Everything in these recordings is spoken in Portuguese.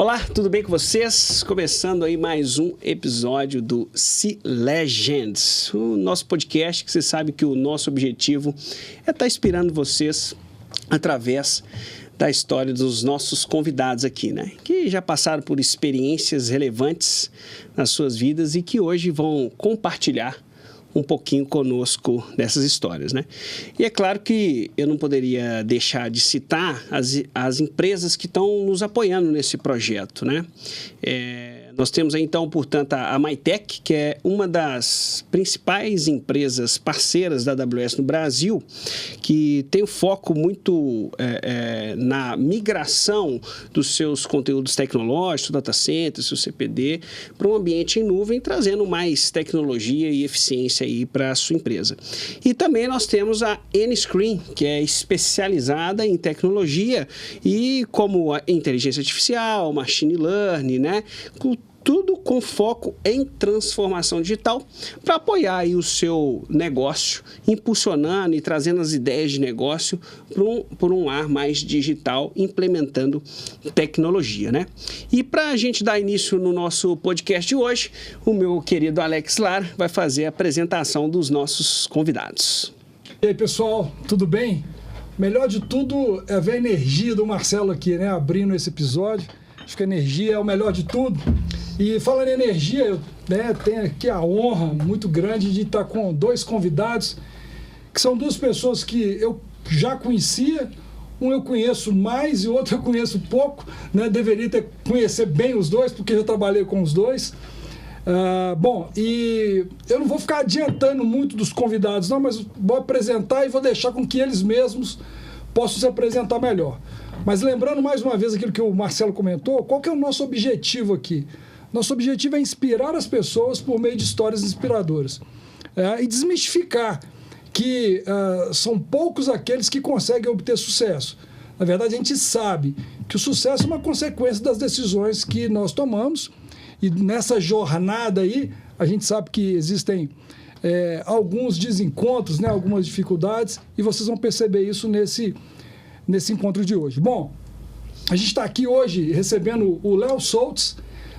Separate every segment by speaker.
Speaker 1: Olá, tudo bem com vocês? Começando aí mais um episódio do C-Legends, o nosso podcast que você sabe que o nosso objetivo é estar inspirando vocês através da história dos nossos convidados aqui, né? Que já passaram por experiências relevantes nas suas vidas e que hoje vão compartilhar um pouquinho conosco dessas histórias, né? E é claro que eu não poderia deixar de citar as empresas que estão nos apoiando nesse projeto, né? Nós temos aí, então, portanto, a Maitec, que é uma das principais empresas parceiras da AWS no Brasil, que tem um foco muito na migração dos seus conteúdos tecnológicos, data centers, seu CPD, para um ambiente em nuvem, trazendo mais tecnologia e eficiência aí para a sua empresa. E também nós temos a Nscreen, que é especializada em tecnologia e como a inteligência artificial, machine learning, né? Tudo com foco em transformação digital para apoiar aí o seu negócio, impulsionando e trazendo as ideias de negócio por um ar mais digital, implementando tecnologia, né? E para a gente dar início no nosso podcast de hoje, o meu querido Alex Lara vai fazer a apresentação dos nossos convidados.
Speaker 2: E aí, pessoal, tudo bem? Melhor de tudo é ver a energia do Marcelo aqui, né? Abrindo esse episódio. Acho que a energia é o melhor de tudo. E falando em energia, eu tenho aqui a honra muito grande de estar com dois convidados, que são duas pessoas que eu já conhecia. Um eu conheço mais e o outro eu conheço pouco, né? Deveria conhecer bem os dois, porque já trabalhei com os dois. Bom, e eu não vou ficar adiantando muito dos convidados, não, mas vou apresentar e vou deixar com que eles mesmos possam se apresentar melhor. Mas lembrando mais uma vez aquilo que o Marcelo comentou, qual que é o nosso objetivo aqui? Nosso objetivo é inspirar as pessoas por meio de histórias inspiradoras e desmistificar que são poucos aqueles que conseguem obter sucesso. Na verdade, a gente sabe que o sucesso é uma consequência das decisões que nós tomamos e nessa jornada aí, a gente sabe que existem alguns desencontros, né, algumas dificuldades e vocês vão perceber isso nesse encontro de hoje. Bom, a gente está aqui hoje recebendo o Léo Soltz,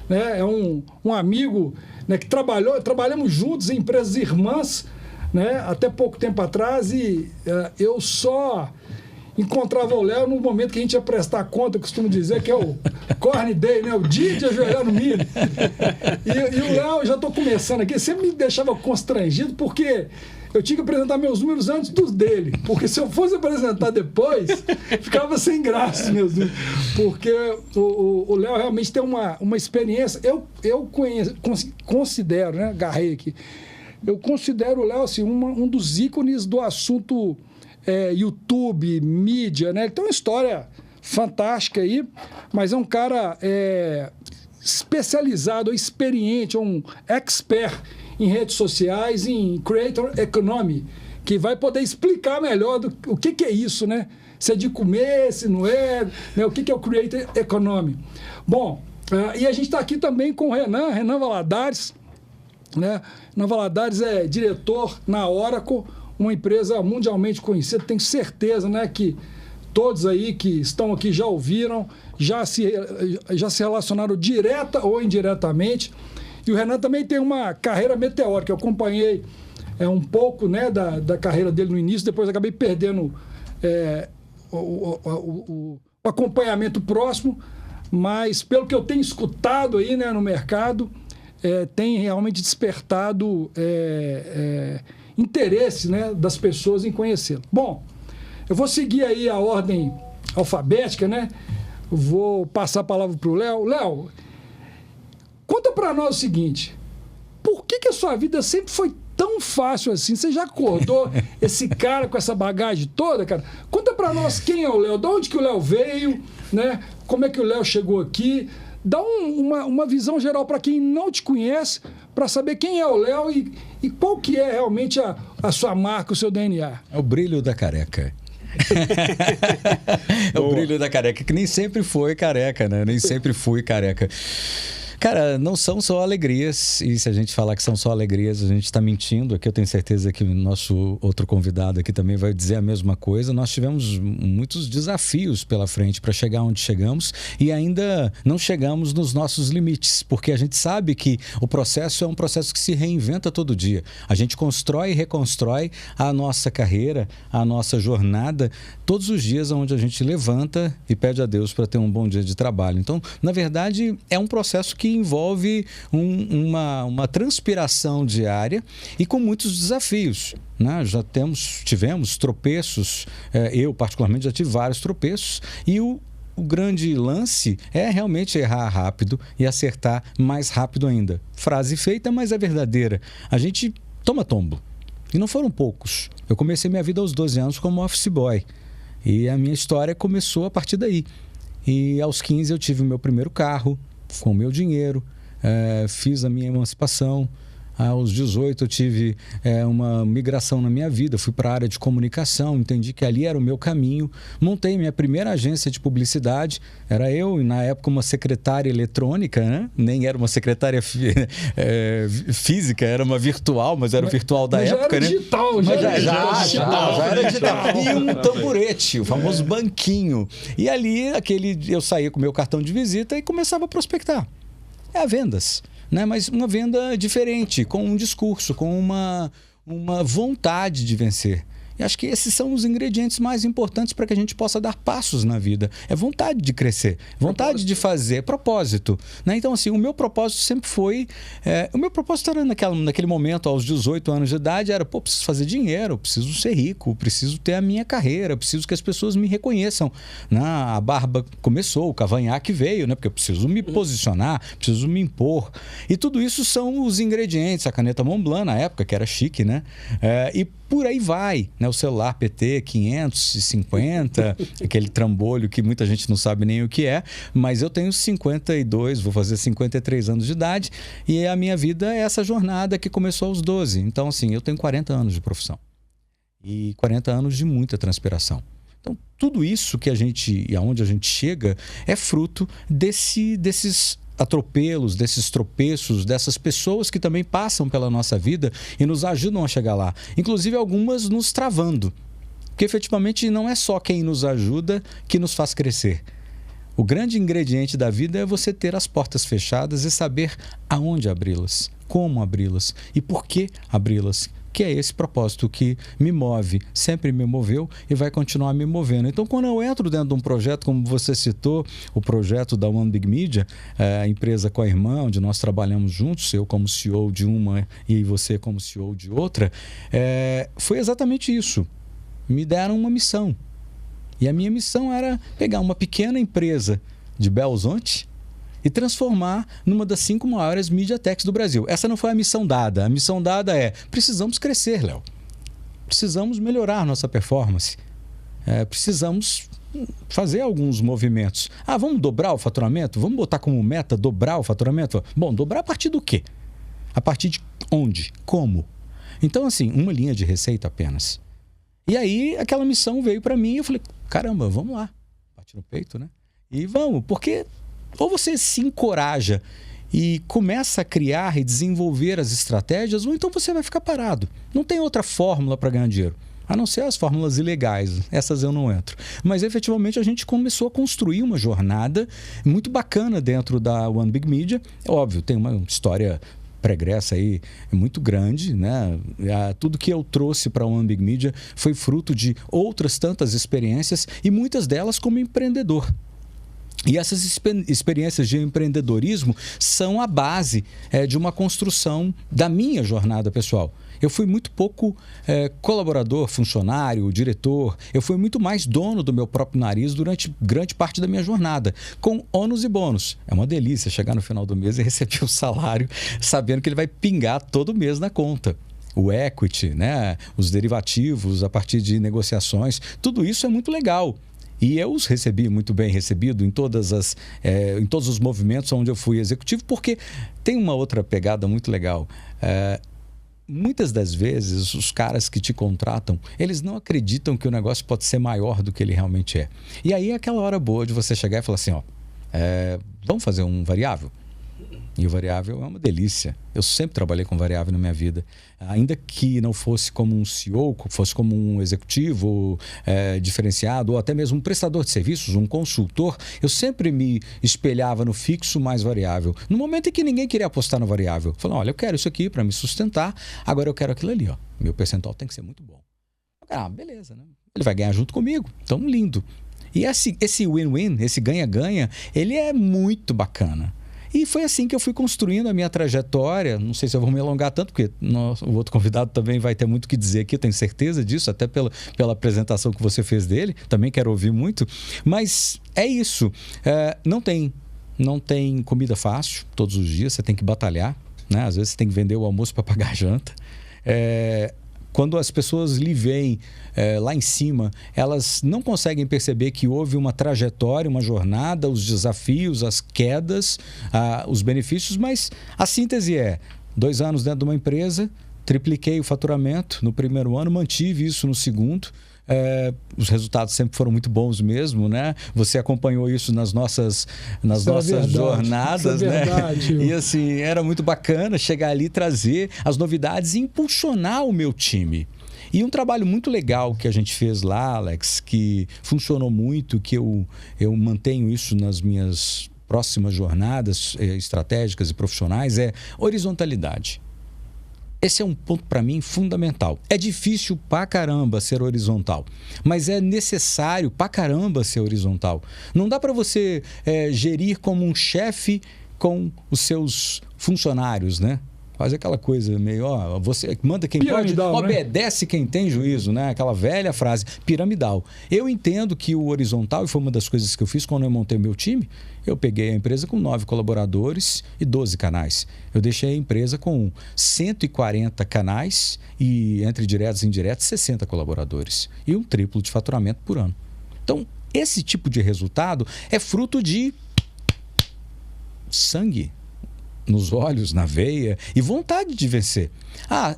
Speaker 2: né? É um amigo, né, que trabalhamos juntos em empresas irmãs, né, até pouco tempo atrás e eu só encontrava o Léo no momento que a gente ia prestar conta, eu costumo dizer que é o Corn Day, né, o dia de ajoelhar no milho. E o Léo, já estou começando aqui, sempre me deixava constrangido porque eu tinha que apresentar meus números antes dos dele, porque se eu fosse apresentar depois, ficava sem graça meus números, porque o Léo realmente tem uma experiência, eu considero, né, agarrei aqui, eu considero o Léo assim, um dos ícones do assunto YouTube, mídia, né? Ele tem uma história fantástica aí, mas é um cara especializado, experiente, um expert em redes sociais, em Creator Economy, que vai poder explicar melhor o que é isso, né? Se é de comer, se não é, né? O que é o Creator Economy. Bom, e a gente está aqui também com o Renan Valadares, né? Renan Valadares é diretor na Oracle, uma empresa mundialmente conhecida, tenho certeza, né, que todos aí que estão aqui já ouviram, já se relacionaram direta ou indiretamente. E o Renan também tem uma carreira meteórica. Eu acompanhei um pouco, né, da carreira dele no início, depois acabei perdendo o acompanhamento próximo, mas pelo que eu tenho escutado aí, né, no mercado, tem realmente despertado interesse, né, das pessoas em conhecê-lo. Bom, eu vou seguir aí a ordem alfabética, né? Vou passar a palavra para o Léo. Léo, conta para nós o seguinte, por que a sua vida sempre foi tão fácil assim? Você já acordou esse cara com essa bagagem toda, cara? Conta para nós quem é o Léo, de onde que o Léo veio, né? Como é que o Léo chegou aqui? Dá uma visão geral para quem não te conhece, para saber quem é o Léo e qual que é realmente a sua marca, o seu DNA.
Speaker 3: É o brilho da careca. É o brilho da careca, que nem sempre foi careca, né? Nem sempre fui careca. Cara, não são só alegrias, e se a gente falar que são só alegrias, a gente está mentindo. Aqui eu tenho certeza que o nosso outro convidado aqui também vai dizer a mesma coisa. Nós tivemos muitos desafios pela frente para chegar onde chegamos e ainda não chegamos nos nossos limites, porque a gente sabe que o processo é um processo que se reinventa todo dia. A gente constrói e reconstrói a nossa carreira, a nossa jornada, todos os dias onde a gente levanta e pede a Deus para ter um bom dia de trabalho. Então, na verdade, é um processo que envolve uma transpiração diária e com muitos desafios, né? Tivemos tropeços, eu particularmente já tive vários tropeços, e o grande lance é realmente errar rápido e acertar mais rápido ainda. Frase feita, mas é verdadeira. A gente toma tombo, e não foram poucos. Eu comecei minha vida aos 12 anos como office boy, e a minha história começou a partir daí. E aos 15 eu tive o meu primeiro carro, com o meu dinheiro, fiz a minha emancipação. Aos 18 eu tive uma migração na minha vida, fui para a área de comunicação, entendi que ali era o meu caminho, montei minha primeira agência de publicidade, era eu e na época uma secretária eletrônica, né? Nem era uma secretária física, era uma virtual, mas era o virtual da época,
Speaker 2: era digital,
Speaker 3: né? Já era digital. E um tamborete, o famoso banquinho. E ali eu saía com o meu cartão de visita e começava a prospectar. Vendas. Né? Mas uma venda diferente, com um discurso, com uma vontade de vencer. E acho que esses são os ingredientes mais importantes para que a gente possa dar passos na vida. É vontade de crescer, vontade de fazer, propósito. Né? Então, assim, o meu propósito sempre foi... o meu propósito era naquele momento, aos 18 anos de idade, era, preciso fazer dinheiro, preciso ser rico, preciso ter a minha carreira, preciso que as pessoas me reconheçam. Né? A barba começou, o cavanhaque veio, né? Porque eu preciso me posicionar, preciso me impor. E tudo isso são os ingredientes. A caneta Montblanc, na época, que era chique, né? E por aí vai, né? O celular PT 550, aquele trambolho que muita gente não sabe nem o que é, mas eu tenho 52, vou fazer 53 anos de idade, e a minha vida é essa jornada que começou aos 12. Então, assim, eu tenho 40 anos de profissão e 40 anos de muita transpiração. Então, tudo isso que e aonde a gente chega é fruto desses atropelos, desses tropeços, dessas pessoas que também passam pela nossa vida e nos ajudam a chegar lá. Inclusive algumas nos travando. Porque efetivamente não é só quem nos ajuda que nos faz crescer. O grande ingrediente da vida é você ter as portas fechadas e saber aonde abri-las, como abri-las e por que abri-las. Que é esse propósito que me move, sempre me moveu e vai continuar me movendo. Então, quando eu entro dentro de um projeto, como você citou, o projeto da One Big Media, a empresa com a irmã, onde nós trabalhamos juntos, eu como CEO de uma e você como CEO de outra, foi exatamente isso. Me deram uma missão. E a minha missão era pegar uma pequena empresa de Belo Horizonte e transformar numa das 5 maiores MediaTechs do Brasil. Essa não foi a missão dada. A missão dada precisamos crescer, Léo. Precisamos melhorar nossa performance. Precisamos fazer alguns movimentos. Vamos dobrar o faturamento? Vamos botar como meta dobrar o faturamento? Bom, dobrar a partir do quê? A partir de onde? Como? Então, assim, uma linha de receita apenas. E aí, aquela missão veio para mim e eu falei, caramba, vamos lá. Bate no peito, né? E vamos, porque... ou você se encoraja e começa a criar e desenvolver as estratégias, ou então você vai ficar parado. Não tem outra fórmula para ganhar dinheiro, a não ser as fórmulas ilegais. Essas eu não entro. Mas, efetivamente, a gente começou a construir uma jornada muito bacana dentro da One Big Media. É óbvio, tem uma história pregressa aí muito grande, né? Tudo que eu trouxe para a One Big Media foi fruto de outras tantas experiências e muitas delas como empreendedor. E essas experiências de empreendedorismo são a base de uma construção da minha jornada pessoal. Eu fui muito pouco colaborador, funcionário, diretor. Eu fui muito mais dono do meu próprio nariz durante grande parte da minha jornada, com ônus e bônus. É uma delícia chegar no final do mês e receber o salário sabendo que ele vai pingar todo mês na conta. O equity, né? Os derivativos a partir de negociações, tudo isso é muito legal. E eu os recebi muito bem recebido em todos os movimentos onde eu fui executivo, porque tem uma outra pegada muito legal. Muitas das vezes, os caras que te contratam, eles não acreditam que o negócio pode ser maior do que ele realmente é. E aí é aquela hora boa de você chegar e falar assim, vamos fazer um variável? E o variável é uma delícia. Eu sempre trabalhei com variável na minha vida. Ainda que não fosse como um CEO, fosse como um executivo diferenciado, ou até mesmo um prestador de serviços, um consultor, eu sempre me espelhava no fixo mais variável. No momento em que ninguém queria apostar no variável, falando, olha, eu quero isso aqui para me sustentar, agora eu quero aquilo ali. Ó. Meu percentual tem que ser muito bom. Beleza, né? Ele vai ganhar junto comigo. Então, lindo. E esse win-win, esse ganha-ganha, ele é muito bacana. E foi assim que eu fui construindo a minha trajetória. Não sei se eu vou me alongar tanto, porque o outro convidado também vai ter muito o que dizer aqui, eu tenho certeza disso, até pela apresentação que você fez dele. Também quero ouvir muito. Mas é isso. Não tem comida fácil todos os dias, você tem que batalhar, né? Às vezes você tem que vender o almoço para pagar a janta. Quando as pessoas lhe veem lá em cima, elas não conseguem perceber que houve uma trajetória, uma jornada, os desafios, as quedas, os benefícios, mas a síntese 2 anos dentro de uma empresa, tripliquei o faturamento no primeiro ano, mantive isso no segundo. Os resultados sempre foram muito bons mesmo, né? Você acompanhou isso nas nossas jornadas, né? E assim, era muito bacana chegar ali, trazer as novidades e impulsionar o meu time. E um trabalho muito legal que a gente fez lá, Alex, que funcionou muito, que eu mantenho isso nas minhas próximas jornadas estratégicas e profissionais, é horizontalidade. Esse é um ponto para mim fundamental. É difícil pra caramba ser horizontal, mas é necessário pra caramba ser horizontal. Não dá para você gerir como um chefe com os seus funcionários, né? Faz aquela coisa meio, você manda quem
Speaker 2: piramidal,
Speaker 3: pode, obedece quem tem juízo, né? Aquela velha frase, piramidal. Eu entendo que o horizontal, e foi uma das coisas que eu fiz quando eu montei meu time, eu peguei a empresa com 9 colaboradores e 12 canais. Eu deixei a empresa com 140 canais e, entre diretos e indiretos, 60 colaboradores. E um triplo de faturamento por ano. Então, esse tipo de resultado é fruto de sangue nos olhos, na veia e vontade de vencer.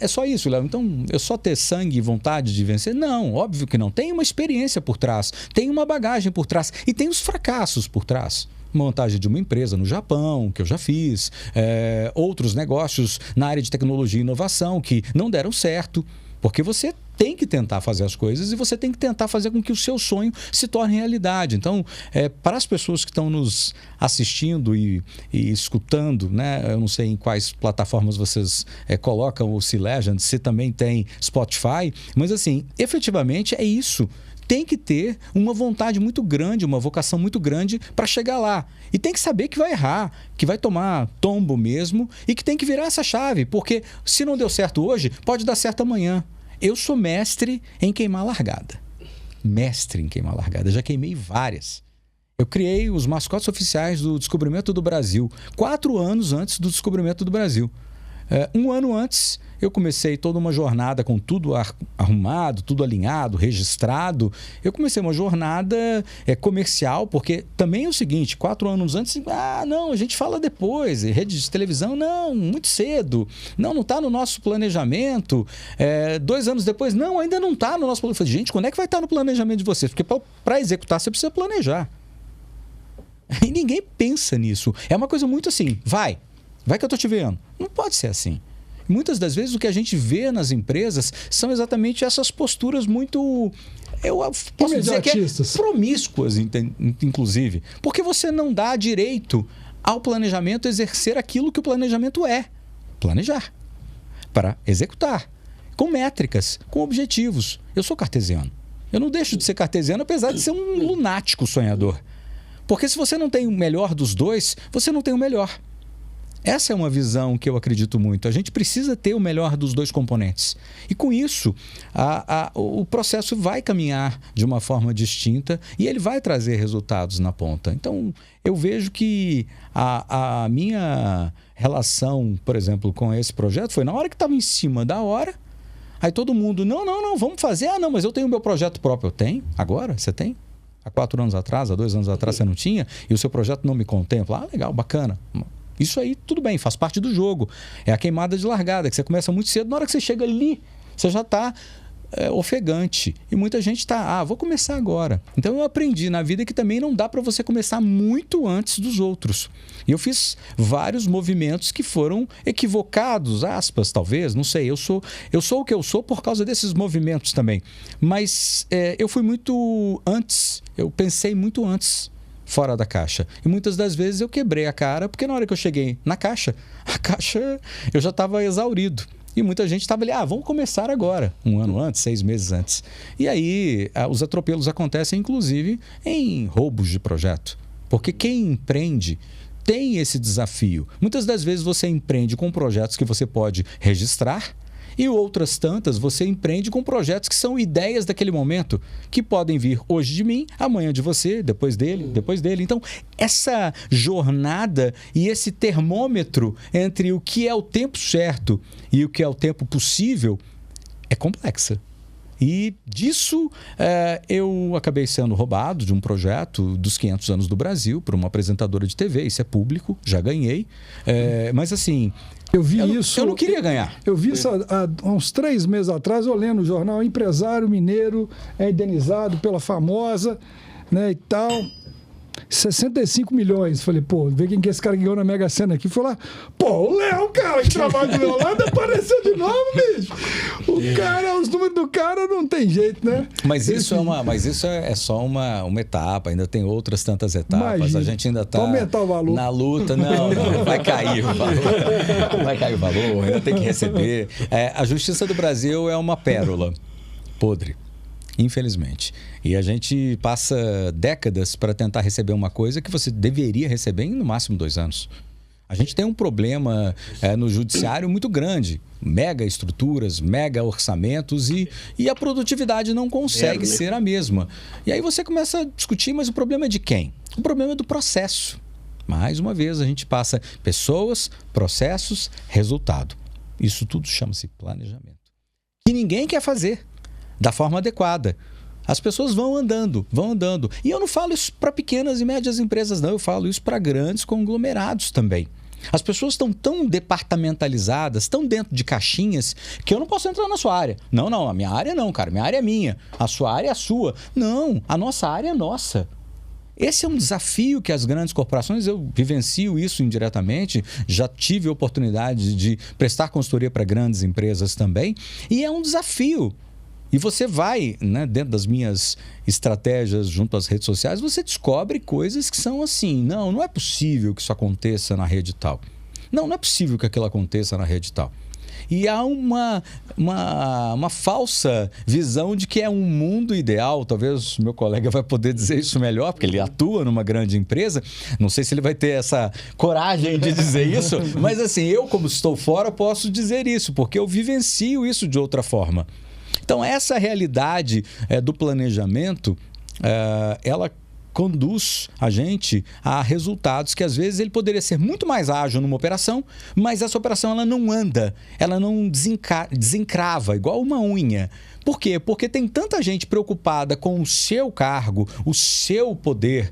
Speaker 3: É só isso, Léo? Então, eu só ter sangue e vontade de vencer? Não, óbvio que não. Tem uma experiência por trás, tem uma bagagem por trás e tem os fracassos por trás. Montagem de uma empresa no Japão, que eu já fiz, outros negócios na área de tecnologia e inovação que não deram certo, porque você tem que tentar fazer as coisas e você tem que tentar fazer com que o seu sonho se torne realidade. Então, para as pessoas que estão nos assistindo e escutando, né? Eu não sei em quais plataformas vocês colocam o C-Legend, se também tem Spotify, mas assim, efetivamente é isso. Tem que ter uma vontade muito grande, uma vocação muito grande para chegar lá. E tem que saber que vai errar, que vai tomar tombo mesmo e que tem que virar essa chave, porque se não deu certo hoje, pode dar certo amanhã. Eu sou mestre em queimar largada. Mestre em queimar largada. Já queimei várias. Eu criei os mascotes oficiais do Descobrimento do Brasil, 4 anos antes do Descobrimento do Brasil. 1 ano antes, eu comecei toda uma jornada com tudo arrumado, tudo alinhado, registrado. Eu comecei uma jornada comercial, porque também é o seguinte, 4 anos antes, não, a gente fala depois, rede de televisão, não, muito cedo, não está no nosso planejamento. 2 anos depois, não, ainda não está no nosso planejamento. Eu falei, gente, quando é que vai estar no planejamento de vocês? Porque para executar você precisa planejar. E ninguém pensa nisso. É uma coisa muito assim, vai que eu estou te vendo. Não pode ser assim. Muitas das vezes o que a gente vê nas empresas são exatamente essas posturas muito, eu posso dizer que promíscuas, inclusive. Porque você não dá direito ao planejamento exercer aquilo que o planejamento é. Planejar. Para executar. Com métricas, com objetivos. Eu sou cartesiano. Eu não deixo de ser cartesiano, apesar de ser um lunático sonhador. Porque se você não tem o melhor dos dois, você não tem o melhor. Essa é uma visão que eu acredito muito. A gente precisa ter o melhor dos dois componentes. E com isso, o processo vai caminhar de uma forma distinta e ele vai trazer resultados na ponta. Então, eu vejo que a minha relação, por exemplo, com esse projeto foi na hora que estava em cima da hora. Aí todo mundo, não, vamos fazer. Não, mas eu tenho o meu projeto próprio. Eu tenho? Agora? Você tem? Há 4 anos atrás, há 2 anos atrás você não tinha? E o seu projeto não me contempla? Legal, bacana. Isso aí, tudo bem, faz parte do jogo. É a queimada de largada, que você começa muito cedo. Na hora que você chega ali, você já está ofegante. E muita gente está, vou começar agora. Então eu aprendi na vida que também não dá para você começar muito antes dos outros. E eu fiz vários movimentos que foram equivocados, aspas, talvez, não sei. Eu sou o que eu sou por causa desses movimentos também. Mas eu fui muito antes, eu pensei muito antes fora da caixa. E muitas das vezes eu quebrei a cara, porque na hora que eu cheguei na caixa, eu já estava exaurido. E muita gente estava ali, vamos começar agora, 1 ano antes, 6 meses antes. E aí, os atropelos acontecem, inclusive, em roubos de projeto. Porque quem empreende tem esse desafio. Muitas das vezes você empreende com projetos que você pode registrar, e outras tantas você empreende com projetos que são ideias daquele momento, que podem vir hoje de mim, amanhã de você, depois dele, depois dele. Então, essa jornada e esse termômetro entre o que é o tempo certo e o que é o tempo possível é complexa. E disso eu acabei sendo roubado de um projeto dos 500 anos do Brasil por uma apresentadora de TV. Isso é público, já ganhei. Mas assim...
Speaker 2: Eu não
Speaker 3: queria ganhar.
Speaker 2: Eu vi isso há uns 3 meses atrás, eu lendo o jornal, empresário mineiro é indenizado pela famosa, né, e tal... 65 milhões. Falei, vê quem que é esse cara que ganhou na Mega Sena aqui. Foi lá, o Léo, cara, que trabalha do meu lado, apareceu de novo, bicho. Os números do cara não tem jeito, né?
Speaker 3: Mas isso é só uma etapa, ainda tem outras tantas etapas.
Speaker 2: Imagina.
Speaker 3: A gente ainda está
Speaker 2: aumentar o valor.
Speaker 3: Na luta. Não, vai cair o valor. Vai cair o valor, ainda tem que receber. A Justiça do Brasil é uma pérola podre. Infelizmente. E a gente passa décadas para tentar receber uma coisa que você deveria receber em no máximo 2 anos. A gente tem um problema no judiciário muito grande. Mega estruturas, mega orçamentos e a produtividade não consegue ser a mesma. E aí você começa a discutir, mas o problema é de quem? O problema é do processo. Mais uma vez, a gente passa pessoas, processos, resultado. Isso tudo chama-se planejamento. Que ninguém quer fazer da forma adequada. As pessoas vão andando. E eu não falo isso para pequenas e médias empresas, não. Eu falo isso para grandes conglomerados também. As pessoas estão tão departamentalizadas, tão dentro de caixinhas, que eu não posso entrar na sua área. Não, a minha área não, cara. Minha área é minha. A sua área é a sua. Não, a nossa área é nossa. Esse é um desafio que as grandes corporações, eu vivencio isso indiretamente, já tive a oportunidade de prestar consultoria para grandes empresas também, e é um desafio. E você vai, né, dentro das minhas estratégias junto às redes sociais, você descobre coisas que são assim, não é possível que isso aconteça na rede tal. Não é possível que aquilo aconteça na rede tal. E há uma falsa visão de que é um mundo ideal. Talvez o meu colega vai poder dizer isso melhor, porque ele atua numa grande empresa. Não sei se ele vai ter essa coragem de dizer isso, mas assim, eu como estou fora posso dizer isso, porque eu vivencio isso de outra forma. Então, essa realidade do planejamento, ela conduz a gente a resultados que, às vezes, ele poderia ser muito mais ágil numa operação, mas essa operação ela não anda, ela não desencrava, igual uma unha. Por quê? Porque tem tanta gente preocupada com o seu cargo, o seu poder,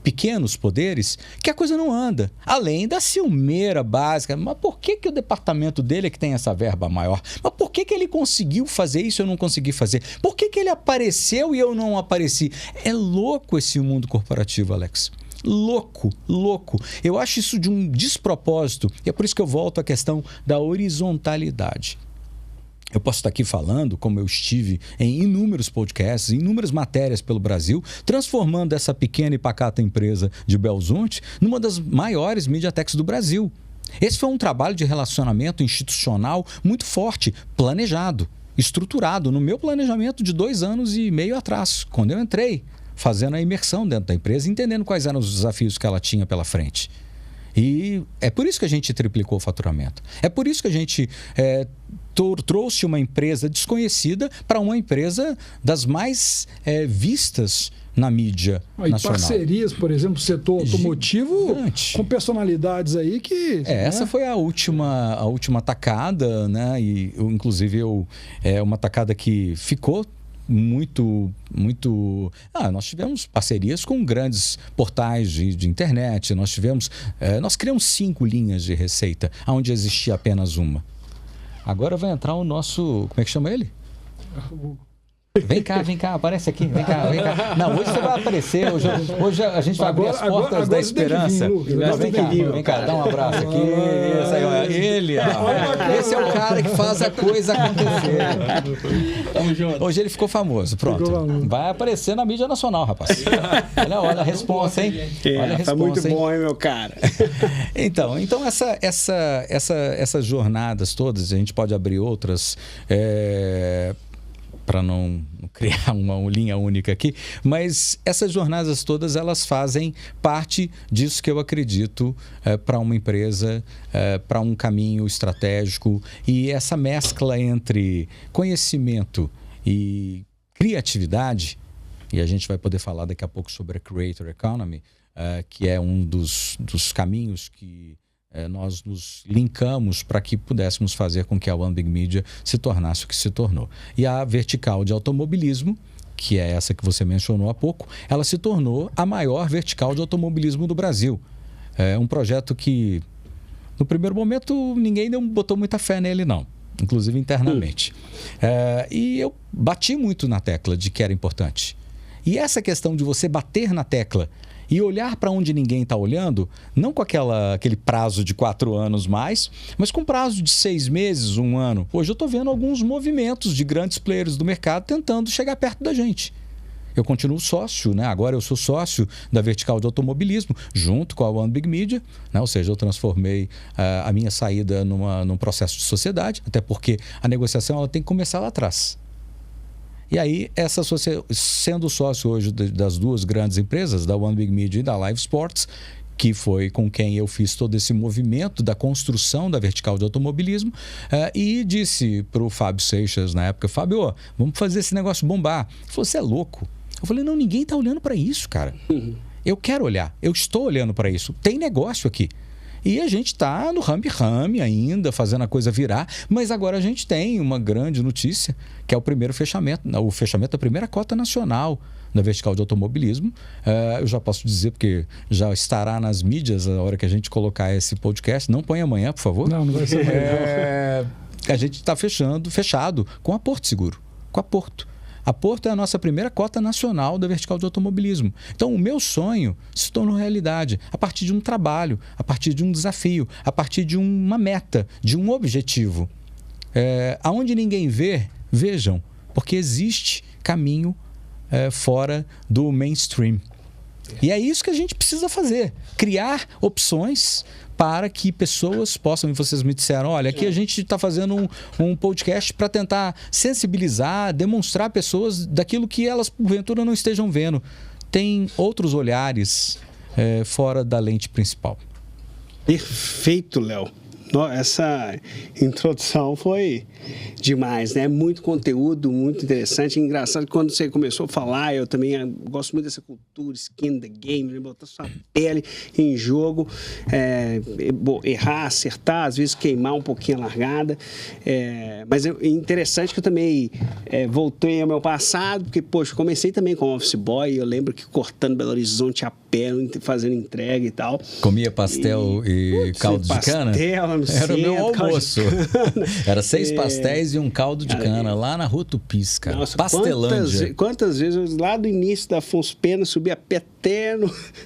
Speaker 3: pequenos poderes, que a coisa não anda. Além da ciumeira básica. Mas por que o departamento dele é que tem essa verba maior? Mas por que ele conseguiu fazer isso e eu não consegui fazer? Por que ele apareceu e eu não apareci? É louco esse mundo corporativo, Alex. Louco. Eu acho isso de um despropósito. E é por isso que eu volto à questão da horizontalidade. Eu posso estar aqui falando, como eu estive em inúmeros podcasts, em inúmeras matérias pelo Brasil, transformando essa pequena e pacata empresa de Belo Horizonte numa das maiores mediateks do Brasil. Esse foi um trabalho de relacionamento institucional muito forte, planejado, estruturado no meu planejamento de 2 anos e meio atrás, quando eu entrei, fazendo a imersão dentro da empresa, entendendo quais eram os desafios que ela tinha pela frente. E é por isso que a gente triplicou o faturamento. É por isso que a gente trouxe uma empresa desconhecida para uma empresa das mais vistas na mídia nacional.
Speaker 2: Parcerias, por exemplo, setor automotivo, com personalidades aí que...
Speaker 3: Essa foi a última tacada, né? E inclusive uma tacada que ficou muito... nós tivemos parcerias com grandes portais de internet, nós criamos 5 linhas de receita, onde existia apenas uma. Agora vai entrar o nosso... Como é que chama ele? Vem cá, aparece aqui, vem cá. Não, hoje você vai aparecer, hoje a gente vai abrir as portas da esperança. Vem cá, dá um abraço aqui. Isso aí, ó, ele, esse é o cara que faz a coisa acontecer. Hoje ele ficou famoso, pronto. Vai aparecer na mídia nacional, rapaz. Olha a responsa, hein? Olha a responsa,
Speaker 1: tá muito
Speaker 3: hein?
Speaker 1: bom, hein, meu cara?
Speaker 3: Então essas jornadas todas, a gente pode abrir outras, para não criar uma linha única aqui, mas essas jornadas todas, elas fazem parte disso que eu acredito para uma empresa, para um caminho estratégico, e essa mescla entre conhecimento e criatividade, e a gente vai poder falar daqui a pouco sobre a Creator Economy, que é um dos caminhos que nós nos linkamos para que pudéssemos fazer com que a One Big Media se tornasse o que se tornou. E a vertical de automobilismo, que é essa que você mencionou há pouco, ela se tornou a maior vertical de automobilismo do Brasil. É um projeto que, no primeiro momento, ninguém botou muita fé nele, não, inclusive internamente. E eu bati muito na tecla de que era importante. E essa questão de você bater na tecla e olhar para onde ninguém está olhando, não com aquele prazo de 4 anos mais, mas com prazo de 6 meses, 1 ano. Hoje eu estou vendo alguns movimentos de grandes players do mercado tentando chegar perto da gente. Eu continuo sócio, né? Agora eu sou sócio da vertical de automobilismo, junto com a One Big Media, né? Ou seja, eu transformei a minha saída num processo de sociedade, até porque a negociação ela tem que começar lá atrás. E aí, sendo sócio hoje das 2 grandes empresas, da One Big Media e da Live Sports, que foi com quem eu fiz todo esse movimento da construção da vertical de automobilismo, e disse para o Fábio Seixas, na época, Fábio, vamos fazer esse negócio bombar. Ele falou, você é louco? Eu falei, não, ninguém está olhando para isso, cara. Eu quero olhar, eu estou olhando para isso. Tem negócio aqui. E a gente está no rame-rame ainda, fazendo a coisa virar, mas agora a gente tem uma grande notícia, que é o fechamento da primeira cota nacional na vertical de automobilismo. Eu já posso dizer, porque já estará nas mídias a hora que a gente colocar esse podcast. Não põe amanhã, por favor.
Speaker 2: Não vai ser amanhã.
Speaker 3: A gente está fechado com a Porto Seguro, com a Porto. A Porto é a nossa primeira cota nacional da vertical de automobilismo. Então, o meu sonho se tornou realidade a partir de um trabalho, a partir de um desafio, a partir de uma meta, de um objetivo. Aonde ninguém vê, vejam, porque existe caminho fora do mainstream. E é isso que a gente precisa fazer, criar opções para que pessoas possam, e vocês me disseram, olha, aqui a gente está fazendo um podcast para tentar sensibilizar, demonstrar pessoas daquilo que elas, porventura, não estejam vendo. Tem outros olhares fora da lente principal.
Speaker 1: Perfeito, Léo. Essa introdução foi demais, né? Muito conteúdo, muito interessante. Engraçado que quando você começou a falar, eu também gosto muito dessa cultura, skin the game, né? Botar sua pele em jogo, errar, acertar, às vezes queimar um pouquinho a largada. Mas é interessante que eu também voltei ao meu passado, porque, poxa, comecei também como office boy, eu lembro que cortando Belo Horizonte a pé, fazendo entrega e tal.
Speaker 3: Comia pastel e caldo de cana? Era o meu almoço. Era 6 pastéis e um caldo de cana lá na Rua Tupis, cara.
Speaker 1: Nossa,
Speaker 3: Pastelândia.
Speaker 1: Quantas vezes eu, lá do início da Afonso Pena, subi a pé até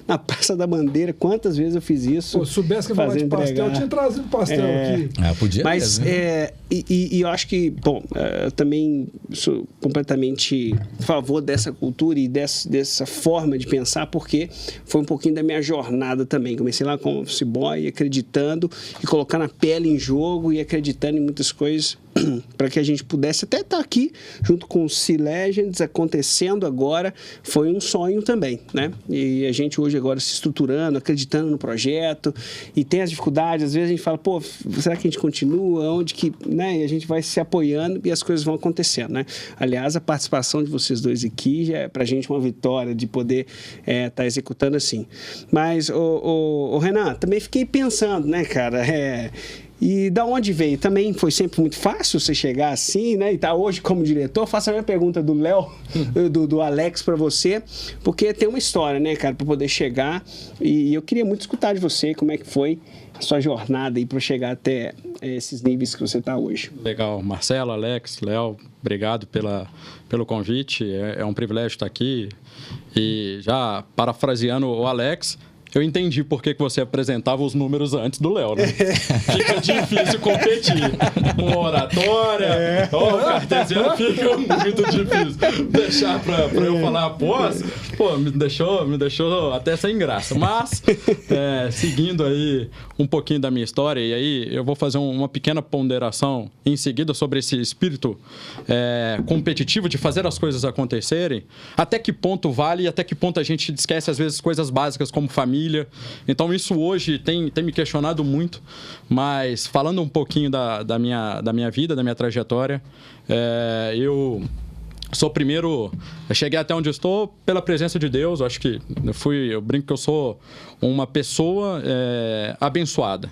Speaker 1: na Praça da Bandeira. Quantas vezes eu fiz isso?
Speaker 2: Pô, se soubesse que eu ia falar de pastel, eu tinha trazido pastel aqui.
Speaker 3: Podia.
Speaker 1: Mas e eu acho que, bom, eu também sou completamente a favor dessa cultura e dessa forma de pensar, porque foi um pouquinho da minha jornada também. Comecei lá como office boy, acreditando e colocando a pele em jogo e acreditando em muitas coisas para que a gente pudesse até estar aqui junto com o C-Legends acontecendo agora. Foi um sonho também, né? E a gente hoje agora se estruturando, acreditando no projeto, e tem as dificuldades, às vezes a gente fala, pô, será que a gente continua? Onde que, né? E a gente vai se apoiando e as coisas vão acontecendo, né? Aliás, a participação de vocês dois aqui já é pra gente uma vitória de poder estar executando assim. Mas, Renan, também fiquei pensando, né, cara? E da onde veio? Também foi sempre muito fácil você chegar assim, né? E tá hoje como diretor. Faço a minha pergunta do Léo, do Alex para você, porque tem uma história, né, cara, para poder chegar. E eu queria muito escutar de você como é que foi a sua jornada aí para chegar até esses níveis que você está hoje.
Speaker 4: Legal. Marcelo, Alex, Léo, obrigado pelo convite. É um privilégio estar aqui. E já parafraseando o Alex, eu entendi por que você apresentava os números antes do Léo, né? Fica difícil competir. Uma oratória, cartesiano, fica muito difícil. Deixar pra eu falar após, me deixou até sem graça. Mas, seguindo aí um pouquinho da minha história, e aí eu vou fazer uma pequena ponderação em seguida sobre esse espírito competitivo de fazer as coisas acontecerem, até que ponto vale e até que ponto a gente esquece, às vezes, coisas básicas como família. Então, isso hoje tem me questionado muito, mas falando um pouquinho da minha vida, da minha trajetória, eu cheguei até onde eu estou pela presença de Deus. Acho que eu brinco que eu sou uma pessoa abençoada.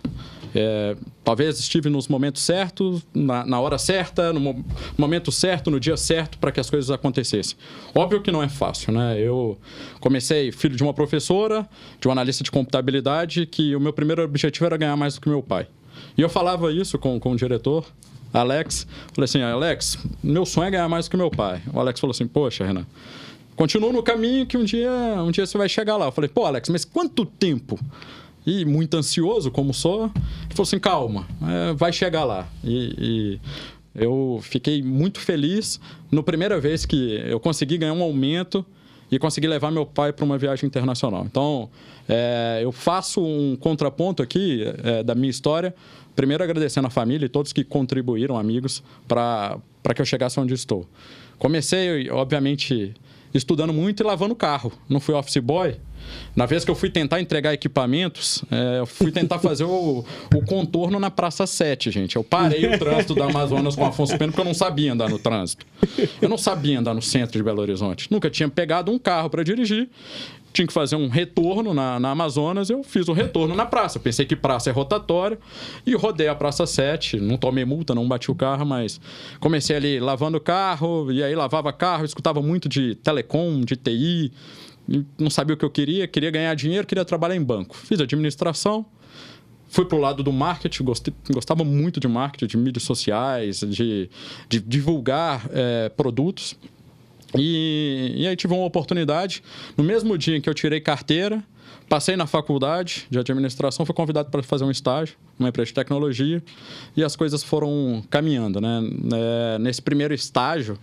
Speaker 4: Talvez estive nos momentos certos, na hora certa, no momento certo, no dia certo, para que as coisas acontecessem. Óbvio que não é fácil, né? Eu comecei filho de uma professora, de um analista de computabilidade, que o meu primeiro objetivo era ganhar mais do que meu pai. E eu falava isso com o diretor, Alex. Falei assim, Alex, meu sonho é ganhar mais do que meu pai. O Alex falou assim, poxa, Renan, continua no caminho que um dia você vai chegar lá. Eu falei, pô, Alex, mas quanto tempo? E muito ansioso, como sou, ele falou assim, calma, vai chegar lá. E eu fiquei muito feliz na primeira vez que eu consegui ganhar um aumento e consegui levar meu pai para uma viagem internacional. Então, eu faço um contraponto aqui da minha história, primeiro agradecendo a família e todos que contribuíram, amigos, para que eu chegasse onde estou. Comecei, obviamente, estudando muito e lavando carro. Não fui office boy. Na vez que eu fui tentar entregar equipamentos, eu fui tentar fazer o contorno na Praça 7, gente. Eu parei o trânsito da Amazonas com Afonso Pena porque eu não sabia andar no trânsito. Eu não sabia andar no centro de Belo Horizonte. Nunca tinha pegado um carro para dirigir. Tinha que fazer um retorno na Amazonas, eu fiz o retorno na praça. Pensei que praça é rotatória e rodei a Praça 7. Não tomei multa, não bati o carro, mas comecei ali lavando o carro, e aí lavava carro, escutava muito de telecom, de TI, não sabia o que eu queria ganhar dinheiro, queria trabalhar em banco. Fiz administração, fui para o lado do marketing, gostava muito de marketing, de mídias sociais, de divulgar produtos. E aí tive uma oportunidade, no mesmo dia em que eu tirei carteira, passei na faculdade de administração, fui convidado para fazer um estágio numa empresa de tecnologia e as coisas foram caminhando, né? Nesse primeiro estágio,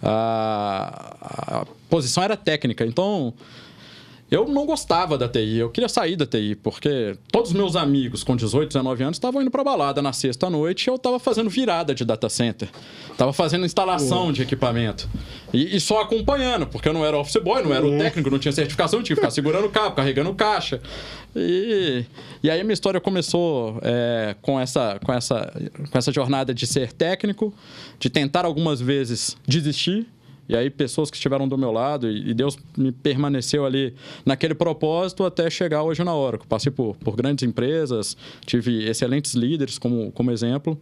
Speaker 4: a posição era técnica, então eu não gostava da TI, eu queria sair da TI, porque todos os meus amigos com 18, 19 anos estavam indo para balada na sexta-noite e eu estava fazendo virada de data center, estava fazendo instalação de equipamento e só acompanhando, porque eu não era office boy, não era o técnico, não tinha certificação, tinha que ficar segurando o cabo, carregando caixa. E aí a minha história começou com essa jornada de ser técnico, de tentar algumas vezes desistir. E aí pessoas que estiveram do meu lado e Deus me permaneceu ali naquele propósito até chegar hoje na Oracle. Passei por grandes empresas, tive excelentes líderes como exemplo.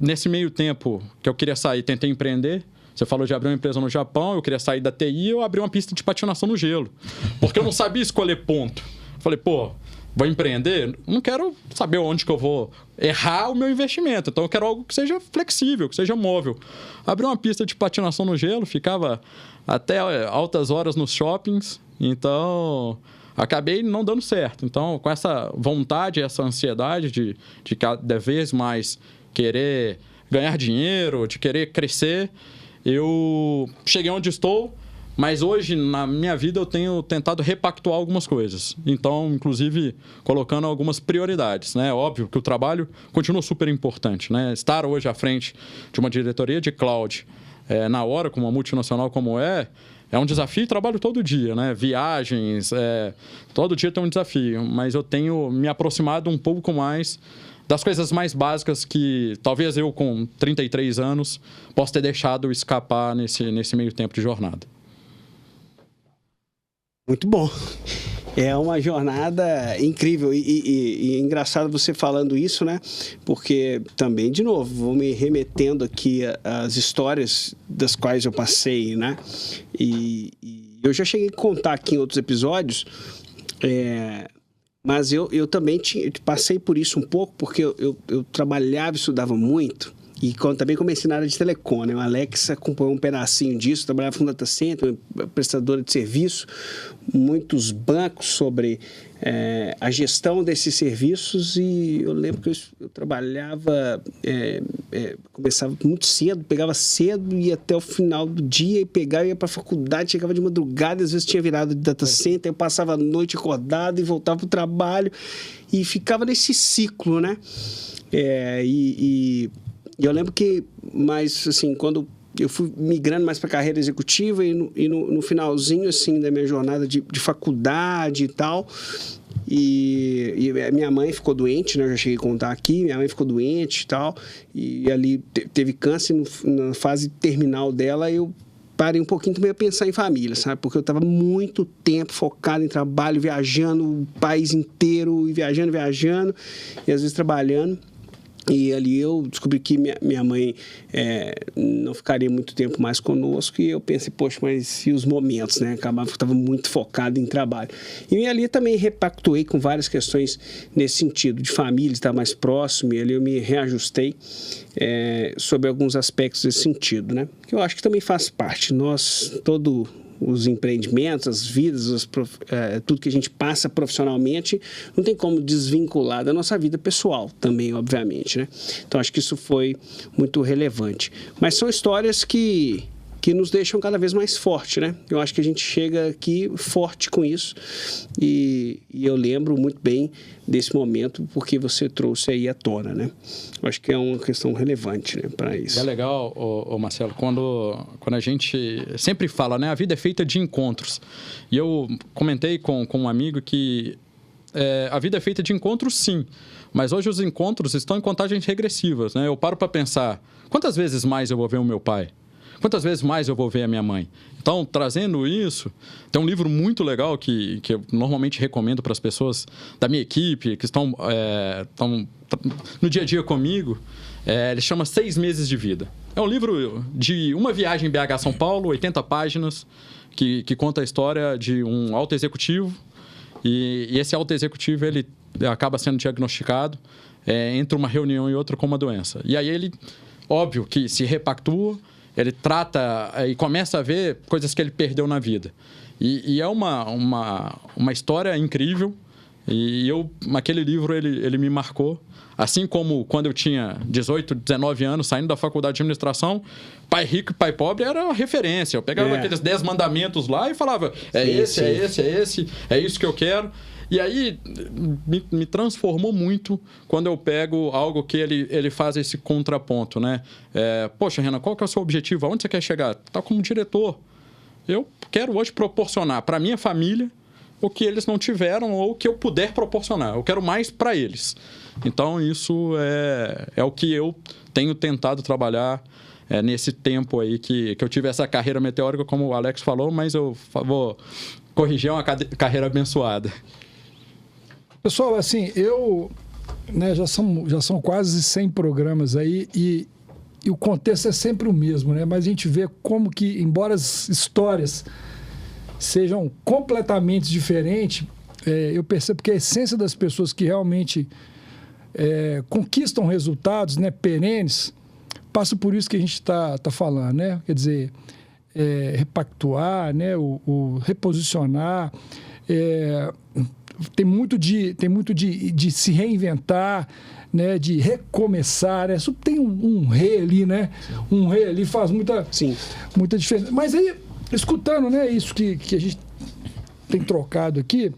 Speaker 4: Nesse meio tempo que eu queria sair, tentei empreender. Você falou de abrir uma empresa no Japão, eu queria sair da TI e eu abri uma pista de patinação no gelo. Porque eu não sabia escolher ponto. Falei, vou empreender? Não quero saber onde que eu vou errar o meu investimento. Então, eu quero algo que seja flexível, que seja móvel. Abri uma pista de patinação no gelo, ficava até altas horas nos shoppings. Então, acabei não dando certo. Então, com essa vontade, essa ansiedade de cada vez mais querer ganhar dinheiro, de querer crescer, eu cheguei onde estou. Mas hoje, na minha vida, eu tenho tentado repactuar algumas coisas. Então, inclusive, colocando algumas prioridades, né? Óbvio que o trabalho continua super importante, né? Estar hoje à frente de uma diretoria de cloud na Oracle, uma multinacional como é um desafio e trabalho todo dia, né? Viagens, todo dia tem um desafio. Mas eu tenho me aproximado um pouco mais das coisas mais básicas que talvez eu, com 33 anos, possa ter deixado escapar nesse meio tempo de jornada.
Speaker 1: Muito bom. É uma jornada incrível e é engraçado você falando isso, né? Porque também, de novo, vou me remetendo aqui às histórias das quais eu passei, né? E eu já cheguei a contar aqui em outros episódios, mas eu também passei por isso um pouco, porque eu trabalhava e estudava muito. E também comecei na área de telecom, né? O Alex acompanhou um pedacinho disso, trabalhava com data center, prestadora de serviço, muitos bancos sobre a gestão desses serviços, e eu lembro que eu trabalhava, começava muito cedo, pegava cedo, ia até o final do dia e pegava, ia para a faculdade, chegava de madrugada, às vezes tinha virado de data center, eu passava a noite acordado e voltava para o trabalho e ficava nesse ciclo, né? E eu lembro que, mais assim, quando eu fui migrando mais para a carreira executiva e no finalzinho, assim, da minha jornada de faculdade e tal, e minha mãe ficou doente, né? Eu já cheguei a contar aqui, minha mãe ficou doente e tal, e ali teve câncer na fase terminal dela, eu parei um pouquinho também a pensar em família, sabe? Porque eu estava muito tempo focado em trabalho, viajando o país inteiro, e viajando, e às vezes trabalhando. E ali eu descobri que minha mãe não ficaria muito tempo mais conosco, e eu pensei, poxa, mas e os momentos, né? Acabava que eu estava muito focado em trabalho. E ali também repactuei com várias questões nesse sentido, de família, estar mais próximo, e ali eu me reajustei sobre alguns aspectos desse sentido, né? Que eu acho que também faz parte. Os empreendimentos, as vidas, tudo que a gente passa profissionalmente, não tem como desvincular da nossa vida pessoal também, obviamente, né? Então, acho que isso foi muito relevante. Mas são histórias que nos deixam cada vez mais forte, né? Eu acho que a gente chega aqui forte com isso, e eu lembro muito bem desse momento porque você trouxe aí à tona, né? Eu acho que é uma questão relevante, né, para isso.
Speaker 4: É legal, Marcelo, quando a gente sempre fala, né? A vida é feita de encontros. E eu comentei com um amigo que a vida é feita de encontros, sim. Mas hoje os encontros estão em contagens regressivas, né? Eu paro para pensar, quantas vezes mais eu vou ver o meu pai? Quantas vezes mais eu vou ver a minha mãe? Então, trazendo isso, tem um livro muito legal que eu normalmente recomendo para as pessoas da minha equipe, que estão no dia a dia comigo. Ele chama 6 Meses de Vida. É um livro de uma viagem BH-São Paulo, 80 páginas, que conta a história de um alto executivo. E esse alto executivo, ele acaba sendo diagnosticado entre uma reunião e outra com uma doença. E aí ele, óbvio, que se repactua, ele trata e começa a ver coisas que ele perdeu na vida. E é uma história incrível. E aquele livro, ele me marcou. Assim como quando eu tinha 18, 19 anos, saindo da faculdade de administração, Pai Rico e Pai Pobre era uma referência. Eu pegava aqueles 10 mandamentos lá e falava, é esse, é isso que eu quero. E aí me transformou muito quando eu pego algo que ele faz esse contraponto, né? Poxa, Renan, qual que é o seu objetivo? Aonde você quer chegar? Tá como diretor. Eu quero hoje proporcionar para minha família o que eles não tiveram ou o que eu puder proporcionar. Eu quero mais para eles. Então, isso é o que eu tenho tentado trabalhar nesse tempo aí que eu tive essa carreira meteórica, como o Alex falou, mas eu vou corrigir, uma carreira abençoada.
Speaker 2: Pessoal, assim, já são quase 100 programas aí e o contexto é sempre o mesmo, né? Mas a gente vê como que, embora as histórias sejam completamente diferentes, eu percebo que a essência das pessoas que realmente conquistam resultados, né, perenes, passa por isso que a gente está falando, né? Quer dizer, repactuar, né, o reposicionar, tem muito de se reinventar, né, de recomeçar, né? Tem um rei ali, né? Um rei ali faz muita diferença. Mas aí, escutando, né, isso que a gente tem trocado aqui,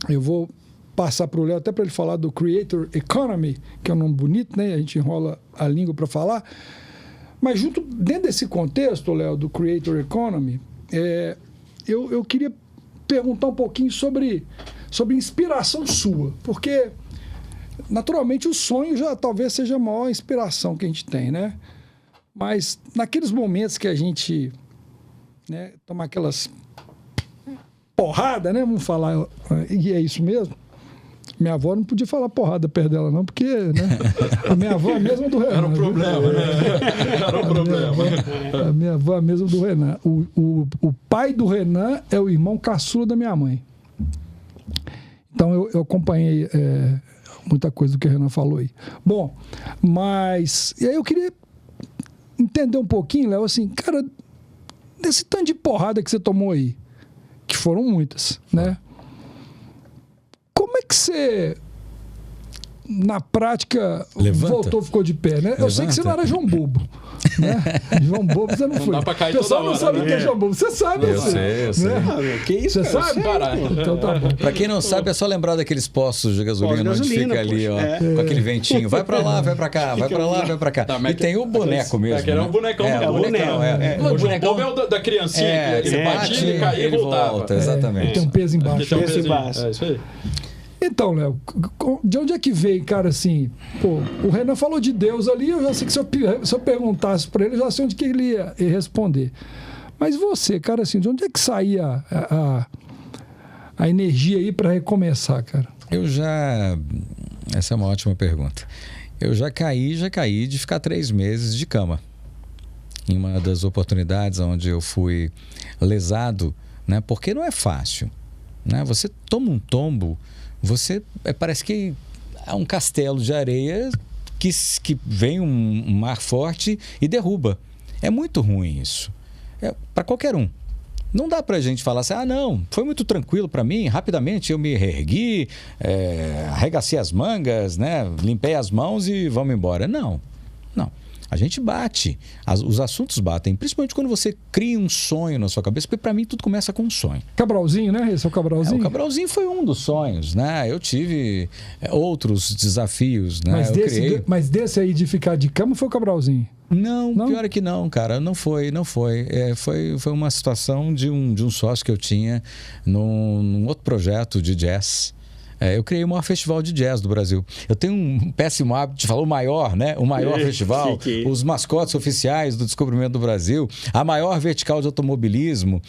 Speaker 2: eu vou passar para o Léo até para ele falar do Creator Economy, que é um nome bonito, né? A gente enrola a língua para falar. Mas dentro desse contexto, Léo, do Creator Economy, eu queria perguntar um pouquinho sobre inspiração sua, porque naturalmente o sonho já talvez seja a maior inspiração que a gente tem, né? Mas naqueles momentos que a gente, né, toma aquelas porrada, né? Vamos falar, e é isso mesmo. Minha avó não podia falar porrada perto dela, não, porque, né? A minha avó é a mesma do Renan.
Speaker 4: Era um problema, né? Era um problema.
Speaker 2: A minha avó é a mesma do Renan. O pai do Renan é o irmão caçula da minha mãe. Então, eu acompanhei muita coisa do que o Renan falou aí. Bom, mas... E aí eu queria entender um pouquinho, Léo, assim, cara, desse tanto de porrada que você tomou aí, que foram muitas, né? Como é que você, na prática, voltou, ficou de pé, né? Eu sei que você não era João Bobo, né? João Bobo você não foi.
Speaker 4: Dá pra cair
Speaker 2: o pessoal
Speaker 4: toda
Speaker 2: não sabe o que é João Bobo. Você sabe,
Speaker 3: eu sei.
Speaker 2: Né?
Speaker 1: Que isso,
Speaker 2: você
Speaker 1: cara?
Speaker 2: sabe? Então tá bom.
Speaker 3: Pra quem não sabe, é só lembrar daqueles postos de gasolina onde fica ali, ó, com aquele ventinho. Vai pra lá, vai pra cá, vai pra lá, vai pra cá. E tem o boneco mesmo.
Speaker 4: Que era um bonecão do
Speaker 3: o bonecão,
Speaker 4: O João Bobo é o da criancinha, que ele batia, ele caía e voltava.
Speaker 3: Exatamente.
Speaker 2: Tem um peso embaixo.
Speaker 4: Tem um peso embaixo. É isso aí.
Speaker 2: Então, Léo, de onde é que veio, cara, assim... Pô, o Renan falou de Deus ali, eu já sei que se eu perguntasse para ele, eu já sei onde que ele ia responder. Mas você, cara, assim, de onde é que saía a energia aí para recomeçar, cara?
Speaker 3: Essa é uma ótima pergunta. Eu já caí de ficar 3 meses de cama. Em uma das oportunidades onde eu fui lesado, né? Porque não é fácil, né? Você toma um tombo... parece que é um castelo de areia que vem um mar forte e derruba. É muito ruim isso. Para qualquer um. Não dá para a gente falar assim, não, foi muito tranquilo para mim, rapidamente eu me reergui, arregacei as mangas, né, limpei as mãos e vamos embora. Não. A gente bate, os assuntos batem, principalmente quando você cria um sonho na sua cabeça, porque para mim tudo começa com um sonho.
Speaker 2: Cabralzinho, né? Esse é o Cabralzinho?
Speaker 3: O Cabralzinho foi um dos sonhos, né? Eu tive outros desafios, né?
Speaker 2: Mas desse aí de ficar de cama foi o Cabralzinho?
Speaker 3: Não, pior é que não, cara, não foi. Foi uma situação de um sócio que eu tinha num outro projeto de jazz. Eu criei o maior festival de jazz do Brasil. Eu tenho um péssimo hábito de falar o maior, né? O maior festival, os mascotes oficiais do Descobrimento do Brasil, a maior vertical de automobilismo,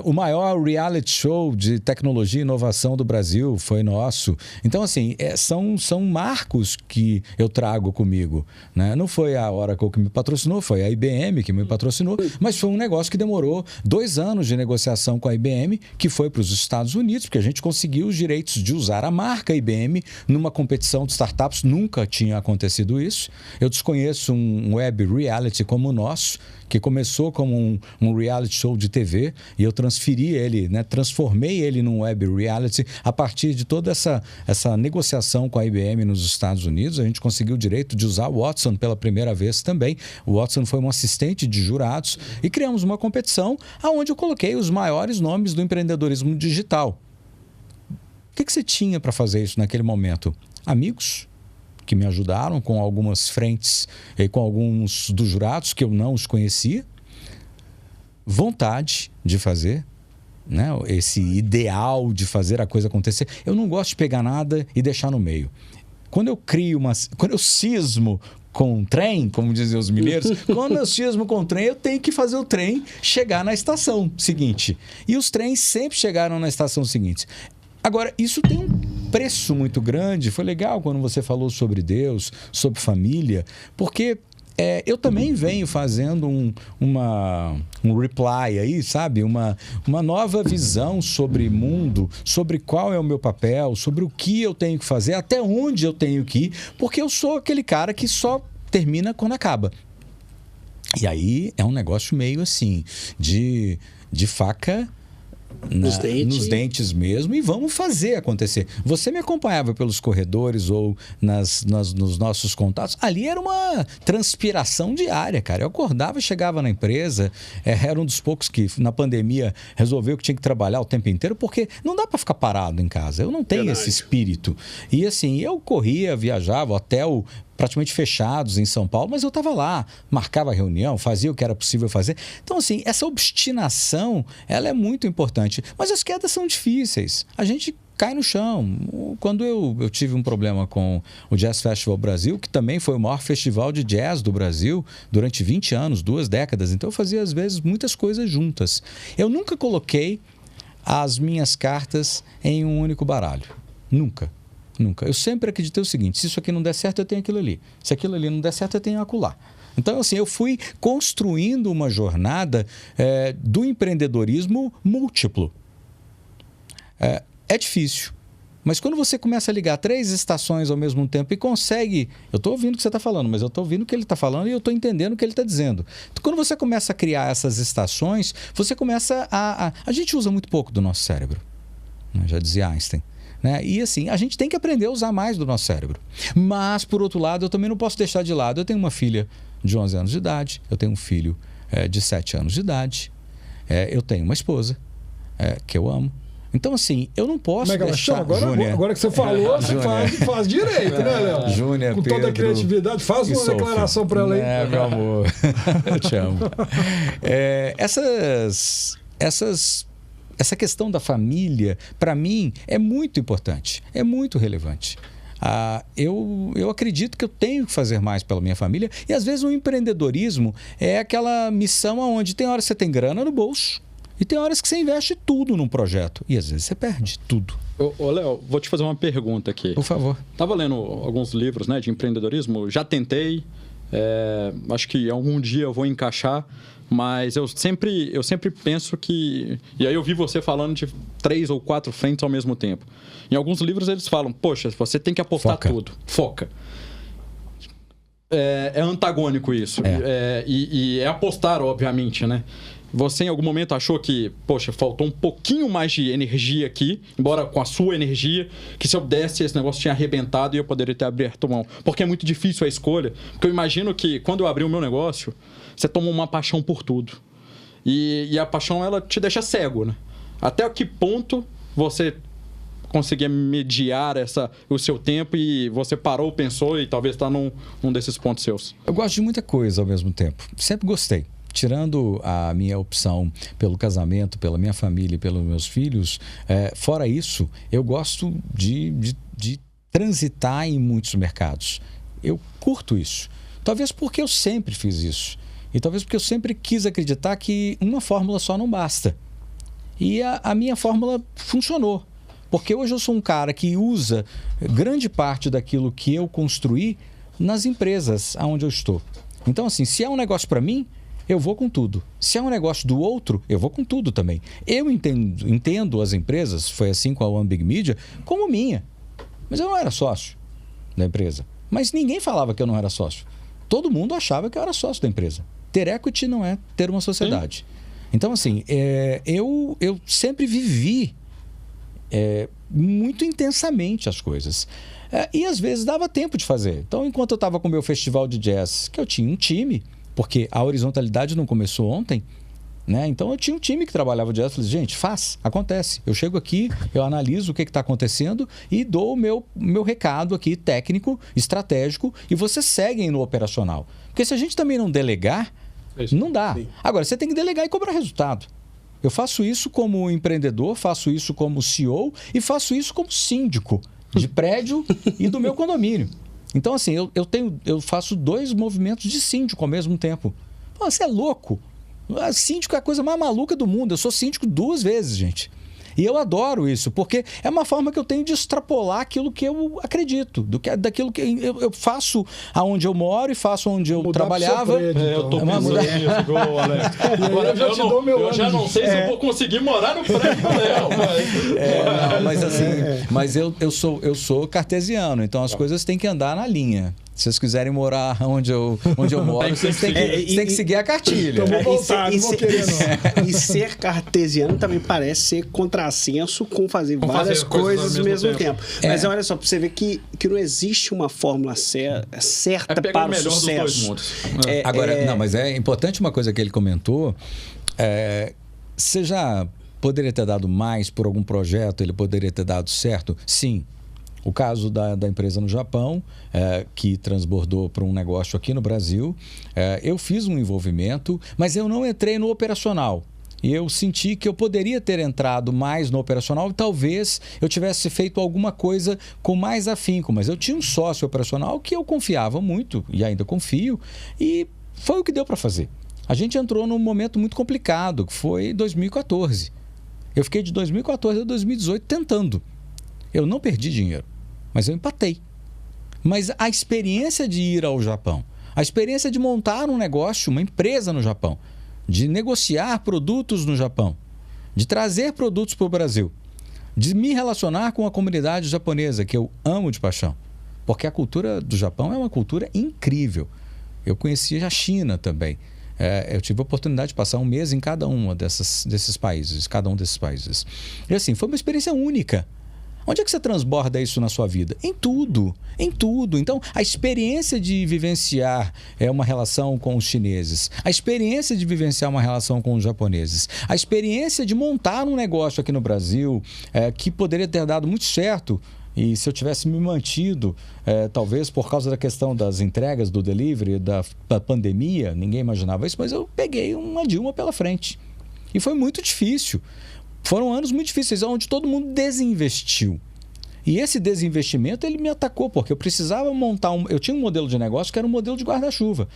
Speaker 3: o maior reality show de tecnologia e inovação do Brasil foi nosso. Então, assim, são marcos que eu trago comigo, né? Não foi a Oracle que me patrocinou, foi a IBM que me patrocinou, mas foi um negócio que demorou 2 anos de negociação com a IBM, que foi para os Estados Unidos, porque a gente conseguiu os direitos de usar a marca IBM numa competição de startups. Nunca tinha acontecido isso. Eu desconheço um web reality como o nosso, que começou como um reality show de TV, e eu transferi ele, né, transformei ele num web reality a partir de toda essa negociação com a IBM nos Estados Unidos. A gente conseguiu o direito de usar o Watson pela primeira vez também. O Watson foi um assistente de jurados e criamos uma competição onde eu coloquei os maiores nomes do empreendedorismo digital. O que você tinha para fazer isso naquele momento? Amigos que me ajudaram com algumas frentes e com alguns dos jurados que eu não os conhecia. Vontade de fazer, né? Esse ideal de fazer a coisa acontecer. Eu não gosto de pegar nada e deixar no meio. Quando eu cismo com um trem, como dizem os mineiros, quando eu cismo com o trem, eu tenho que fazer o trem chegar na estação seguinte. E os trens sempre chegaram na estação seguinte. Agora, isso tem um preço muito grande. Foi legal quando você falou sobre Deus, sobre família, porque eu também venho fazendo um reply aí, sabe? Uma nova visão sobre mundo, sobre qual é o meu papel, sobre o que eu tenho que fazer, até onde eu tenho que ir, porque eu sou aquele cara que só termina quando acaba. E aí é um negócio meio assim, de faca... Nos dentes mesmo, e vamos fazer acontecer. Você me acompanhava pelos corredores ou nos nossos contatos, ali era uma transpiração diária, cara. Eu acordava e chegava na empresa, era um dos poucos que na pandemia resolveu que tinha que trabalhar o tempo inteiro, porque não dá para ficar parado em casa, eu não tenho esse espírito. E assim, eu corria, viajava, hotel praticamente fechados em São Paulo, mas eu estava lá, marcava reunião, fazia o que era possível fazer. Então, assim, essa obstinação, ela é muito importante. Mas as quedas são difíceis. A gente cai no chão. Quando eu tive um problema com o Jazz Festival Brasil, que também foi o maior festival de jazz do Brasil durante 20 anos, 2 décadas, então eu fazia, às vezes, muitas coisas juntas. Eu nunca coloquei as minhas cartas em um único baralho. Nunca. Nunca. Eu sempre acreditei o seguinte: se isso aqui não der certo, eu tenho aquilo ali. Se aquilo ali não der certo, eu tenho acolá. Então, assim, eu fui construindo uma jornada do empreendedorismo múltiplo. É difícil. Mas quando você começa a ligar 3 estações ao mesmo tempo e consegue... Eu estou ouvindo o que você está falando, mas eu estou ouvindo o que ele está falando e eu estou entendendo o que ele está dizendo. Então, quando você começa a criar essas estações, você começa A gente usa muito pouco do nosso cérebro, né? Já dizia Einstein. Né? E assim, a gente tem que aprender a usar mais do nosso cérebro. Mas, por outro lado, eu também não posso deixar de lado. Eu tenho uma filha de 11 anos de idade, eu tenho um filho de 7 anos de idade, eu tenho uma esposa que eu amo. Então, assim, eu não posso deixar...
Speaker 2: Agora que você falou, você faz direito, né, Léo?
Speaker 3: Júnior,
Speaker 2: com toda a criatividade. Faz uma declaração para ela aí.
Speaker 3: Meu amor, eu te amo. Essa questão da família, para mim, é muito importante, é muito relevante. Eu acredito que eu tenho que fazer mais pela minha família e, às vezes, o empreendedorismo é aquela missão onde tem horas que você tem grana no bolso, e tem horas que você investe tudo num projeto. E às vezes você perde tudo.
Speaker 4: Ô, Léo, vou te fazer uma pergunta aqui.
Speaker 3: Por favor.
Speaker 4: Estava lendo alguns livros, né, de empreendedorismo. Já tentei. Acho que algum dia eu vou encaixar. Mas eu sempre penso que... E aí eu vi você falando de 3 ou 4 frentes ao mesmo tempo. Em alguns livros eles falam, poxa, você tem que apostar tudo. Foca. É antagônico isso. E é apostar, obviamente, né? Você em algum momento achou que, poxa, faltou um pouquinho mais de energia aqui, embora com a sua energia, que se eu desse, esse negócio tinha arrebentado e eu poderia ter aberto mão. Porque é muito difícil a escolha. Porque eu imagino que quando eu abri o meu negócio, você toma uma paixão por tudo. E a paixão, ela te deixa cego, né? Até que ponto você conseguia mediar o seu tempo e você parou, pensou e talvez está num desses pontos seus?
Speaker 3: Eu gosto de muita coisa ao mesmo tempo. Sempre gostei. Tirando a minha opção pelo casamento, pela minha família e pelos meus filhos, fora isso, eu gosto de transitar em muitos mercados. Eu curto isso. Talvez porque eu sempre fiz isso. E talvez porque eu sempre quis acreditar que uma fórmula só não basta. E a minha fórmula funcionou. Porque hoje eu sou um cara que usa grande parte daquilo que eu construí nas empresas onde eu estou. Então, assim, se é um negócio para mim, eu vou com tudo. Se é um negócio do outro, eu vou com tudo também. Eu entendo as empresas, foi assim com a One Big Media, como minha. Mas eu não era sócio da empresa. Mas ninguém falava que eu não era sócio. Todo mundo achava que eu era sócio da empresa. Ter equity não é ter uma sociedade. Sim. Então, assim, eu sempre vivi muito intensamente as coisas. E às vezes dava tempo de fazer. Então, enquanto eu estava com o meu festival de jazz, que eu tinha um time, porque a horizontalidade não começou ontem, né? Então eu tinha um time que trabalhava jazz. Falei, gente, acontece. Eu chego aqui, eu analiso o que está acontecendo e dou o meu recado aqui técnico, estratégico, e vocês seguem no operacional. Porque se a gente também não delegar, não dá. Sim. Agora, você tem que delegar e cobrar resultado. Eu faço isso como empreendedor, faço isso como CEO e faço isso como síndico de prédio e do meu condomínio. Então, assim, eu faço 2 movimentos de síndico ao mesmo tempo. Pô, você é louco. Síndico é a coisa mais maluca do mundo. Eu sou síndico 2 vezes, gente. E eu adoro isso, porque é uma forma que eu tenho de extrapolar aquilo que eu acredito, daquilo que eu faço aonde eu moro e faço onde eu trabalhava.
Speaker 4: Prédio, então. Eu tô pensando nisso, Alex. Agora, eu já não sei se eu vou conseguir morar no prédio do Léo.
Speaker 3: Mas eu sou cartesiano, então as coisas têm que andar na linha. Se vocês quiserem morar onde eu moro, vocês têm que seguir a cartilha.
Speaker 1: E ser cartesiano também parece ser contrassenso com fazer várias coisas ao mesmo tempo. Mas olha só, para você ver que não existe uma fórmula certa para o sucesso.
Speaker 3: Agora, mas é importante uma coisa que ele comentou. Você já poderia ter dado mais por algum projeto, ele poderia ter dado certo? Sim. O caso da empresa no Japão, que transbordou para um negócio aqui no Brasil, eu fiz um envolvimento, mas eu não entrei no operacional. E eu senti que eu poderia ter entrado mais no operacional e talvez eu tivesse feito alguma coisa com mais afinco. Mas eu tinha um sócio operacional que eu confiava muito, e ainda confio, e foi o que deu para fazer. A gente entrou num momento muito complicado, que foi 2014. Eu fiquei de 2014 a 2018 tentando. Eu não perdi dinheiro, mas eu empatei. Mas a experiência de ir ao Japão, a experiência de montar um negócio, uma empresa no Japão, de negociar produtos no Japão, de trazer produtos para o Brasil, de me relacionar com a comunidade japonesa, que eu amo de paixão, porque a cultura do Japão é uma cultura incrível. Eu conheci a China também. Eu tive a oportunidade de passar um mês em cada um desses países, E assim, foi uma experiência única. Onde é que você transborda isso na sua vida? Em tudo, em tudo. Então, a experiência de vivenciar uma relação com os chineses, a experiência de vivenciar uma relação com os japoneses, a experiência de montar um negócio aqui no Brasil que poderia ter dado muito certo, e se eu tivesse me mantido, talvez por causa da questão das entregas, do delivery, da pandemia, ninguém imaginava isso, mas eu peguei uma Dilma pela frente. E foi muito difícil. Foram anos muito difíceis, onde todo mundo desinvestiu. E esse desinvestimento, ele me atacou, porque eu precisava montar eu tinha um modelo de negócio que era um modelo de guarda-chuva.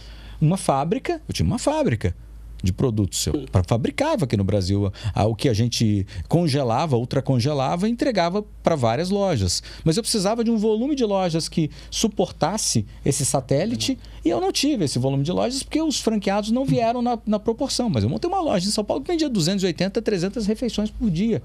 Speaker 3: Eu tinha uma fábrica de produtos. Eu fabricava aqui no Brasil o que a gente congelava, ultracongelava e entregava para várias lojas. Mas eu precisava de um volume de lojas que suportasse esse satélite e eu não tive esse volume de lojas porque os franqueados não vieram na proporção. Mas eu montei uma loja em São Paulo que vendia 280, 300 refeições por dia.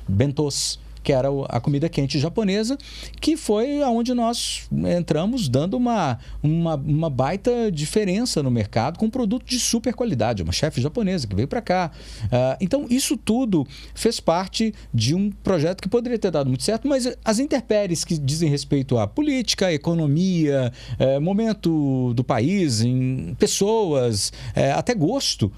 Speaker 3: Bentôs, que era a comida quente japonesa, que foi onde nós entramos dando uma baita diferença no mercado com um produto de super qualidade, uma chefe japonesa que veio para cá. Então, isso tudo fez parte de um projeto que poderia ter dado muito certo, mas as intempéries que dizem respeito à política, à economia, momento do país, em pessoas, até gosto,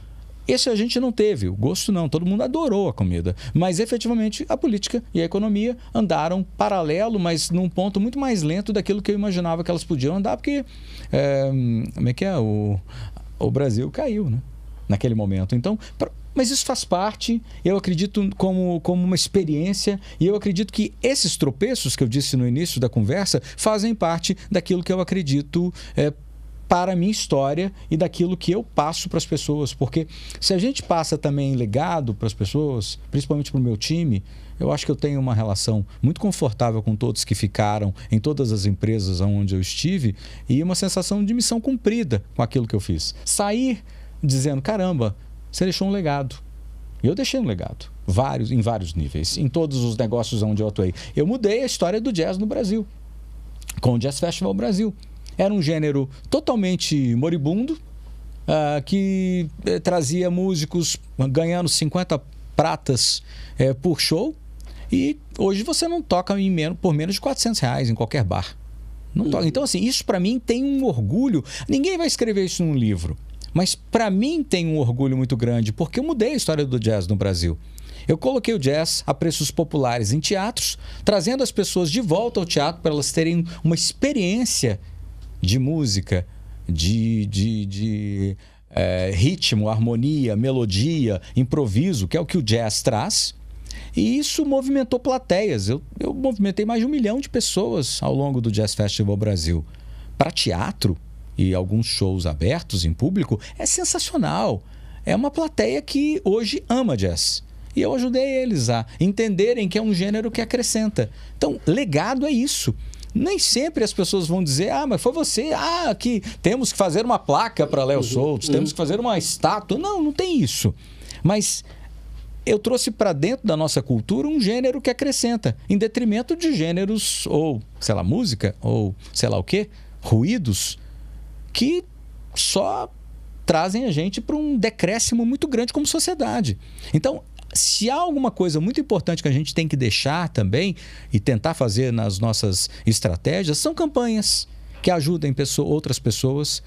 Speaker 3: esse a gente não teve, o gosto não, todo mundo adorou a comida. Mas efetivamente a política e a economia andaram paralelo, mas num ponto muito mais lento daquilo que eu imaginava que elas podiam andar, porque o Brasil caiu, né? Naquele momento. Então, mas isso faz parte, eu acredito como uma experiência, e eu acredito que esses tropeços que eu disse no início da conversa fazem parte daquilo que eu acredito para a minha história e daquilo que eu passo para as pessoas. Porque se a gente passa também legado para as pessoas, principalmente para o meu time, eu acho que eu tenho uma relação muito confortável com todos que ficaram em todas as empresas onde eu estive e uma sensação de missão cumprida com aquilo que eu fiz. Sair dizendo, caramba, você deixou um legado. E eu deixei um legado, em vários níveis, em todos os negócios onde eu atuei. Eu mudei a história do jazz no Brasil, com o Jazz Festival Brasil. Era um gênero totalmente moribundo, que trazia músicos ganhando 50 pratas por show. E hoje você não toca por menos de R$400 em qualquer bar. Não toca. Então, assim, isso para mim tem um orgulho. Ninguém vai escrever isso num livro. Mas para mim tem um orgulho muito grande, porque eu mudei a história do jazz no Brasil. Eu coloquei o jazz a preços populares em teatros, trazendo as pessoas de volta ao teatro para elas terem uma experiência de música, de ritmo, harmonia, melodia, improviso, que é o que o jazz traz. E isso movimentou plateias. Eu movimentei mais de 1 milhão de pessoas ao longo do Jazz Festival Brasil. Para teatro e alguns shows abertos em público, é sensacional. É uma plateia que hoje ama jazz. E eu ajudei eles a entenderem que é um gênero que acrescenta. Então, legado é isso. Nem sempre as pessoas vão dizer, mas foi você, que temos que fazer uma placa para Léo Soltos, temos que fazer uma estátua. Não tem isso. Mas eu trouxe para dentro da nossa cultura um gênero que acrescenta, em detrimento de gêneros, ou, sei lá, música, ou sei lá o quê, ruídos, que só trazem a gente para um decréscimo muito grande como sociedade. Então, se há alguma coisa muito importante que a gente tem que deixar também e tentar fazer nas nossas estratégias, são campanhas que ajudem outras pessoas.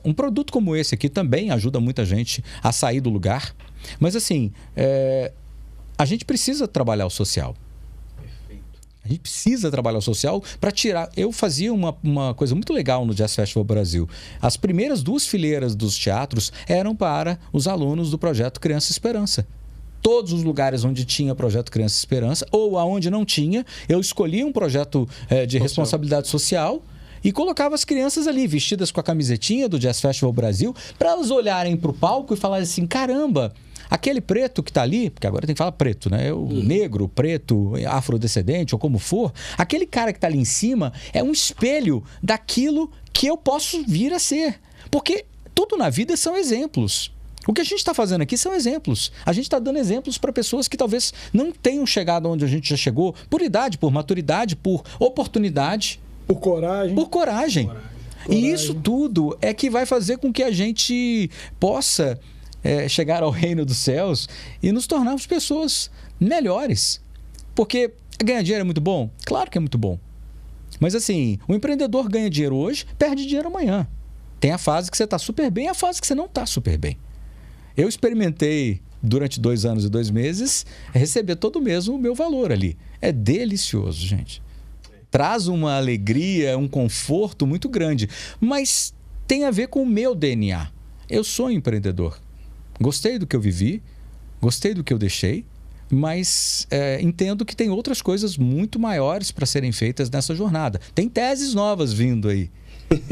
Speaker 3: Um produto como esse aqui também ajuda muita gente a sair do lugar. Mas assim, a gente precisa trabalhar o social. A gente precisa trabalhar o social para tirar... Eu fazia uma coisa muito legal no Jazz Festival Brasil. As primeiras 2 fileiras dos teatros eram para os alunos do projeto Criança Esperança. Todos os lugares onde tinha projeto Criança Esperança, ou aonde não tinha, eu escolhia um projeto de responsabilidade social e colocava as crianças ali, vestidas com a camisetinha do Jazz Festival Brasil, para elas olharem para o palco e falarem assim, caramba, Aquele preto que está ali, porque agora tem que falar preto, né? O negro, preto, afrodescendente ou como for, aquele cara que está ali em cima é um espelho daquilo que eu posso vir a ser. Porque tudo na vida são exemplos. O que a gente está fazendo aqui são exemplos. A gente está dando exemplos para pessoas que talvez não tenham chegado onde a gente já chegou, por idade, por maturidade, por oportunidade.
Speaker 2: Por coragem.
Speaker 3: Por coragem. E isso tudo é que vai fazer com que a gente possa chegar ao reino dos céus e nos tornarmos pessoas melhores. Porque ganhar dinheiro é muito bom? Claro que é muito bom. Mas assim, o empreendedor ganha dinheiro hoje, perde dinheiro amanhã. Tem a fase que você está super bem e a fase que você não está super bem. Eu experimentei, durante 2 anos e 2 meses, receber todo mês o meu valor ali. É delicioso, gente. Traz uma alegria, um conforto muito grande. Mas tem a ver com o meu DNA. Eu sou empreendedor. Gostei do que eu vivi, gostei do que eu deixei, mas entendo que tem outras coisas muito maiores para serem feitas nessa jornada. Tem teses novas vindo aí.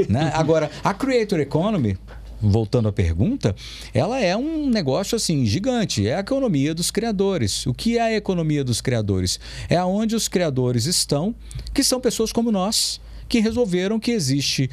Speaker 3: Né? Agora, a Creator Economy, voltando à pergunta, ela é um negócio assim gigante, é a economia dos criadores. O que é a economia dos criadores? É onde os criadores estão, que são pessoas como nós, que resolveram que existe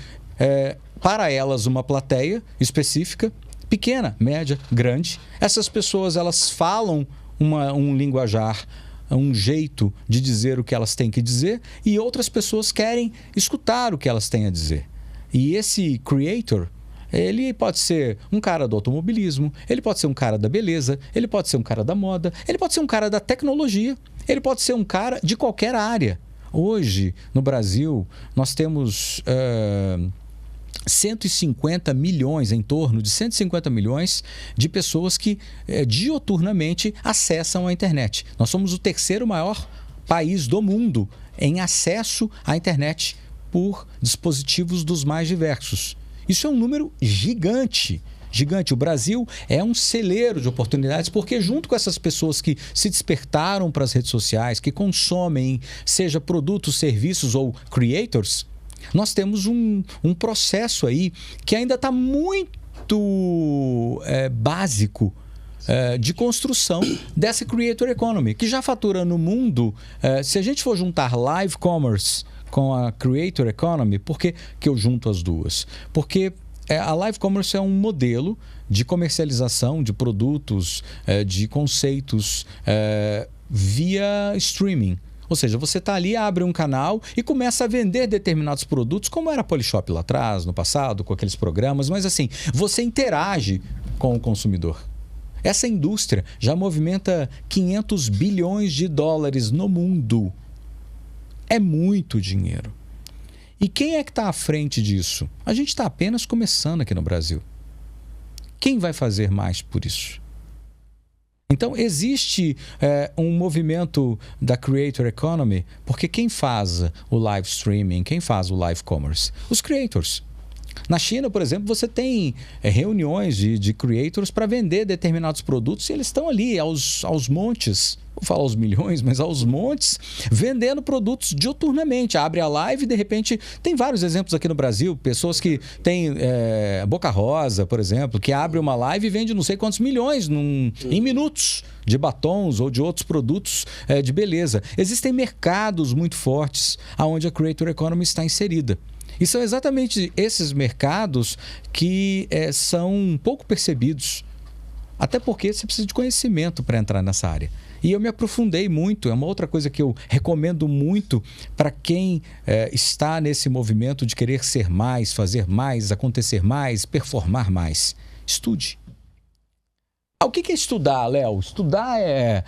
Speaker 3: para elas uma plateia específica, pequena, média, grande. Essas pessoas, elas falam um linguajar, um jeito de dizer o que elas têm que dizer, e outras pessoas querem escutar o que elas têm a dizer. E esse creator, ele pode ser um cara do automobilismo, ele pode ser um cara da beleza, ele pode ser um cara da moda, ele pode ser um cara da tecnologia, ele pode ser um cara de qualquer área. Hoje, no Brasil, nós temos 150 milhões, em torno de 150 milhões de pessoas que dioturnamente acessam a internet. Nós somos o 3º maior país do mundo em acesso à internet por dispositivos dos mais diversos. Isso é um número gigante, gigante. O Brasil é um celeiro de oportunidades, porque junto com essas pessoas que se despertaram para as redes sociais, que consomem, seja produtos, serviços ou creators, nós temos um processo aí que ainda está muito básico de construção dessa Creator Economy, que já fatura no mundo, se a gente for juntar live commerce com a Creator Economy, por que eu junto as duas? Porque a live commerce é um modelo de comercialização de produtos, de conceitos via streaming. Ou seja, você está ali, abre um canal e começa a vender determinados produtos, como era a Polishop lá atrás, no passado, com aqueles programas, mas assim, você interage com o consumidor. Essa indústria já movimenta 500 bilhões de dólares no mundo. É muito dinheiro. E quem é que está à frente disso? A gente está apenas começando aqui no Brasil. Quem vai fazer mais por isso? Então, existe um movimento da Creator Economy, porque quem faz o live streaming, quem faz o live commerce? Os creators. Na China, por exemplo, você tem reuniões de creators para vender determinados produtos e eles estão ali aos montes, vou falar aos milhões, mas aos montes, vendendo produtos diuturnamente. Abre a live e, de repente, tem vários exemplos aqui no Brasil, pessoas que têm Boca Rosa, por exemplo, que abre uma live e vende não sei quantos milhões em minutos de batons ou de outros produtos de beleza. Existem mercados muito fortes onde a Creator Economy está inserida. E são exatamente esses mercados que são pouco percebidos. Até porque você precisa de conhecimento para entrar nessa área. E eu me aprofundei muito, é uma outra coisa que eu recomendo muito para quem está nesse movimento de querer ser mais, fazer mais, acontecer mais, performar mais. Estude. O que é estudar, Léo? Estudar é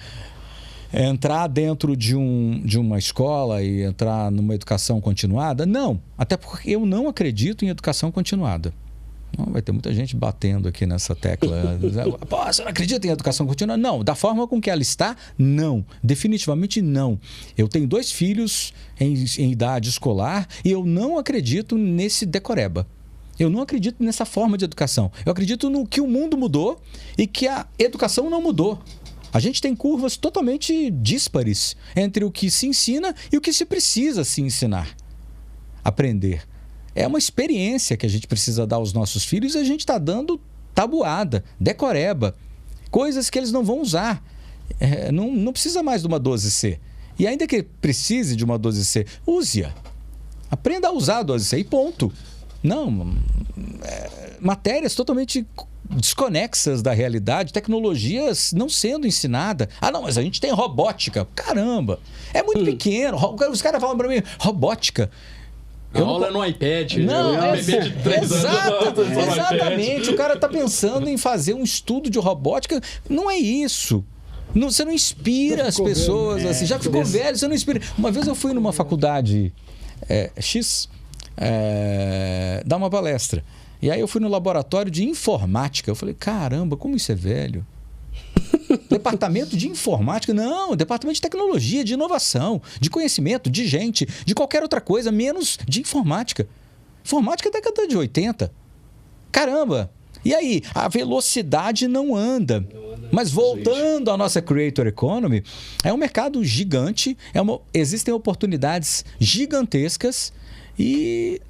Speaker 3: entrar dentro de uma escola e entrar numa educação continuada? Não, até porque eu não acredito em educação continuada. Vai ter muita gente batendo aqui nessa tecla. Pô, você não acredita em educação continuada? Não, da forma com que ela está, não. Definitivamente não. Eu tenho 2 filhos em idade escolar e eu não acredito nesse decoreba. Eu não acredito nessa forma de educação. Eu acredito no que o mundo mudou e que a educação não mudou. A gente tem curvas totalmente díspares entre o que se ensina e o que se precisa se ensinar. Aprender. É uma experiência que a gente precisa dar aos nossos filhos e a gente está dando tabuada, decoreba. coisas que eles não vão usar. Não precisa mais de uma 12C. E ainda que precise de uma 12C, use-a. Aprenda a usar a 12C e ponto. Não, matérias totalmente desconexas da realidade, tecnologias não sendo ensinadas. Não, mas a gente tem robótica. Caramba, é muito pequeno. Os caras falam para mim, robótica.
Speaker 4: A aula é no iPad.
Speaker 3: Não,
Speaker 4: um bebê de 3 anos.
Speaker 3: Exatamente. O cara está pensando em fazer um estudo de robótica. Não é isso. Você não inspira as pessoas assim. Já ficou velho, você não inspira. Uma vez eu fui numa faculdade X dar uma palestra. E aí eu fui no laboratório de informática. Eu falei, caramba, como isso é velho? Departamento de informática? Não, departamento de tecnologia, de inovação, de conhecimento, de gente, de qualquer outra coisa, menos de informática. Informática é década de 80. Caramba! E aí, a velocidade não anda. Mas voltando à nossa Creator Economy, é um mercado gigante, existem oportunidades gigantescas e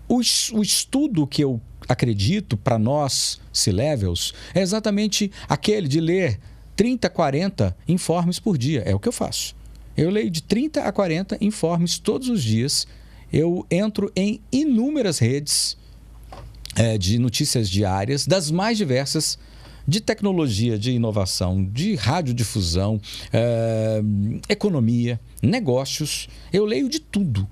Speaker 3: o estudo que eu acredito para nós, C-Levels, é exatamente aquele de ler 30, 40 informes por dia. É o que eu faço. Eu leio de 30 a 40 informes todos os dias. Eu entro em inúmeras redes de notícias diárias, das mais diversas, de tecnologia, de inovação, de radiodifusão, economia, negócios. Eu leio de tudo.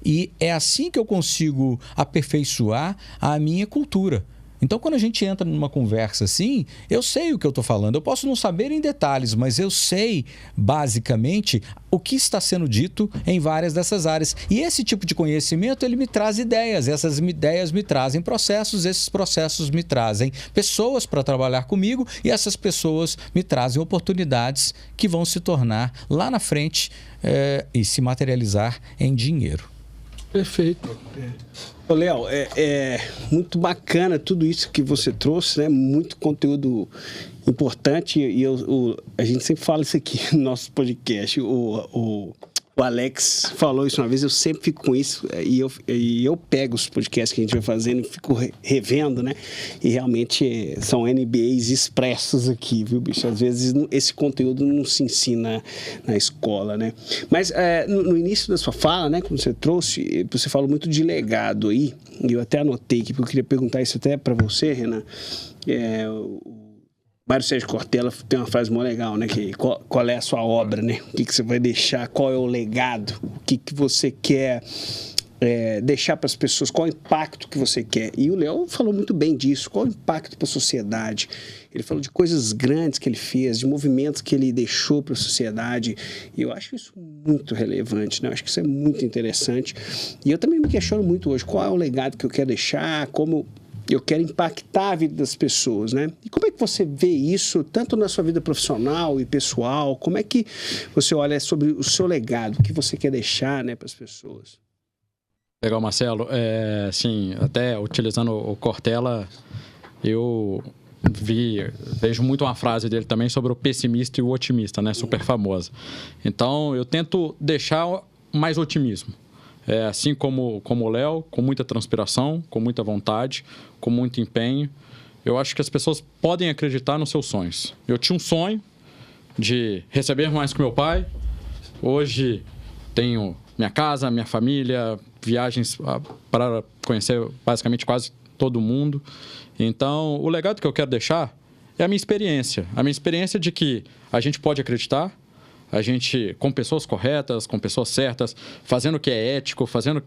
Speaker 3: E é assim que eu consigo aperfeiçoar a minha cultura. Então, quando a gente entra numa conversa assim, eu sei o que eu estou falando. Eu posso não saber em detalhes, mas eu sei, basicamente, o que está sendo dito em várias dessas áreas. E esse tipo de conhecimento, ele me traz ideias. Essas ideias me trazem processos. Esses processos me trazem pessoas para trabalhar comigo. E essas pessoas me trazem oportunidades que vão se tornar, lá na frente, e se materializar em dinheiro.
Speaker 2: Perfeito.
Speaker 1: Ô, Léo, é muito bacana tudo isso que você trouxe, né? Muito conteúdo importante e a gente sempre fala isso aqui no nosso podcast. O Alex falou isso uma vez, eu sempre fico com isso e eu pego os podcasts que a gente vai fazendo e fico revendo, né? E realmente são NBAs expressos aqui, viu, bicho? Às vezes esse conteúdo não se ensina na escola, né? Mas no início da sua fala, né, quando você trouxe, você falou muito de legado aí, e eu até anotei aqui, porque eu queria perguntar isso até para você, Renan. Mário Sérgio Cortella tem uma frase muito legal, né? Que, qual é a sua obra, né? O que você vai deixar? Qual é o legado? O que você quer deixar para as pessoas? Qual é o impacto que você quer? E o Léo falou muito bem disso. Qual é o impacto para a sociedade? Ele falou de coisas grandes que ele fez, de movimentos que ele deixou para a sociedade. E eu acho isso muito relevante, né? Eu acho que isso é muito interessante. E eu também me questiono muito hoje. Qual é o legado que eu quero deixar? Como eu quero impactar a vida das pessoas, né? E como é que você vê isso, tanto na sua vida profissional e pessoal? Como é que você olha sobre o seu legado, o que você quer deixar, né, para as pessoas?
Speaker 4: Legal, Marcelo. Sim, até utilizando o Cortella, eu vejo muito uma frase dele também sobre o pessimista e o otimista, né? Super famosa. Então, eu tento deixar mais otimismo. Assim como o Léo, com muita transpiração, com muita vontade, com muito empenho. Eu acho que as pessoas podem acreditar nos seus sonhos. Eu tinha um sonho de receber mais que meu pai. Hoje tenho minha casa, minha família, viagens para conhecer basicamente quase todo mundo. Então, o legado que eu quero deixar é a minha experiência. A minha experiência de que a gente pode acreditar, a gente, com pessoas corretas, com pessoas certas, fazendo o que é ético, fazendo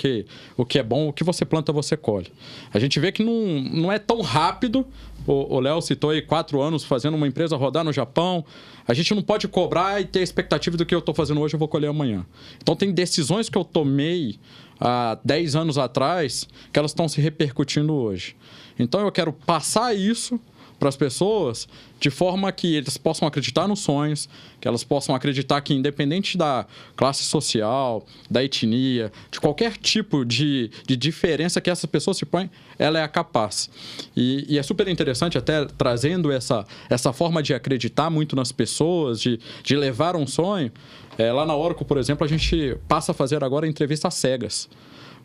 Speaker 4: o que é bom, o que você planta, você colhe. A gente vê que não é tão rápido. O Léo citou aí 4 anos fazendo uma empresa rodar no Japão. A gente não pode cobrar e ter a expectativa do que eu estou fazendo hoje, eu vou colher amanhã. Então, tem decisões que eu tomei há 10 anos atrás que elas estão se repercutindo hoje. Então, eu quero passar isso para as pessoas de forma que eles possam acreditar nos sonhos, que elas possam acreditar que, independente da classe social, da etnia, de qualquer tipo de diferença que essa pessoa se põe, ela é capaz. E é super interessante, até trazendo essa forma de acreditar muito nas pessoas, de levar um sonho. Lá na Oracle, por exemplo, a gente passa a fazer agora entrevistas cegas.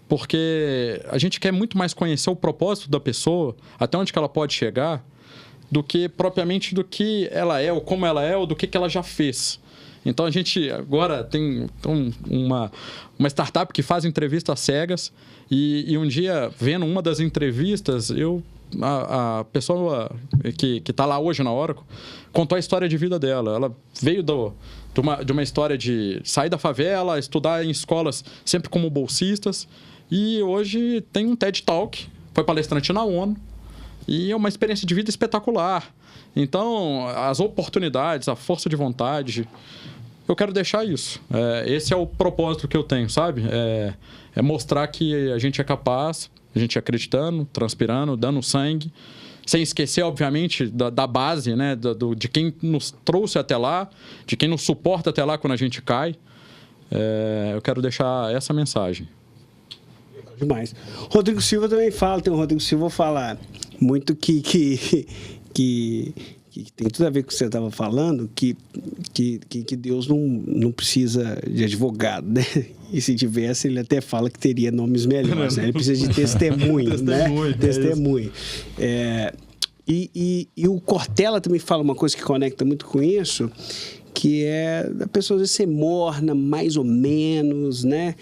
Speaker 4: Porque a gente quer muito mais conhecer o propósito da pessoa, até onde que ela pode chegar, do que propriamente do que ela é, ou como ela é, ou do que ela já fez. Então, a gente agora tem uma startup que faz entrevistas cegas e um dia, vendo uma das entrevistas, a pessoa que está lá hoje na Oracle contou a história de vida dela. Ela veio de uma história de sair da favela, estudar em escolas sempre como bolsistas, e hoje tem um TED Talk, foi palestrante na ONU, e é uma experiência de vida espetacular. Então, as oportunidades, a força de vontade, eu quero deixar isso. Esse é o propósito que eu tenho, sabe? É mostrar que a gente é capaz, a gente acreditando, transpirando, dando sangue, sem esquecer, obviamente, da base, né? De quem nos trouxe até lá, de quem nos suporta até lá quando a gente cai. Eu quero deixar essa mensagem.
Speaker 1: Demais. Rodrigo Silva também fala, tem o Rodrigo Silva fala muito que tem tudo a ver com o que você estava falando, que Deus não precisa de advogado, né? E se tivesse, ele até fala que teria nomes melhores, né? Ele precisa de testemunho, né? Testemunho. E o Cortella também fala uma coisa que conecta muito com isso, que é a pessoa às vezes ser morna, mais ou menos, né?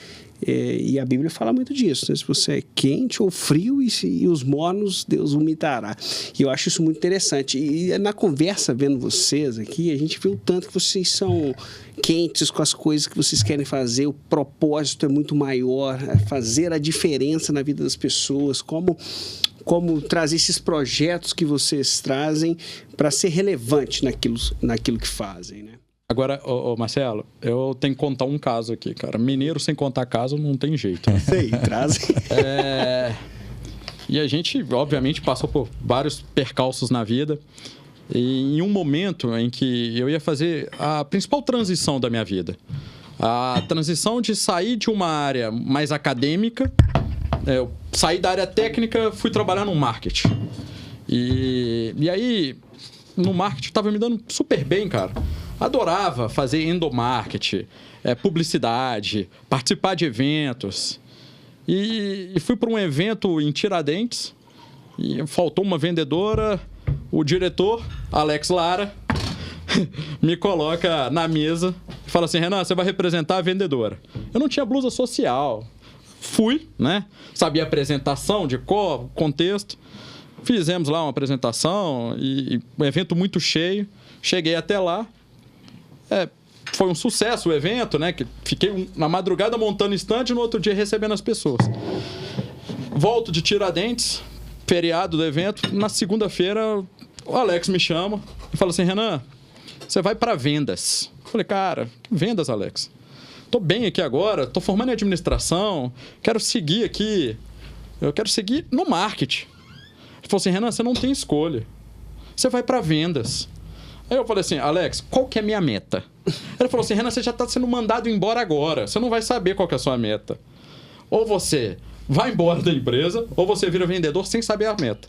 Speaker 1: E a Bíblia fala muito disso, né? Se você é quente ou frio e os mornos, Deus vomitará. E eu acho isso muito interessante. E na conversa, vendo vocês aqui, a gente viu o tanto que vocês são quentes com as coisas que vocês querem fazer, o propósito é muito maior, fazer a diferença na vida das pessoas, como trazer esses projetos que vocês trazem para ser relevante naquilo que fazem, né?
Speaker 4: Agora, Marcelo, eu tenho que contar um caso aqui, cara. Mineiro sem contar caso não tem jeito. Né?
Speaker 1: Sei, trazem.
Speaker 4: E a gente, obviamente, passou por vários percalços na vida. E em um momento em que eu ia fazer a principal transição da minha vida. A transição de sair de uma área mais acadêmica, eu saí da área técnica, fui trabalhar no marketing. E aí, no marketing, estava me dando super bem, cara. Adorava fazer endomarketing, publicidade, participar de eventos. E fui para um evento em Tiradentes e faltou uma vendedora. O diretor, Alex Lara, me coloca na mesa e fala assim: Renan, você vai representar a vendedora. Eu não tinha blusa social. Fui, né? Sabia a apresentação de contexto. Fizemos lá uma apresentação e um evento muito cheio. Cheguei até lá. Foi um sucesso o evento, né? Que fiquei na madrugada montando stand e no outro dia recebendo as pessoas. Volto de Tiradentes, feriado do evento. Na segunda-feira, o Alex me chama e fala assim: Renan, você vai para vendas. Eu falei: cara, que vendas, Alex? Tô bem aqui agora, tô formando em administração, quero seguir aqui, eu quero seguir no marketing. Ele falou assim: Renan, você não tem escolha, você vai para vendas. Aí eu falei assim: Alex, qual que é a minha meta? Ele falou assim: Renan, você já está sendo mandado embora agora. Você não vai saber qual que é a sua meta. Ou você vai embora da empresa, ou você vira vendedor sem saber a meta.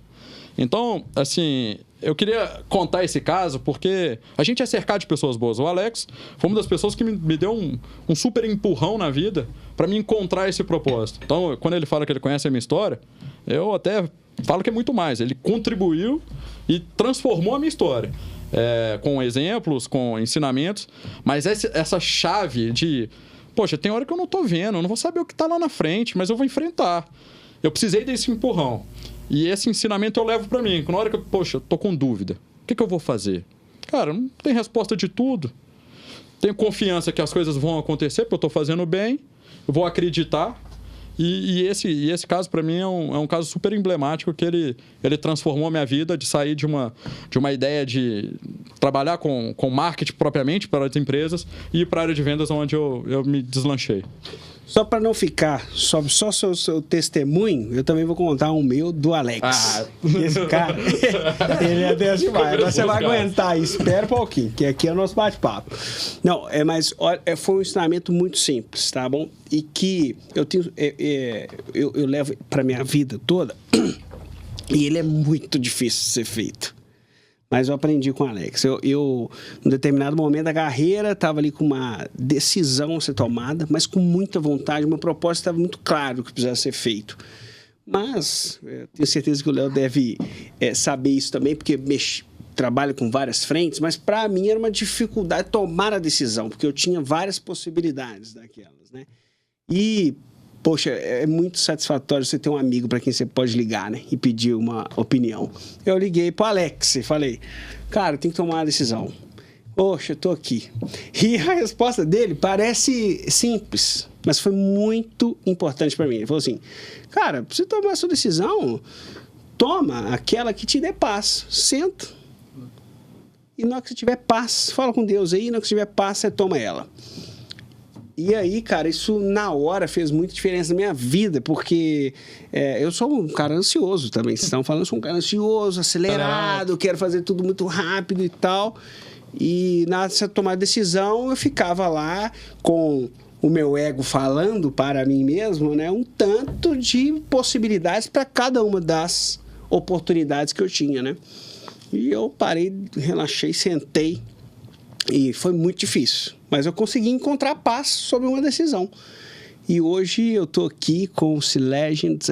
Speaker 4: Então, assim, eu queria contar esse caso porque a gente é cercado de pessoas boas. O Alex foi uma das pessoas que me deu um super empurrão na vida para me encontrar esse propósito. Então, quando ele fala que ele conhece a minha história, eu até falo que é muito mais. Ele contribuiu e transformou a minha história. Com exemplos, com ensinamentos, mas essa chave de, poxa, tem hora que eu não estou vendo, eu não vou saber o que está lá na frente, mas eu vou enfrentar. Eu precisei desse empurrão. E esse ensinamento eu levo para mim. Na hora que eu estou com dúvida, o que eu vou fazer? Cara, não tem resposta de tudo. Tenho confiança que as coisas vão acontecer, porque eu estou fazendo bem, eu vou acreditar. E esse caso, para mim, é um caso super emblemático, que ele transformou a minha vida, de sair de uma ideia de trabalhar com marketing propriamente para as empresas e ir para a área de vendas, onde eu me deslanchei.
Speaker 1: Só para não ficar só seu testemunho, eu também vou contar um meu do Alex. Esse cara, ele é desse demais. Você vai aguentar, espera um pouquinho, que aqui é o nosso bate-papo. Não, mas foi um ensinamento muito simples, tá bom? E que eu levo para minha vida toda, e ele é muito difícil de ser feito. Mas eu aprendi com o Alex. Eu em determinado momento da carreira, estava ali com uma decisão a ser tomada, mas com muita vontade. O meu propósito estava muito claro que precisava ser feito. Mas tenho certeza que o Léo deve saber isso também, porque trabalha com várias frentes, mas para mim era uma dificuldade tomar a decisão, porque eu tinha várias possibilidades daquelas, né? E, poxa, é muito satisfatório você ter um amigo para quem você pode ligar, né? E pedir uma opinião. Eu liguei pro Alex e falei, cara, tem que tomar uma decisão. Poxa, eu tô aqui. E a resposta dele parece simples, mas foi muito importante para mim. Ele falou assim, cara, pra você tomar a sua decisão, toma aquela que te dê paz. Senta. E na hora que você tiver paz, fala com Deus aí, na hora que você tiver paz, você toma ela. E aí, cara, isso na hora fez muita diferença na minha vida, porque eu sou um cara ansioso também. Vocês estão falando, eu sou um cara ansioso, acelerado, quero fazer tudo muito rápido e tal. E na hora de tomar decisão, eu ficava lá com o meu ego falando para mim mesmo, né, um tanto de possibilidades para cada uma das oportunidades que eu tinha, né? E eu parei, relaxei, sentei e foi muito difícil, mas eu consegui encontrar paz sobre uma decisão. E hoje eu estou aqui com o C-Legends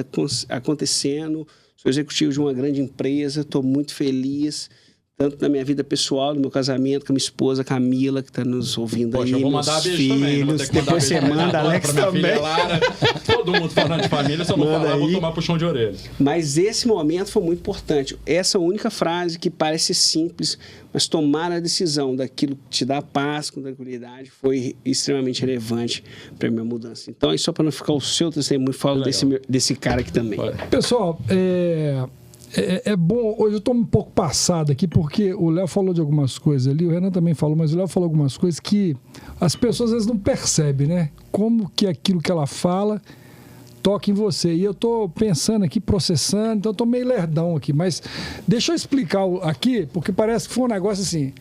Speaker 1: acontecendo, sou executivo de uma grande empresa, estou muito feliz, tanto na minha vida pessoal, no meu casamento com a minha esposa Camila, que está nos ouvindo.
Speaker 4: Poxa,
Speaker 1: aí,
Speaker 4: eu vou mandar beijo filhos, também. Vou ter que
Speaker 1: depois você manda, Alex
Speaker 4: pra minha
Speaker 1: também.
Speaker 4: Filha Lara, todo mundo falando de família, se eu não falar, eu vou tomar puxão de orelha.
Speaker 1: Mas esse momento foi muito importante. Essa única frase que parece simples, mas tomar a decisão daquilo que te dá paz, com tranquilidade, foi extremamente relevante para a minha mudança. Então, é só para não ficar o seu testemunho, falo desse cara aqui também.
Speaker 2: Pessoal, é bom, hoje eu estou um pouco passado aqui, porque o Léo falou de algumas coisas ali, o Renan também falou, mas o Léo falou algumas coisas que as pessoas às vezes não percebem, né? Como que aquilo que ela fala toca em você. E eu estou pensando aqui, processando, então eu estou meio lerdão aqui, mas deixa eu explicar aqui, porque parece que foi um negócio assim,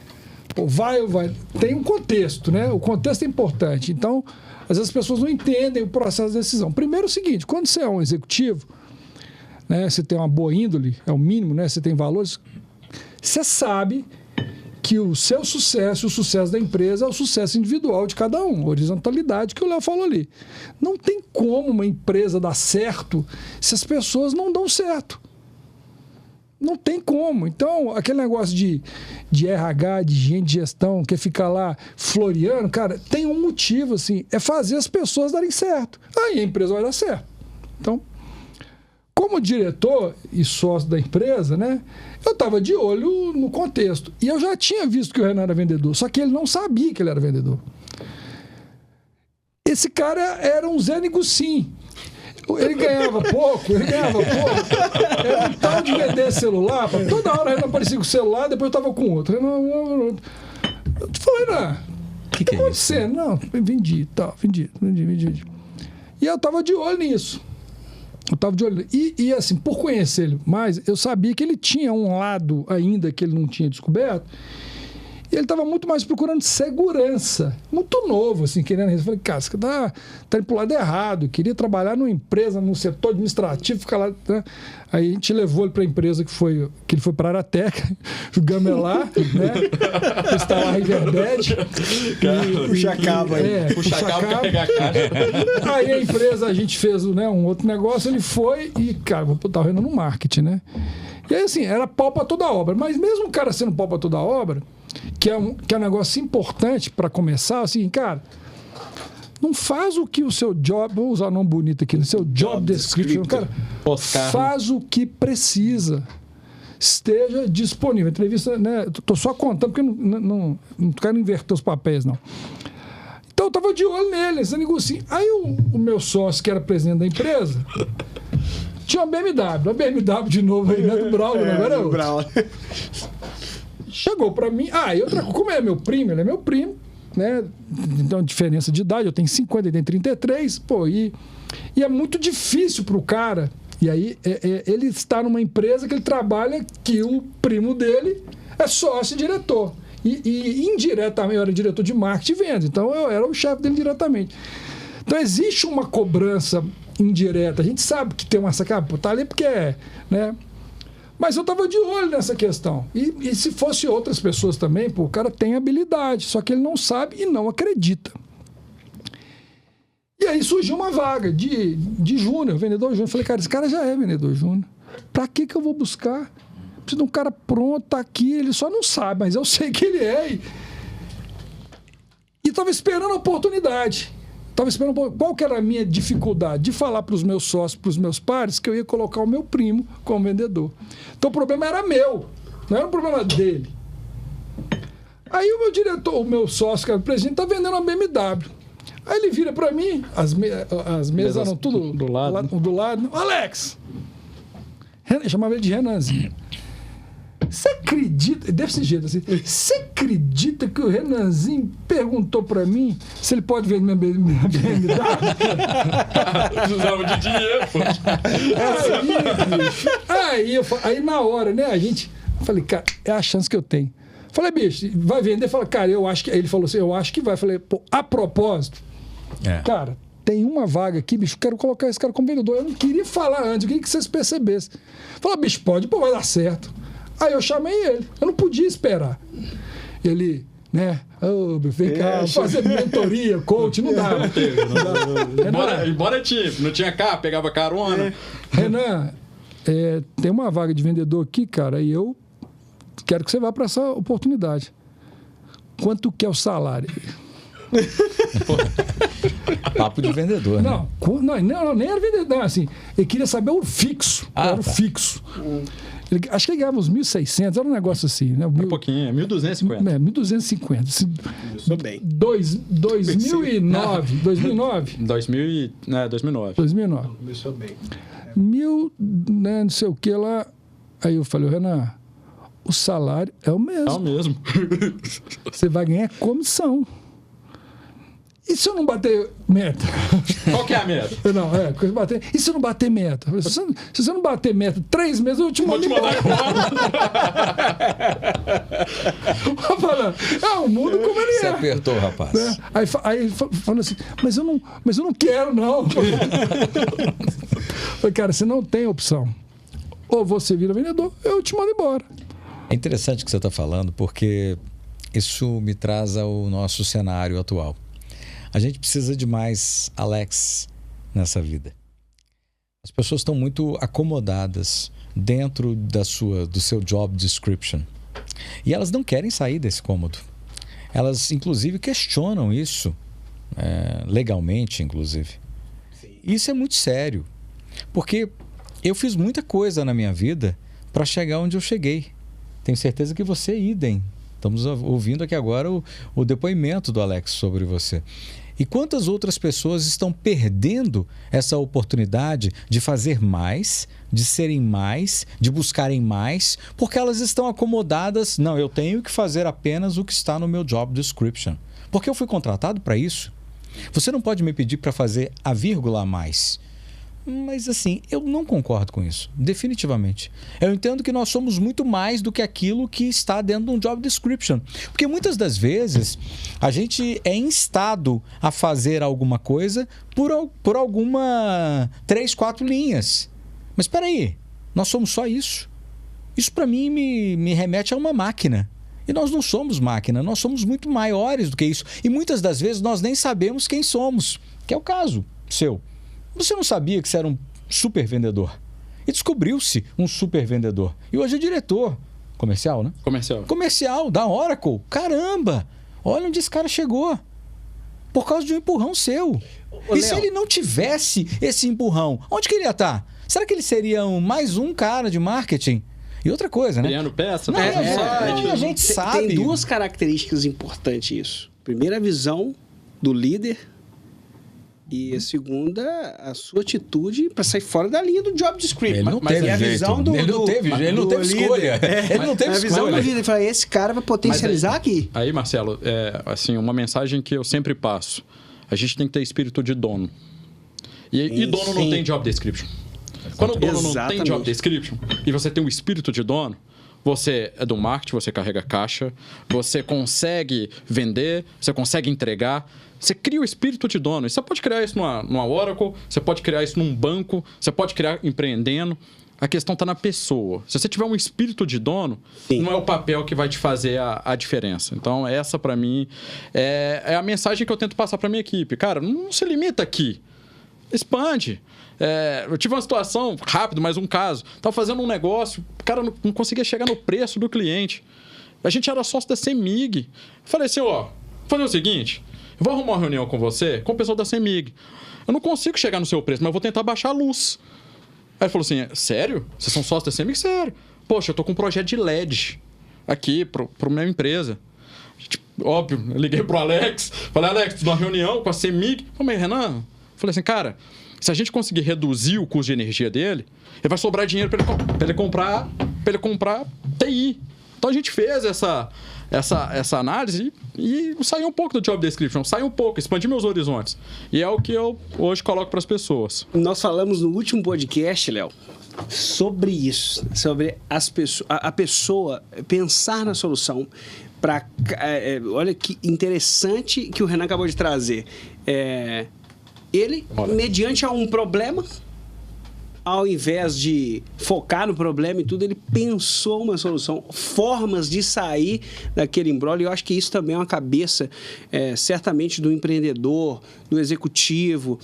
Speaker 2: vai. Tem um contexto, né? O contexto é importante. Então, às vezes as pessoas não entendem o processo de decisão. Primeiro é o seguinte, quando você é um executivo, né, você tem uma boa índole, é o mínimo, né, você tem valores, você sabe que o seu sucesso, o sucesso da empresa é o sucesso individual de cada um, horizontalidade que o Léo falou ali. Não tem como uma empresa dar certo se as pessoas não dão certo. Não tem como. Então, aquele negócio de RH, de gente de gestão, quer ficar lá floreando, cara, tem um motivo, assim, é fazer as pessoas darem certo. Aí a empresa vai dar certo. Então, como diretor e sócio da empresa, né, eu estava de olho no contexto. E eu já tinha visto que o Renan era vendedor, só que ele não sabia que ele era vendedor. Esse cara era um Zé Negucim. Ele ganhava pouco. Era um tal de vender celular. Toda hora ele aparecia com o celular, depois eu estava com outro. Eu falei, Renan, o que está acontecendo? Não, vendi. E eu estava de olho nisso. E assim, por conhecer ele mais, eu sabia que ele tinha um lado ainda que ele não tinha descoberto. E ele estava muito mais procurando segurança. Muito novo, assim, querendo... Eu falei, cara, você tá indo pro lado errado. Queria trabalhar numa empresa, num setor administrativo, ficar lá... Né? Aí a gente levou ele para a empresa que ele foi para a Arateca, o Gamelá, né? Instalar a Riverbed.
Speaker 1: Puxa cabo aí.
Speaker 4: Puxa cabo para pegar a caixa.
Speaker 2: Aí a empresa, a gente fez, né, um outro negócio, ele foi e, cara, vou botar o Renan no marketing, né? E aí, assim, era pau para toda a obra. Mas mesmo o cara sendo pau para toda a obra, que é um negócio importante para começar, assim, cara, não faz o que o seu job, vou usar um nome bonito aqui, no seu job description, cara, faz o que precisa, esteja disponível. Entrevista, né, tô só contando porque não quero inverter os papéis, não. Então eu tava de olho nele, esse negocinho. Aí o meu sócio, que era presidente da empresa, tinha uma BMW de novo aí, né, do Braulio, agora é outro. Chegou pra mim, e outra coisa, como ele é meu primo, né? Então, diferença de idade, eu tenho 50, ele tem 33, e é muito difícil pro cara. E aí, ele está numa empresa que ele trabalha, que o primo dele é sócio e diretor. E indiretamente, eu era diretor de marketing e vendas, então eu era o chefe dele diretamente. Então, existe uma cobrança indireta. A gente sabe que tem uma sacada, tá ali porque né? Mas eu estava de olho nessa questão. E se fosse outras pessoas também, o cara tem habilidade, só que ele não sabe e não acredita. E aí surgiu uma vaga de júnior, vendedor júnior. Eu falei, cara, esse cara já é vendedor júnior. Para que eu vou buscar Preciso de um cara pronto, tá aqui, ele só não sabe, mas eu sei que ele é. E estava esperando a oportunidade. Estava esperando qual que era a minha dificuldade de falar para os meus sócios, para os meus pares, que eu ia colocar o meu primo como vendedor. Então o problema era meu, não era um problema dele. Aí o meu diretor, o meu sócio, que era o presidente, está vendendo uma BMW. Aí ele vira para mim, as mesas eram tudo
Speaker 4: do lado.
Speaker 2: Alex! Eu chamava ele de Renanzinho. Você acredita, desse jeito assim, você acredita que o Renanzinho perguntou pra mim se ele pode ver minha BMW?
Speaker 4: Precisava de dinheiro, pô.
Speaker 2: Aí na hora, né, eu falei, cara, é a chance que eu tenho. Falei, bicho, vai vender? Fala, cara, eu acho que... Ele falou assim, eu acho que vai. Falei, pô, a propósito, cara, tem uma vaga aqui, bicho, quero colocar esse cara como vendedor. Eu não queria falar antes, eu queria que vocês percebessem. Falei, bicho, pode, pô, vai dar certo. Aí eu chamei ele, eu não podia esperar. Ele, né, vem cá, fazer mentoria, coach, não dá.
Speaker 4: Embora não tinha carro, pegava carona.
Speaker 2: Renan, tem uma vaga de vendedor aqui, cara, e eu quero que você vá para essa oportunidade. Quanto que é o salário?
Speaker 3: Papo de vendedor, né?
Speaker 2: Não, nem era vendedor, assim, ele queria saber o fixo. Era o fixo. Acho que ele ganhava uns 1.600, era um negócio assim, né?
Speaker 4: Um pouquinho, 1.250.
Speaker 2: 1.250.
Speaker 1: Começou bem.
Speaker 2: 2009.
Speaker 4: 2009.
Speaker 1: Começou bem.
Speaker 2: Né, não sei o que lá. Aí eu falei, Renan, o salário é o mesmo.
Speaker 4: É o mesmo.
Speaker 2: Você vai ganhar comissão. E se eu não bater meta?
Speaker 4: Qual que é a meta?
Speaker 2: Não, bater. E se eu não bater meta? Se você não bater meta 3 meses, eu te mando embora. O mundo como ele
Speaker 3: Você
Speaker 2: é.
Speaker 3: apertou, rapaz.
Speaker 2: Né? Aí falando assim, mas eu não quero, não. Falei, cara, você não tem opção. Ou você vira vendedor, eu te mando embora.
Speaker 3: É interessante o que você está falando, porque isso me traz ao nosso cenário atual. A gente precisa de mais Alex nessa vida. As pessoas estão muito acomodadas dentro do seu job description. E elas não querem sair desse cômodo. Elas, inclusive, questionam isso, legalmente, inclusive. Isso é muito sério. Porque eu fiz muita coisa na minha vida para chegar onde eu cheguei. Tenho certeza que você é idem. Estamos ouvindo aqui agora o depoimento do Alex sobre você. E quantas outras pessoas estão perdendo essa oportunidade de fazer mais, de serem mais, de buscarem mais, porque elas estão acomodadas. Não, eu tenho que fazer apenas o que está no meu job description. Porque eu fui contratado para isso. Você não pode me pedir para fazer a vírgula a mais. Mas assim, eu não concordo com isso, definitivamente. Eu entendo que nós somos muito mais do que aquilo que está dentro de um job description. Porque muitas das vezes a gente é instado a fazer alguma coisa por alguma 3, 4 linhas. Mas espera aí, nós somos só isso? Isso para mim me remete a uma máquina. E nós não somos máquina, nós somos muito maiores do que isso. E muitas das vezes nós nem sabemos quem somos, que é o caso seu. Você não sabia que você era um super vendedor. E descobriu-se um super vendedor. E hoje é diretor comercial, né? Comercial da Oracle. Caramba! Olha onde esse cara chegou. Por causa de um empurrão seu. E se ele não tivesse esse empurrão, onde que ele ia estar? Será que ele seria mais um cara de marketing? E outra coisa, né?
Speaker 4: Criando peça.
Speaker 3: A gente sabe.
Speaker 1: Tem 2 características importantes isso. Primeiro, a visão do líder. E a segunda, a sua atitude para sair fora da linha do job description.
Speaker 3: Ele não teve
Speaker 1: a visão
Speaker 3: jeito. Ele não teve escolha. Ele não teve
Speaker 1: a visão
Speaker 3: escolha.
Speaker 1: do líder. Fala, esse cara vai potencializar aqui.
Speaker 4: Aí, Marcelo, assim, uma mensagem que eu sempre passo. A gente tem que ter espírito de dono. E dono não tem job description. Quando o dono não tem job description e você tem um espírito de dono, você é do marketing, você carrega caixa, você consegue vender, você consegue entregar, você cria o espírito de dono. E você pode criar isso numa Oracle, você pode criar isso num banco, você pode criar empreendendo. A questão está na pessoa. Se você tiver um espírito de dono, não é o papel que vai te fazer a diferença. Então, essa para mim é a mensagem que eu tento passar para minha equipe. Cara, não se limita aqui. expande. Eu tive uma situação, rápido, mas um caso. Estava fazendo um negócio, o cara não conseguia chegar no preço do cliente. A gente era sócio da CEMIG. Falei assim, vou fazer o seguinte, eu vou arrumar uma reunião com você, com o pessoal da CEMIG. Eu não consigo chegar no seu preço, mas eu vou tentar baixar a luz. Aí ele falou assim, sério? Vocês são sócios da CEMIG? Sério. Poxa, eu tô com um projeto de LED aqui pro minha empresa. Óbvio, eu liguei pro Alex, falei, Alex, numa reunião com a CEMIG. Falei, Renan, falei assim, cara, se a gente conseguir reduzir o custo de energia dele, ele vai sobrar dinheiro para ele comprar TI. Então a gente fez essa análise e saiu um pouco do job description, saiu um pouco, expandi meus horizontes. E é o que eu hoje coloco para as pessoas.
Speaker 1: Nós falamos no último podcast, Léo, sobre isso, sobre a pessoa pensar na solução. Olha que interessante que o Renan acabou de trazer. Ele, mediante a um problema, ao invés de focar no problema e tudo, ele pensou uma solução, formas de sair daquele imbróglio. Eu acho que isso também é uma cabeça, certamente, do empreendedor, do executivo,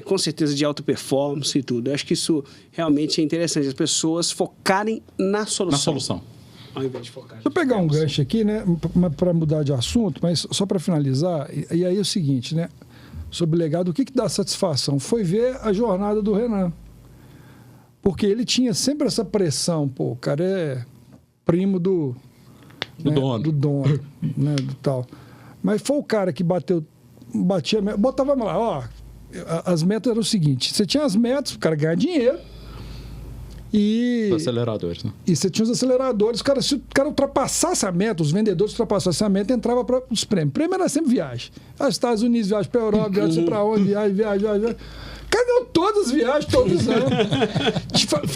Speaker 1: com certeza de alta performance e tudo. Eu acho que isso realmente é interessante, as pessoas focarem na solução.
Speaker 4: Na solução.
Speaker 1: Ao invés de focar.
Speaker 2: Deixa eu pegar um gancho aqui, né, para mudar de assunto, mas só para finalizar, e aí é o seguinte, né, sobre o legado, o que dá satisfação? Foi ver a jornada do Renan. Porque ele tinha sempre essa pressão, pô, o cara é primo do dono, né, do tal. Mas foi o cara que batia, botava lá, as metas eram o seguinte, você tinha as metas, o cara ganhar dinheiro, e...
Speaker 4: Os aceleradores, né?
Speaker 2: E você tinha os aceleradores, se o cara ultrapassasse a meta, os vendedores ultrapassassem a meta, entrava para os prêmios. O prêmio era sempre viagem. Os Estados Unidos, viagem para a Europa, viagem para onde, viagem. O cara ganhou todas as viagens, todos os anos.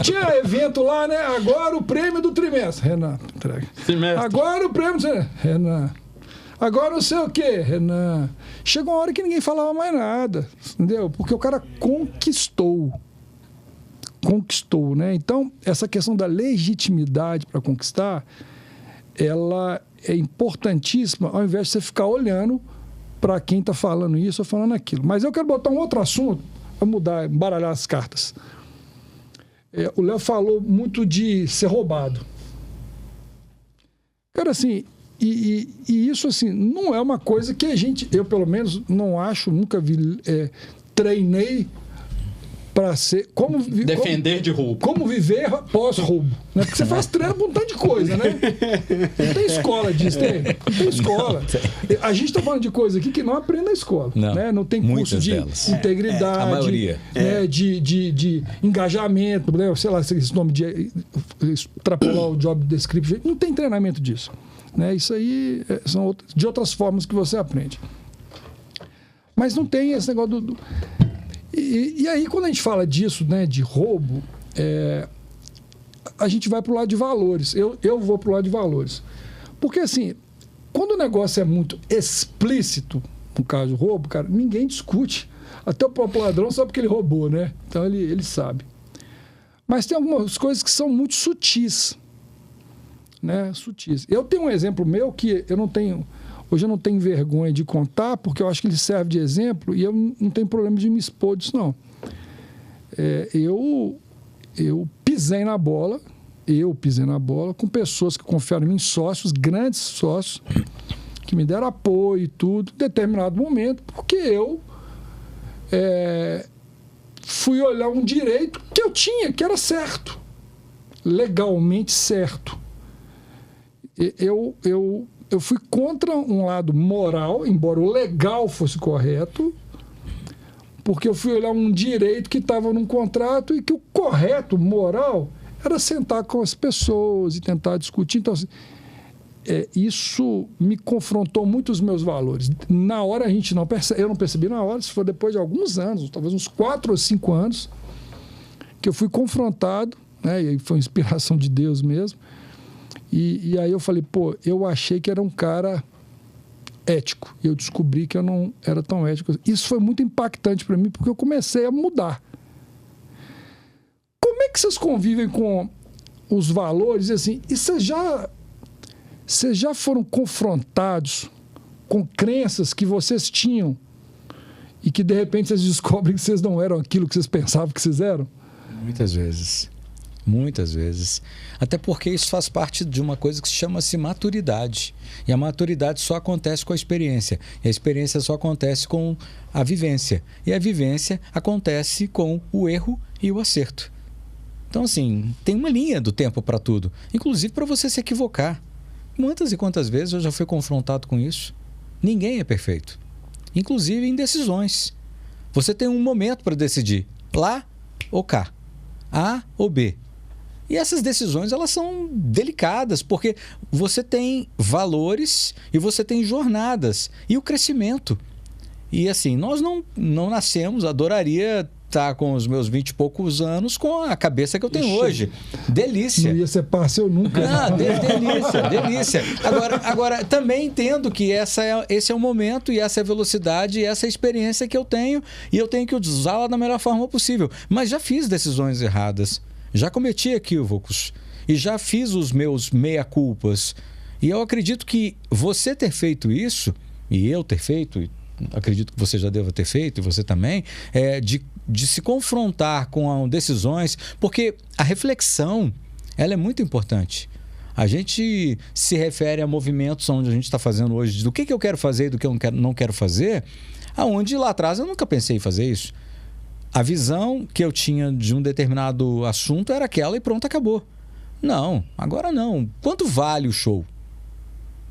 Speaker 2: Tinha evento lá, né? Agora o prêmio do trimestre. Renan, entrega.
Speaker 4: Trimestre.
Speaker 2: Agora o prêmio do Renan. Agora não sei o quê, Renan. Chegou uma hora que ninguém falava mais nada, entendeu? Porque o cara conquistou, né? Então, essa questão da legitimidade para conquistar, ela é importantíssima, ao invés de você ficar olhando para quem está falando isso ou falando aquilo. Mas eu quero botar um outro assunto, para embaralhar as cartas. O Léo falou muito de ser roubado. Cara, assim, e isso, assim, não é uma coisa que eu pelo menos não acho, nunca vi, treinei para ser...
Speaker 4: Defender de roubo.
Speaker 2: Como viver pós-roubo. Né? Porque você faz treino para um tanto de coisa, né? Não tem escola disso, tem? Não tem escola. A gente está falando de coisa aqui que não aprende na escola.
Speaker 3: Não,
Speaker 2: né? Não tem curso de integridade,
Speaker 3: a maioria.
Speaker 2: De engajamento, né? Sei lá, esse nome de extrapolar o job description. Não tem treinamento disso. Né? Isso aí são de outras formas que você aprende. Mas não tem esse negócio E aí, quando a gente fala disso, né, de roubo, a gente vai para o lado de valores. Eu vou para o lado de valores. Porque, assim, quando o negócio é muito explícito, no caso do roubo, cara, ninguém discute. Até o próprio ladrão sabe que ele roubou, né? Então, ele sabe. Mas tem algumas coisas que são muito sutis. Né? Sutis. Eu tenho um exemplo meu que hoje eu não tenho vergonha de contar, porque eu acho que ele serve de exemplo e eu não tenho problema de me expor disso, não. Eu pisei na bola com pessoas que confiaram em mim, sócios, grandes sócios, que me deram apoio e tudo, em determinado momento, porque eu fui olhar um direito que eu tinha, que era certo, legalmente certo. Eu fui contra um lado moral, embora o legal fosse correto, porque eu fui olhar um direito que estava num contrato e que o correto, moral, era sentar com as pessoas e tentar discutir. Então, assim, isso me confrontou muito os meus valores. Na hora a gente eu não percebi na hora, isso foi depois de alguns anos, talvez uns 4 ou 5 anos, que eu fui confrontado, né, e aí foi inspiração de Deus mesmo. E aí eu falei, eu achei que era um cara ético. E eu descobri que eu não era tão ético. Isso foi muito impactante para mim, porque eu comecei a mudar. Como é que vocês convivem com os valores? Assim, e vocês já foram confrontados com crenças que vocês tinham e que de repente vocês descobrem que vocês não eram aquilo que vocês pensavam que vocês eram?
Speaker 3: Muitas vezes. Muitas vezes. Até porque isso faz parte de uma coisa que chama-se maturidade. E a maturidade só acontece com a experiência. E a experiência só acontece com a vivência. E a vivência acontece com o erro e o acerto. Então, assim, tem uma linha do tempo para tudo. Inclusive para você se equivocar. Quantas e quantas vezes eu já fui confrontado com isso? Ninguém é perfeito. Inclusive em decisões. Você tem um momento para decidir. Lá ou cá. A ou B. E essas decisões, elas são delicadas, porque você tem valores e você tem jornadas e o crescimento. E assim, nós não nascemos, adoraria estar com os meus 20 e poucos anos com a cabeça que eu tenho hoje. Delícia.
Speaker 2: Não ia ser parceiro nunca.
Speaker 3: Não, delícia. Agora, também entendo que esse é o momento e essa é a velocidade e essa é a experiência que eu tenho e eu tenho que usá-la da melhor forma possível. Mas já fiz decisões erradas. Já cometi equívocos e já fiz os meus meia-culpas. E eu acredito que você ter feito isso, e eu ter feito, e acredito que você já deva ter feito, e você também, de se confrontar com decisões, porque a reflexão, ela é muito importante. A gente se refere a movimentos onde a gente está fazendo hoje, do que eu quero fazer e do que eu não quero fazer, aonde lá atrás eu nunca pensei em fazer isso. A visão que eu tinha de um determinado assunto era aquela e pronto, acabou. Não, agora não. Quanto vale o show?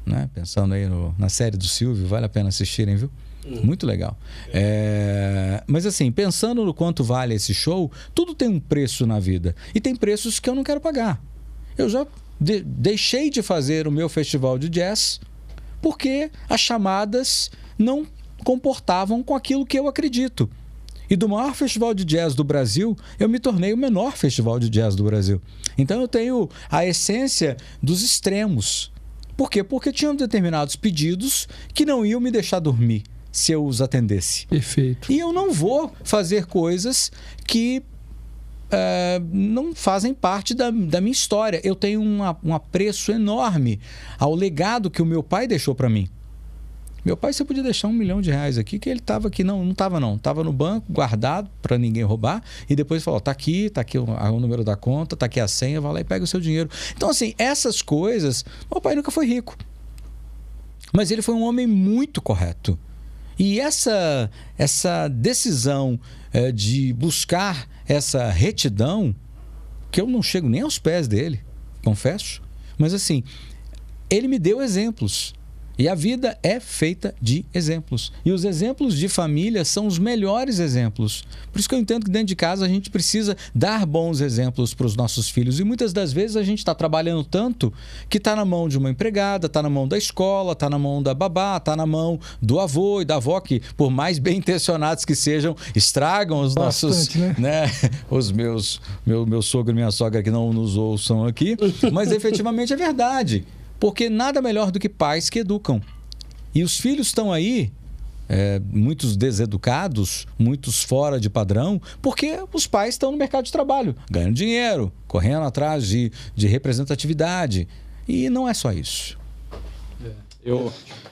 Speaker 3: Né? Pensando aí na série do Silvio, vale a pena assistirem, viu? Muito legal. Mas assim, pensando no quanto vale esse show, tudo tem um preço na vida. E tem preços que eu não quero pagar. Eu já deixei de fazer o meu festival de jazz porque as chamadas não comportavam com aquilo que eu acredito. E do maior festival de jazz do Brasil, eu me tornei o menor festival de jazz do Brasil. Então eu tenho a essência dos extremos. Por quê? Porque tinham determinados pedidos que não iam me deixar dormir se eu os atendesse.
Speaker 2: Perfeito.
Speaker 3: E eu não vou fazer coisas que não fazem parte da minha história. Eu tenho um apreço enorme ao legado que o meu pai deixou para mim. Meu pai, você podia deixar R$1 milhão aqui, que ele estava aqui. Não estava não. Estava no banco, guardado, para ninguém roubar. E depois falou, tá aqui o número da conta, tá aqui a senha, vai lá e pega o seu dinheiro. Então, assim, essas coisas... Meu pai nunca foi rico. Mas ele foi um homem muito correto. E essa decisão de buscar essa retidão, que eu não chego nem aos pés dele, confesso. Mas, assim, ele me deu exemplos. E a vida é feita de exemplos. E os exemplos de família são os melhores exemplos. Por isso que eu entendo que dentro de casa a gente precisa dar bons exemplos para os nossos filhos. E muitas das vezes a gente está trabalhando tanto que está na mão de uma empregada, está na mão da escola, está na mão da babá, está na mão do avô e da avó, que por mais bem intencionados que sejam, estragam os nossos... né? Os meu sogro e minha sogra que não nos ouçam aqui. Mas efetivamente é verdade. Porque nada melhor do que pais que educam. E os filhos estão aí, muitos deseducados, muitos fora de padrão, porque os pais estão no mercado de trabalho, ganhando dinheiro, correndo atrás de representatividade. E não é só isso.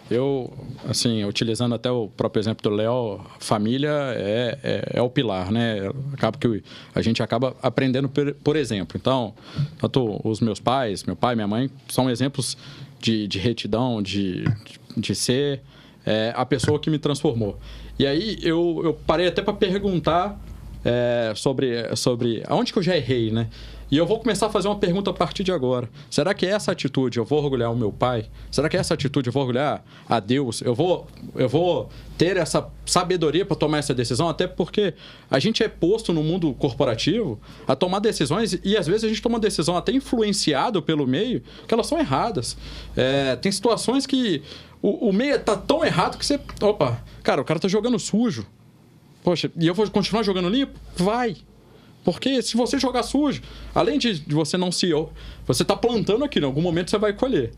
Speaker 4: Eu, assim, utilizando até o próprio exemplo do Léo, família é o pilar, né? Acaba que a gente acaba aprendendo por exemplo. Então, tanto os meus pais, meu pai, minha mãe, são exemplos de retidão, de ser a pessoa que me transformou. E aí eu parei até para perguntar sobre aonde que eu já errei, né? E eu vou começar a fazer uma pergunta a partir de agora. Será que essa atitude eu vou orgulhar o meu pai? Será que essa atitude eu vou orgulhar a Deus? Eu vou ter essa sabedoria para tomar essa decisão? Até porque a gente é posto no mundo corporativo a tomar decisões e às vezes a gente toma uma decisão até influenciado pelo meio que elas são erradas. Tem situações que o meio está tão errado que você... Opa, cara, o cara está jogando sujo. Poxa, e eu vou continuar jogando limpo? Vai! Porque se você jogar sujo, além de você não se... Você está plantando aquilo, em algum momento você vai colher.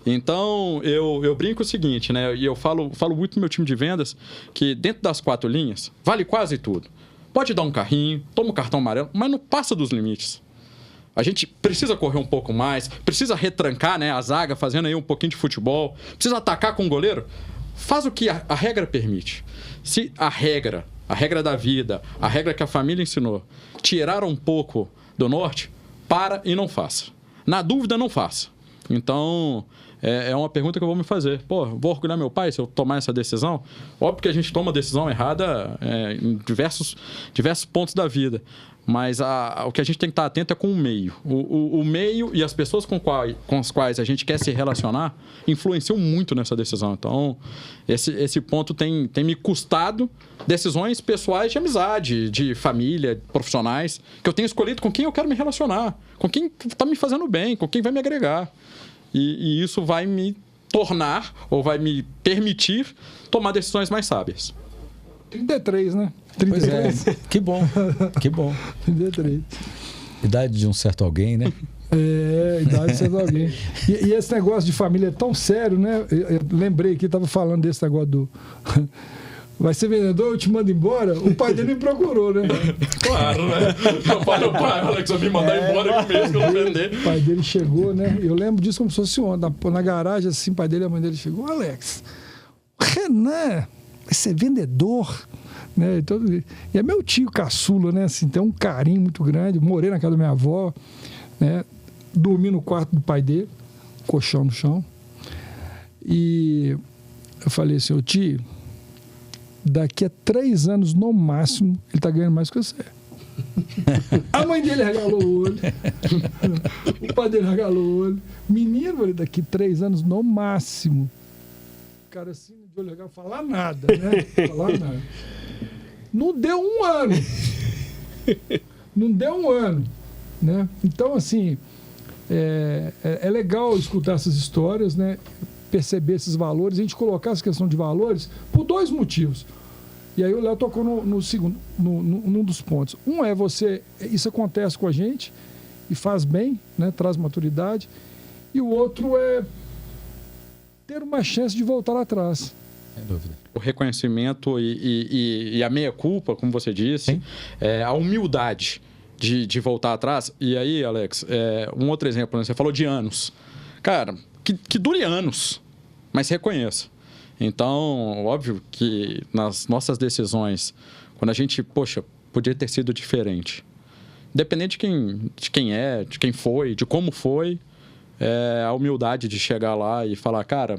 Speaker 4: Então, eu brinco o seguinte, né? E eu falo muito no meu time de vendas, que dentro das 4 linhas, vale quase tudo. Pode dar um carrinho, toma um cartão amarelo, mas não passa dos limites. A gente precisa correr um pouco mais, precisa retrancar, né, a zaga, fazendo aí um pouquinho de futebol, precisa atacar com o goleiro. faz o que a regra permite. Se a regra da vida, a regra que a família ensinou, tirar um pouco do norte, para e não faça. Na dúvida, não faça. Então, é uma pergunta que eu vou me fazer. Pô, vou orgulhar meu pai se eu tomar essa decisão? Óbvio que a gente toma decisão errada em diversos pontos da vida. Mas o que a gente tem que estar atento é com o meio. O meio e as pessoas com as quais a gente quer se relacionar influenciam muito nessa decisão. Então, esse ponto tem me custado decisões pessoais de amizade, de família, profissionais, que eu tenho escolhido com quem eu quero me relacionar, com quem está me fazendo bem, com quem vai me agregar. E isso vai me tornar, ou vai me permitir tomar decisões mais sábias.
Speaker 2: 33, né?
Speaker 3: 33. Pois é. Que bom.
Speaker 2: 33.
Speaker 3: Idade de um certo alguém, né?
Speaker 2: Idade de um certo alguém. E esse negócio de família é tão sério, né? Eu lembrei que estava falando desse negócio do... Vai ser vendedor, eu te mando embora. O pai dele me procurou, né?
Speaker 4: Claro, né? O pai, Alex, eu me mandar embora aqui mesmo, que eu não vender.
Speaker 2: O pai dele chegou, né? Eu lembro disso como se fosse ontem. Na garagem, assim, o pai dele e a mãe dele chegou. Alex, o Renan vai ser vendedor, né? E é meu tio caçula, né? Assim, tem um carinho muito grande. Morei na casa da minha avó, né? Dormi no quarto do pai dele, colchão no chão. E eu falei assim, ô tio, daqui a 3 anos, no máximo, ele tá ganhando mais que você. A mãe dele regalou o olho. O pai dele regalou o olho. Menino, daqui 3 anos, no máximo. O cara assim, de olho regalado, falar nada, né? Falar nada. Não deu 1 ano. Não deu 1 ano. Né? Então, assim, é legal escutar essas histórias, né? Perceber esses valores, a gente colocar essa questão de valores por 2 motivos. E aí o Léo tocou num dos pontos. Um é isso acontece com a gente e faz bem, né? Traz maturidade. E o outro é ter uma chance de voltar lá atrás.
Speaker 3: Sem dúvida.
Speaker 4: O reconhecimento e a meia-culpa, como você disse, a humildade de voltar atrás. E aí, Alex, um outro exemplo, né? Você falou de anos. Cara, que dure anos, mas reconheça. Então, óbvio que nas nossas decisões, quando a gente, podia ter sido diferente. Independente de quem foi, de como foi, a humildade de chegar lá e falar, cara,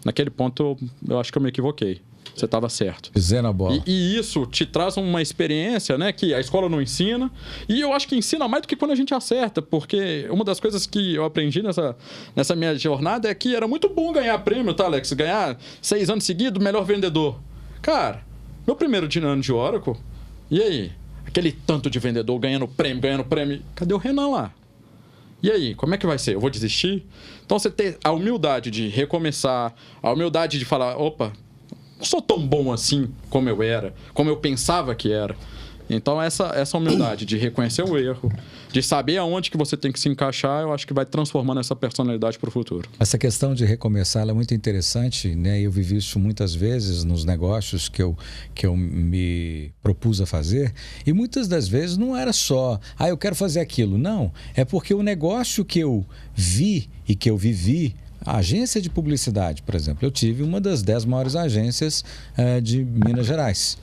Speaker 4: naquele ponto eu acho que eu me equivoquei. Você estava certo.
Speaker 3: Pisei na bola.
Speaker 4: E isso te traz uma experiência, né, que a escola não ensina. E eu acho que ensina mais do que quando a gente acerta. Porque uma das coisas que eu aprendi nessa minha jornada é que era muito bom ganhar prêmio, tá, Alex? Ganhar 6 anos seguidos, melhor vendedor. Cara, meu primeiro ano de Oracle, e aí? Aquele tanto de vendedor ganhando prêmio. Cadê o Renan lá? E aí, como é que vai ser? Eu vou desistir? Então, você ter a humildade de recomeçar, a humildade de falar, opa, não sou tão bom assim como eu era, como eu pensava que era. Então, essa humildade de reconhecer o erro, de saber aonde que você tem que se encaixar, eu acho que vai transformando essa personalidade para o futuro.
Speaker 3: Essa questão de recomeçar ela é muito interessante, né? Eu vivi isso muitas vezes nos negócios que eu me propus a fazer, e muitas das vezes não era só, eu quero fazer aquilo. Não, é porque o negócio que eu vi e que eu vivi, a agência de publicidade, por exemplo, eu tive uma das 10 maiores agências de Minas Gerais.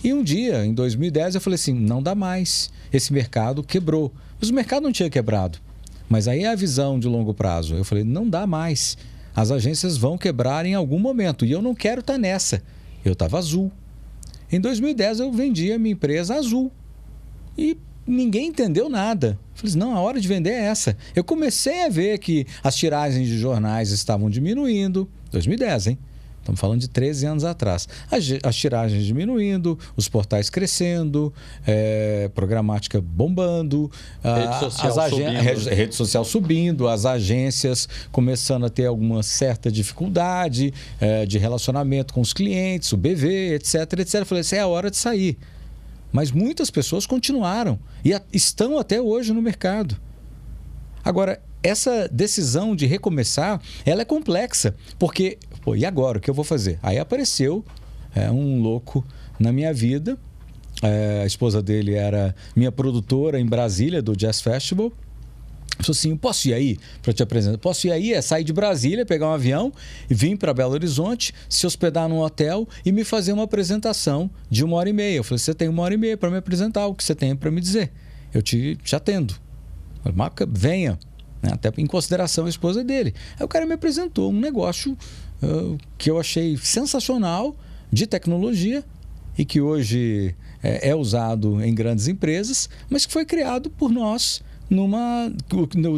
Speaker 3: E um dia, em 2010, eu falei assim, não dá mais, esse mercado quebrou. Mas o mercado não tinha quebrado, mas aí é a visão de longo prazo. Eu falei, não dá mais, as agências vão quebrar em algum momento e eu não quero estar nessa. Eu estava Azul. Em 2010, eu vendi a minha empresa Azul e ninguém entendeu nada. Eu falei, não, a hora de vender é essa. Eu comecei a ver que as tiragens de jornais estavam diminuindo, 2010, hein? Estamos falando de 13 anos atrás. As tiragens diminuindo, os portais crescendo, programática bombando, rede social subindo, as agências começando a ter alguma certa dificuldade de relacionamento com os clientes, o BV, etc, etc. Eu falei, essa é a hora de sair. Mas muitas pessoas continuaram e estão até hoje no mercado. Agora, essa decisão de recomeçar, ela é complexa, porque, e agora, o que eu vou fazer? Aí apareceu um louco na minha vida, a esposa dele era minha produtora em Brasília, do Jazz Festival, Falou assim, posso ir aí para te apresentar? Posso ir aí, sair de Brasília, pegar um avião e vir para Belo Horizonte, se hospedar num hotel e me fazer uma apresentação de 1h30. Eu falei, você tem 1h30 para me apresentar, o que você tem para me dizer? Eu te atendo. Venha. Até em consideração a esposa dele. Aí o cara me apresentou um negócio que eu achei sensacional, de tecnologia, e que hoje é usado em grandes empresas, mas que foi criado por nós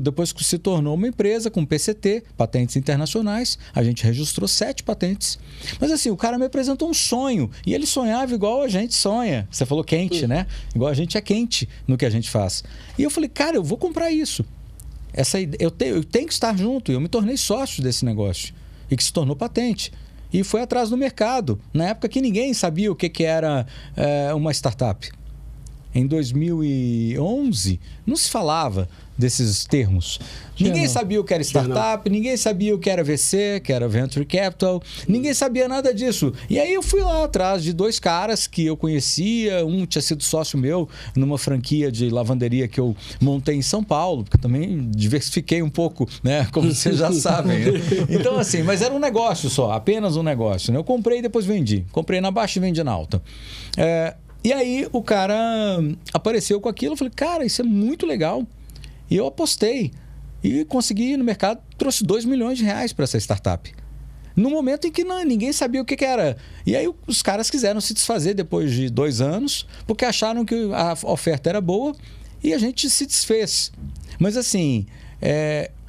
Speaker 3: depois que se tornou uma empresa com PCT, patentes internacionais. A gente registrou 7 patentes. Mas assim, o cara me apresentou um sonho, e ele sonhava igual a gente sonha. Você falou quente, né? Igual a gente é quente no que a gente faz. E eu falei, cara, eu vou comprar isso. Eu tenho que estar junto. E eu me tornei sócio desse negócio, e que se tornou patente. E foi atrás do mercado, na época que ninguém sabia o que era uma startup. Em 2011, não se falava desses termos. Ninguém sabia o que era startup, ninguém sabia o que era VC, que era Venture Capital, ninguém sabia nada disso. E aí eu fui lá atrás de 2 caras que eu conhecia, um tinha sido sócio meu numa franquia de lavanderia que eu montei em São Paulo, porque também diversifiquei um pouco, né? Como vocês já sabem. Né? Então assim, mas era um negócio só, apenas um negócio. Né? Eu comprei e depois vendi. Comprei na baixa e vendi na alta. E aí o cara apareceu com aquilo, eu falei, cara, isso é muito legal. E eu apostei e consegui ir no mercado, trouxe R$2 milhões para essa startup. No momento em que ninguém sabia o que era. E aí os caras quiseram se desfazer depois de 2 anos, porque acharam que a oferta era boa, e a gente se desfez. Mas assim,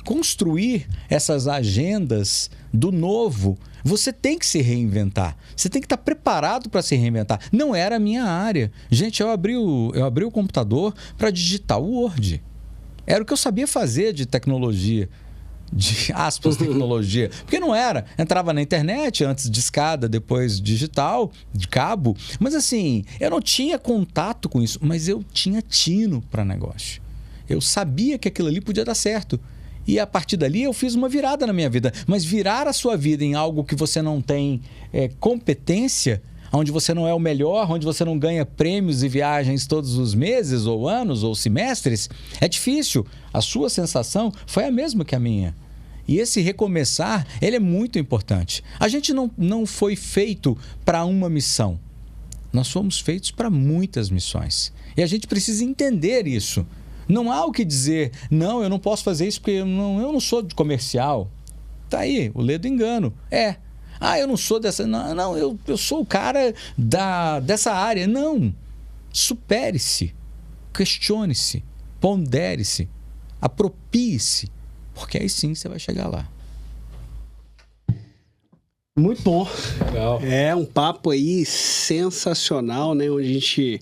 Speaker 3: construir essas agendas do novo, você tem que se reinventar. Você tem que estar preparado para se reinventar. Não era a minha área. Gente, eu abri o computador para digitar o Word. Era o que eu sabia fazer de tecnologia. De aspas, tecnologia. Porque não era. Entrava na internet, antes de escada, depois digital, de cabo. Mas assim, eu não tinha contato com isso, mas eu tinha tino para negócio. Eu sabia que aquilo ali podia dar certo. E a partir dali eu fiz uma virada na minha vida. Mas virar a sua vida em algo que você não tem competência, onde você não é o melhor, onde você não ganha prêmios e viagens todos os meses, ou anos, ou semestres, é difícil. A sua sensação foi a mesma que a minha. E esse recomeçar, ele é muito importante. A gente não foi feito para uma missão. Nós fomos feitos para muitas missões. E a gente precisa entender isso. Não há o que dizer, não, eu não posso fazer isso porque eu não sou de comercial. Tá aí, o ledo engano. Eu não sou dessa... Não, eu sou o cara dessa área. Não. Supere-se. Questione-se. Pondere-se. Apropie-se. Porque aí sim você vai chegar lá.
Speaker 1: Muito bom.
Speaker 4: Legal.
Speaker 1: É um papo aí sensacional, né? Onde a gente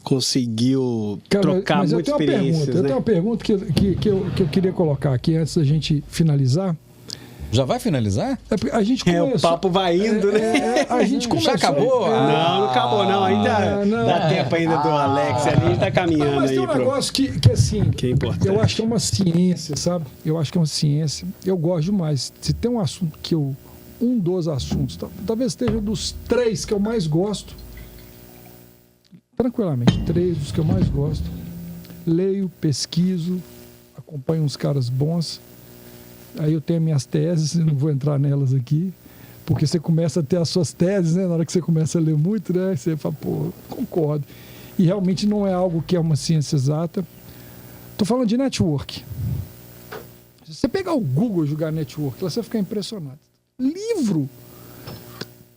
Speaker 1: conseguiu trocar muitas experiências.
Speaker 2: Eu tenho uma pergunta que eu queria colocar aqui antes da gente finalizar.
Speaker 3: Já vai finalizar?
Speaker 2: A gente começou,
Speaker 1: o papo vai indo, né?
Speaker 2: A gente começou,
Speaker 3: já acabou?
Speaker 1: Não acabou não. Ainda dá tempo ainda do Alex ali, a gente tá caminhando
Speaker 2: mas
Speaker 1: aí.
Speaker 2: Mas tem um negócio que assim,
Speaker 1: que é importante.
Speaker 2: Eu acho que é uma ciência, sabe? Eu acho que é uma ciência. Eu gosto demais. Se tem um assunto que um dos assuntos, talvez esteja dos 3 que eu mais gosto, tranquilamente, 3 dos que eu mais gosto. Leio, pesquiso, acompanho uns caras bons. Aí eu tenho minhas teses, eu não vou entrar nelas aqui, porque você começa a ter as suas teses, né? Na hora que você começa a ler muito, né? Você fala, pô, concordo. E realmente não é algo que é uma ciência exata. Estou falando de network. Se você pegar o Google e jogar network, você vai ficar impressionado. Livro,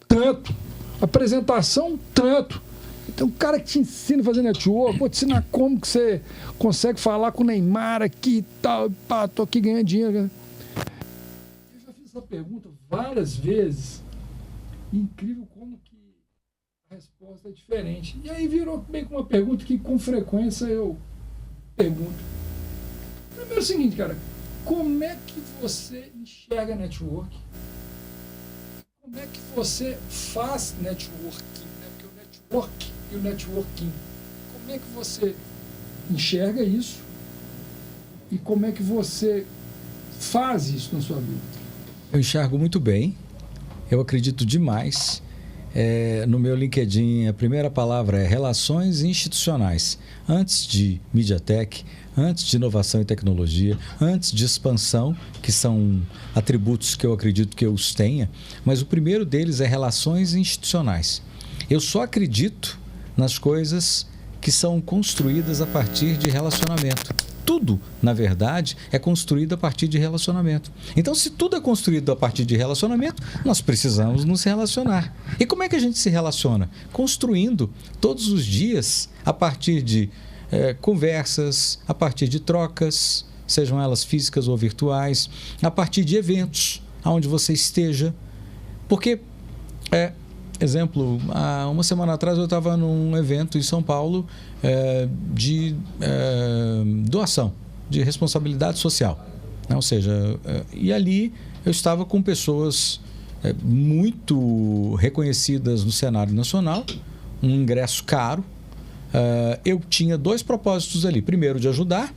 Speaker 2: tanto. Apresentação, tanto. Então, o cara que te ensina a fazer network, vou te ensinar como que você consegue falar com o Neymar aqui e tal. Pá, tô aqui ganhando dinheiro. Eu já fiz essa pergunta várias vezes. Incrível como que a resposta é diferente. E aí virou meio que uma pergunta que com frequência eu pergunto. Primeiro é o seguinte, cara. Como é que você enxerga network? Como é que você faz networking? Né? Porque o network e o networking. Como é que você enxerga isso? E como é que você faz isso na sua vida?
Speaker 3: Eu enxergo muito bem. Eu acredito demais. no meu LinkedIn, a primeira palavra é relações institucionais. Antes de MediaTek, antes de inovação e tecnologia, antes de expansão, que são atributos que eu acredito que eu os tenha, mas o primeiro deles é relações institucionais. Eu só acredito nas coisas que são construídas a partir de relacionamento. Tudo, na verdade, é construído a partir de relacionamento. Então, se tudo é construído a partir de relacionamento, nós precisamos nos relacionar. E como é que a gente se relaciona? Construindo todos os dias a partir de conversas, a partir de trocas, sejam elas físicas ou virtuais, a partir de eventos, onde você esteja. Porque, exemplo, há uma semana atrás eu estava num evento em São Paulo de doação, de responsabilidade social. Ou seja, e ali eu estava com pessoas muito reconhecidas no cenário nacional, um ingresso caro. Eu tinha 2 propósitos ali. Primeiro, de ajudar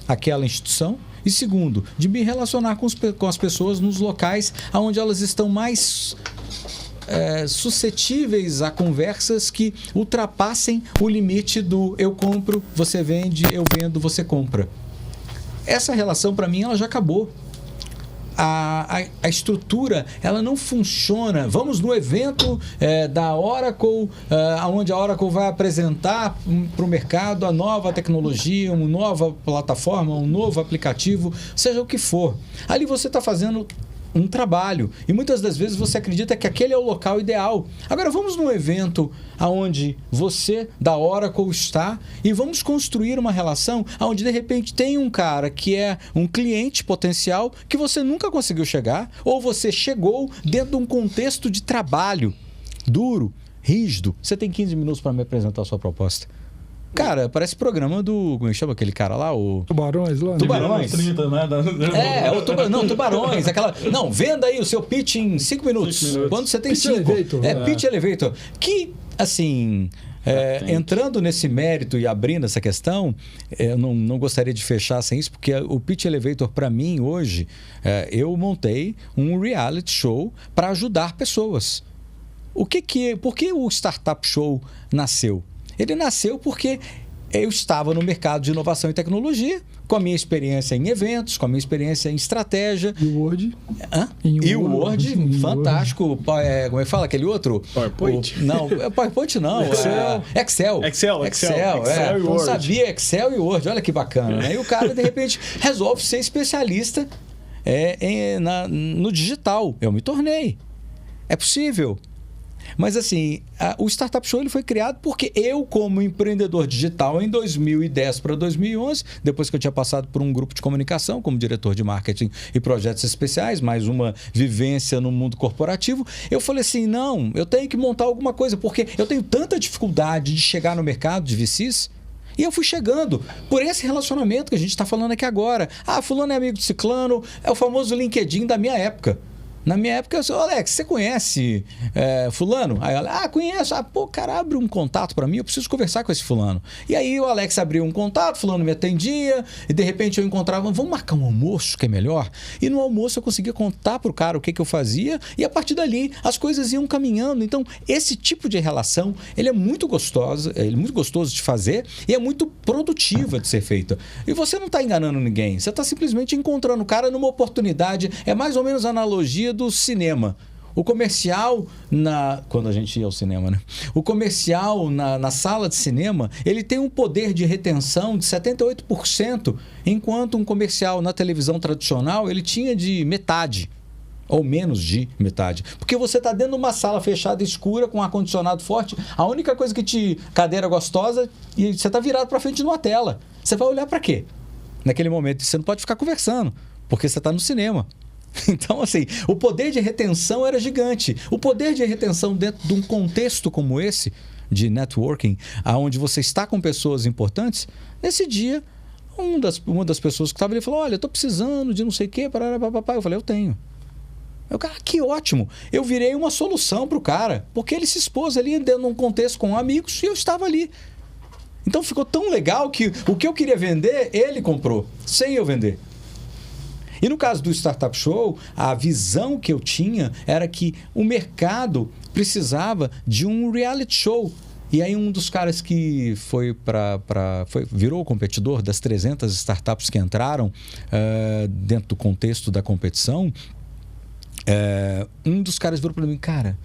Speaker 3: aquela instituição. E segundo, de me relacionar com as pessoas nos locais onde elas estão mais suscetíveis a conversas que ultrapassem o limite do eu compro, você vende, eu vendo, você compra. Essa relação, para mim, ela já acabou. A estrutura, ela não funciona. Vamos no evento da Oracle, onde a Oracle vai apresentar para o mercado a nova tecnologia, uma nova plataforma, um novo aplicativo, seja o que for. Ali você está fazendo um trabalho e muitas das vezes você acredita que aquele é o local ideal. Agora vamos num evento onde você da Oracle está e vamos construir uma relação onde de repente tem um cara que é um cliente potencial que você nunca conseguiu chegar, ou você chegou dentro de um contexto de trabalho duro, rígido. Você tem 15 minutos para me apresentar a sua proposta. Cara, parece programa do... Como é que chama aquele cara lá? O...
Speaker 2: Tubarões lá?
Speaker 3: Tubarões.
Speaker 4: 30, né?
Speaker 3: Tubarões. Não, venda aí o seu pitch em 5 minutos. Quando você tem 5. Pitch Elevator. Que, assim... entrando nesse mérito e abrindo essa questão, eu não gostaria de fechar sem isso, porque o Pitch Elevator, para mim, hoje, eu montei um reality show para ajudar pessoas. Por que o Startup Show nasceu? Ele nasceu porque eu estava no mercado de inovação e tecnologia, com a minha experiência em eventos, com a minha experiência em estratégia.
Speaker 2: E o Word?
Speaker 3: E o Word, fantástico. Como é que fala aquele outro?
Speaker 1: PowerPoint?
Speaker 3: PowerPoint não. Excel.
Speaker 1: E
Speaker 3: Não
Speaker 1: Word.
Speaker 3: sabia Excel e Word. Olha que bacana, né? E o cara, de repente, resolve ser especialista no digital. Eu me tornei. É possível. Mas assim, o Startup Show ele foi criado porque eu, como empreendedor digital em 2010 para 2011, depois que eu tinha passado por um grupo de comunicação como diretor de marketing e projetos especiais, mais uma vivência no mundo corporativo, eu falei assim, não, eu tenho que montar alguma coisa, porque eu tenho tanta dificuldade de chegar no mercado de VCs. E eu fui chegando por esse relacionamento que a gente está falando aqui agora. Fulano é amigo de ciclano, é o famoso LinkedIn da minha época. Na minha época, eu disse, Alex, você conhece fulano? Aí ela, conheço. Cara, abre um contato para mim, eu preciso conversar com esse fulano. E aí o Alex abriu um contato, fulano me atendia, e de repente eu encontrava, vamos marcar um almoço, que é melhor? E no almoço eu conseguia contar pro cara o que eu fazia, e a partir dali as coisas iam caminhando. Então, esse tipo de relação, ele é muito gostoso de fazer e é muito produtiva de ser feita. E você não está enganando ninguém, você está simplesmente encontrando o cara numa oportunidade, é mais ou menos a analogia do cinema. O comercial, quando a gente ia ao cinema, né? O comercial na sala de cinema, ele tem um poder de retenção de 78%, enquanto um comercial na televisão tradicional, ele tinha de metade, ou menos de metade. Porque você está dentro de uma sala fechada, escura, com ar-condicionado forte, a única coisa cadeira gostosa, e você está virado para frente de uma tela. Você vai olhar para quê? Naquele momento, você não pode ficar conversando, porque você está no cinema. Então, assim, o poder de retenção era gigante. O poder de retenção dentro de um contexto como esse, de networking, onde você está com pessoas importantes, nesse dia, uma das pessoas que estava ali falou, olha, eu estou precisando de não sei o quê, papapá. Eu falei, eu tenho. Que ótimo. Eu virei uma solução para o cara, porque ele se expôs ali dentro de um contexto com amigos e eu estava ali. Então, ficou tão legal que o que eu queria vender, ele comprou, sem eu vender. E no caso do Startup Show, a visão que eu tinha era que o mercado precisava de um reality show. E aí um dos caras que virou o competidor das 300 startups que entraram dentro do contexto da competição, um dos caras virou para mim, cara,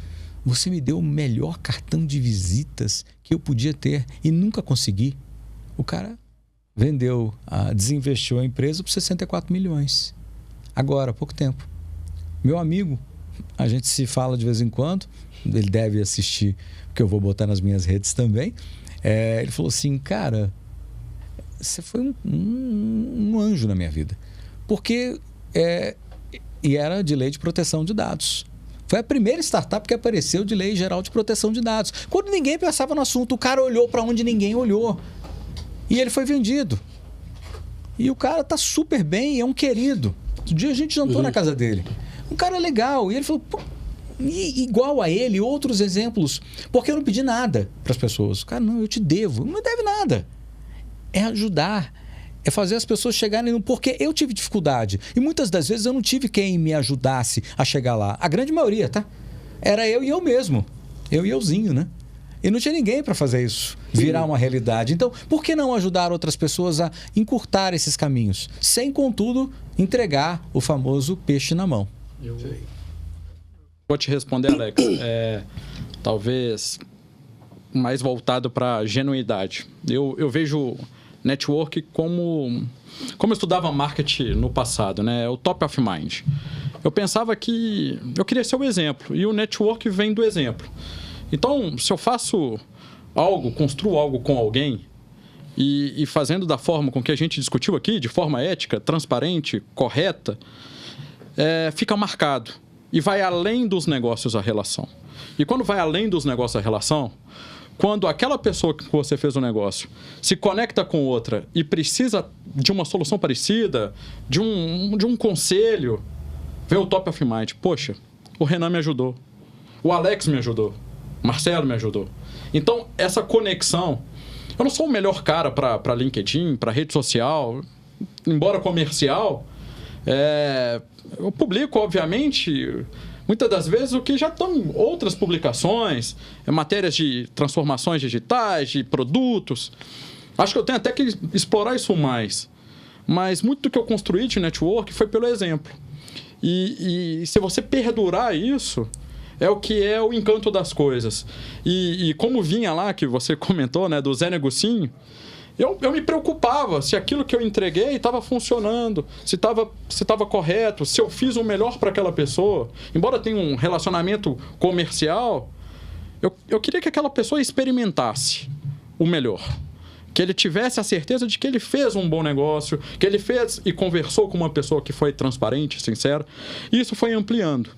Speaker 3: você me deu o melhor cartão de visitas que eu podia ter e nunca consegui. O cara desinvestiu a empresa por 64 milhões. Agora, há pouco tempo. Meu amigo, a gente se fala de vez em quando, ele deve assistir, porque eu vou botar nas minhas redes também. Ele falou assim, cara, você foi um anjo na minha vida. Porque, e era de lei de proteção de dados. Foi a primeira startup que apareceu de lei geral de proteção de dados. Quando ninguém pensava no assunto, o cara olhou para onde ninguém olhou. E ele foi vendido. E o cara tá super bem, é um querido. Outro dia a gente jantou na casa dele. Um cara legal. E ele falou, pô, igual a ele, outros exemplos. Porque eu não pedi nada para as pessoas. O cara, não, eu te devo. Não me deve nada. É ajudar. É fazer as pessoas chegarem no... Porque eu tive dificuldade. E muitas das vezes eu não tive quem me ajudasse a chegar lá. A grande maioria, tá? Era eu e eu mesmo. Eu e euzinho, né? E não tinha ninguém para fazer isso virar uma realidade. Então, por que não ajudar outras pessoas a encurtar esses caminhos? Sem, contudo, entregar o famoso peixe na mão.
Speaker 4: Vou te responder, Alex. Talvez mais voltado para a genuidade. Eu vejo network como eu estudava marketing no passado, né? O top of mind. Eu pensava que eu queria ser o exemplo. E o network vem do exemplo. Então, se eu faço algo, construo algo com alguém e fazendo da forma com que a gente discutiu aqui, de forma ética, transparente, correta, fica marcado. E vai além dos negócios a relação. E quando vai além dos negócios a relação, quando aquela pessoa que você fez o negócio se conecta com outra e precisa de uma solução parecida, de um conselho, vem o top of mind. Poxa, o Renan me ajudou. O Alex me ajudou. Marcelo me ajudou. Então, essa conexão... Eu não sou o melhor cara para LinkedIn, para rede social, embora comercial. Eu publico, obviamente, muitas das vezes o que já estão em outras publicações, matérias de transformações digitais, de produtos. Acho que eu tenho até que explorar isso mais. Mas muito do que eu construí de network foi pelo exemplo. E se você perdurar isso... É o que é o encanto das coisas. E como vinha lá, que você comentou, né, do Zé Negocinho, eu me preocupava se aquilo que eu entreguei estava funcionando, se estava correto, se eu fiz o melhor para aquela pessoa. Embora tenha um relacionamento comercial, eu queria que aquela pessoa experimentasse o melhor. Que ele tivesse a certeza de que ele fez um bom negócio, que ele fez e conversou com uma pessoa que foi transparente, sincera. E isso foi ampliando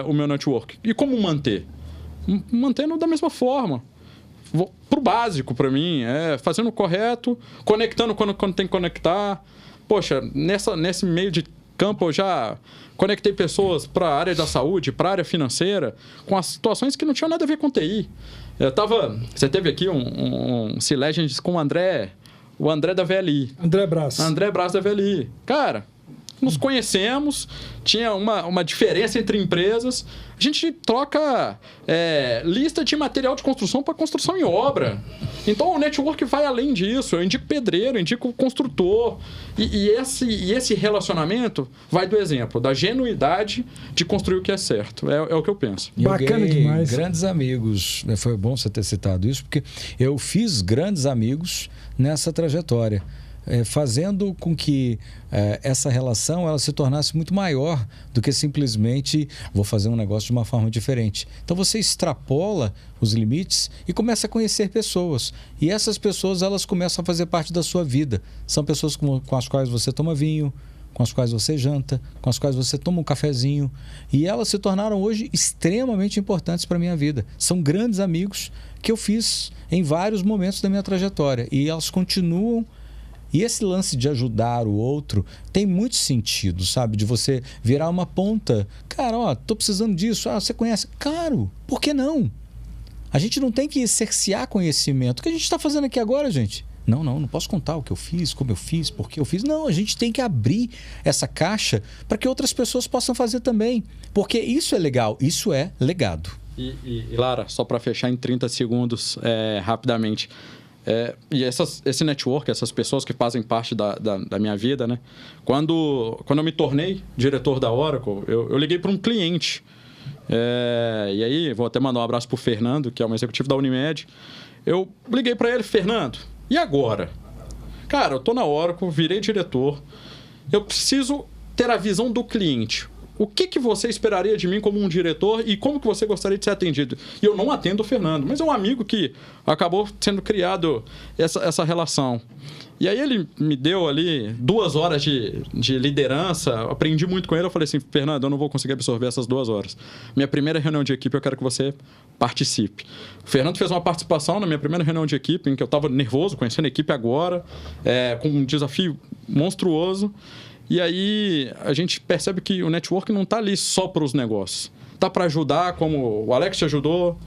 Speaker 4: o meu network. E como manter? Mantendo da mesma forma. Pro básico, para mim, fazendo o correto, conectando quando tem que conectar. Poxa, nesse meio de campo eu já conectei pessoas para a área da saúde, para a área financeira, com as situações que não tinham nada a ver com TI. Você teve aqui um C-Legends com o André da VLI.
Speaker 2: André Braz.
Speaker 4: André Braz da VLI. Cara, nos conhecemos, tinha uma diferença entre empresas. A gente troca lista de material de construção para construção em obra. Então, o network vai além disso. Eu indico pedreiro, eu indico construtor. E esse relacionamento vai do exemplo, da genuidade de construir o que é certo. É o que eu penso.
Speaker 2: Bacana demais.
Speaker 3: Grandes amigos. Foi bom você ter citado isso, porque eu fiz grandes amigos nessa trajetória. Fazendo com que essa relação ela se tornasse muito maior do que simplesmente vou fazer um negócio de uma forma diferente. Então você extrapola os limites e começa a conhecer pessoas. E essas pessoas elas começam a fazer parte da sua vida. São pessoas com as quais você toma vinho, com as quais você janta, com as quais você toma um cafezinho. E elas se tornaram hoje extremamente importantes para a minha vida. São grandes amigos que eu fiz em vários momentos da minha trajetória. E elas continuam. E esse lance de ajudar o outro tem muito sentido, sabe? De você virar uma ponta. Cara, tô precisando disso. Você conhece? Claro, por que não? A gente não tem que cercear conhecimento. O que a gente está fazendo aqui agora, gente? Não posso contar o que eu fiz, como eu fiz, por que eu fiz. Não, a gente tem que abrir essa caixa para que outras pessoas possam fazer também. Porque isso é legal, isso é legado.
Speaker 4: E Lara, só para fechar em 30 segundos, rapidamente. E esse network, essas pessoas que fazem parte da minha vida, né? Quando eu me tornei diretor da Oracle, eu liguei para um cliente. E aí, vou até mandar um abraço para o Fernando, que é um executivo da Unimed. Eu liguei para ele, Fernando, e agora? Cara, eu estou na Oracle, virei diretor, eu preciso ter a visão do cliente. O que você esperaria de mim como um diretor e como que você gostaria de ser atendido? E eu não atendo o Fernando, mas é um amigo que acabou sendo criado essa relação. E aí ele me deu ali 2 horas de liderança, aprendi muito com ele, eu falei assim, Fernando, eu não vou conseguir absorver essas 2 horas. Minha primeira reunião de equipe, eu quero que você participe. O Fernando fez uma participação na minha primeira reunião de equipe, em que eu estava nervoso, conhecendo a equipe agora, com um desafio monstruoso. E aí a gente percebe que o network não está ali só para os negócios. Está para ajudar, como o Alex te ajudou,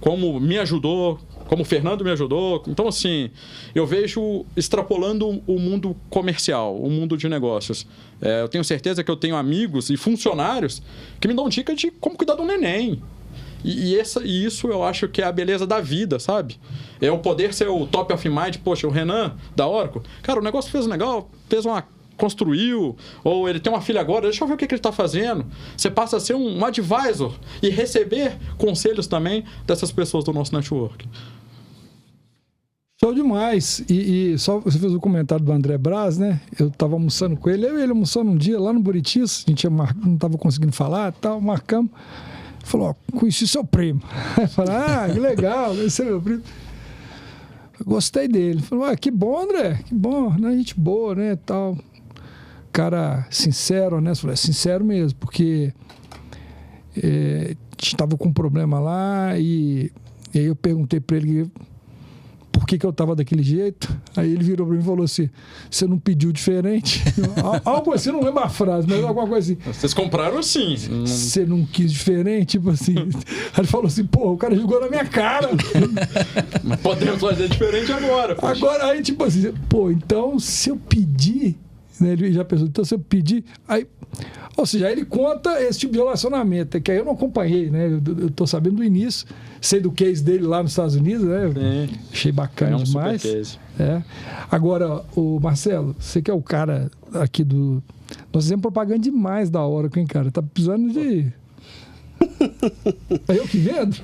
Speaker 4: como me ajudou, como o Fernando me ajudou. Então, assim, eu vejo extrapolando o mundo comercial, o mundo de negócios. Eu tenho certeza que eu tenho amigos e funcionários que me dão dica de como cuidar do neném. E isso eu acho que é a beleza da vida, sabe? É o poder ser o top of mind. Poxa, o Renan, da Oracle, cara, o negócio fez legal, construiu, ou ele tem uma filha agora, deixa eu ver o que ele está fazendo. Você passa a ser um advisor e receber conselhos também dessas pessoas do nosso network.
Speaker 2: Show demais. E só você fez o comentário do André Braz, né? Eu estava almoçando com ele, eu e ele almoçando um dia lá no Buritis, a gente não estava conseguindo falar, tal, marcamos. Falou, conheci seu primo. Eu falei, que legal, esse é meu primo. Gostei dele. Falou, que bom, André, que bom, né? Gente boa, né, tal. Cara sincero, né? Falei, sincero mesmo, porque estava com um problema lá e aí eu perguntei para ele por que eu estava daquele jeito. Aí ele virou para mim e falou assim, você não pediu diferente? Algo assim, não lembro a frase, mas alguma coisa assim.
Speaker 4: Vocês compraram sim.
Speaker 2: Você não quis diferente? Tipo assim. Aí ele falou assim, pô, o cara jogou na minha cara.
Speaker 4: Podemos fazer diferente agora. Poxa.
Speaker 2: Agora, aí tipo assim, pô, então se eu pedir... Né, ele já pensou, então se eu pedir... Aí, ou seja, aí ele conta esse tipo de relacionamento, que aí eu não acompanhei, né? Eu tô sabendo do início, sei do case dele lá nos Estados Unidos, né?
Speaker 4: Sim.
Speaker 2: Achei bacana demais.
Speaker 4: Super case.
Speaker 2: Agora, o Marcelo, você que é o cara aqui do... Nós fizemos propaganda demais da Oracle, hein, cara? Tá precisando de... É eu que vendo?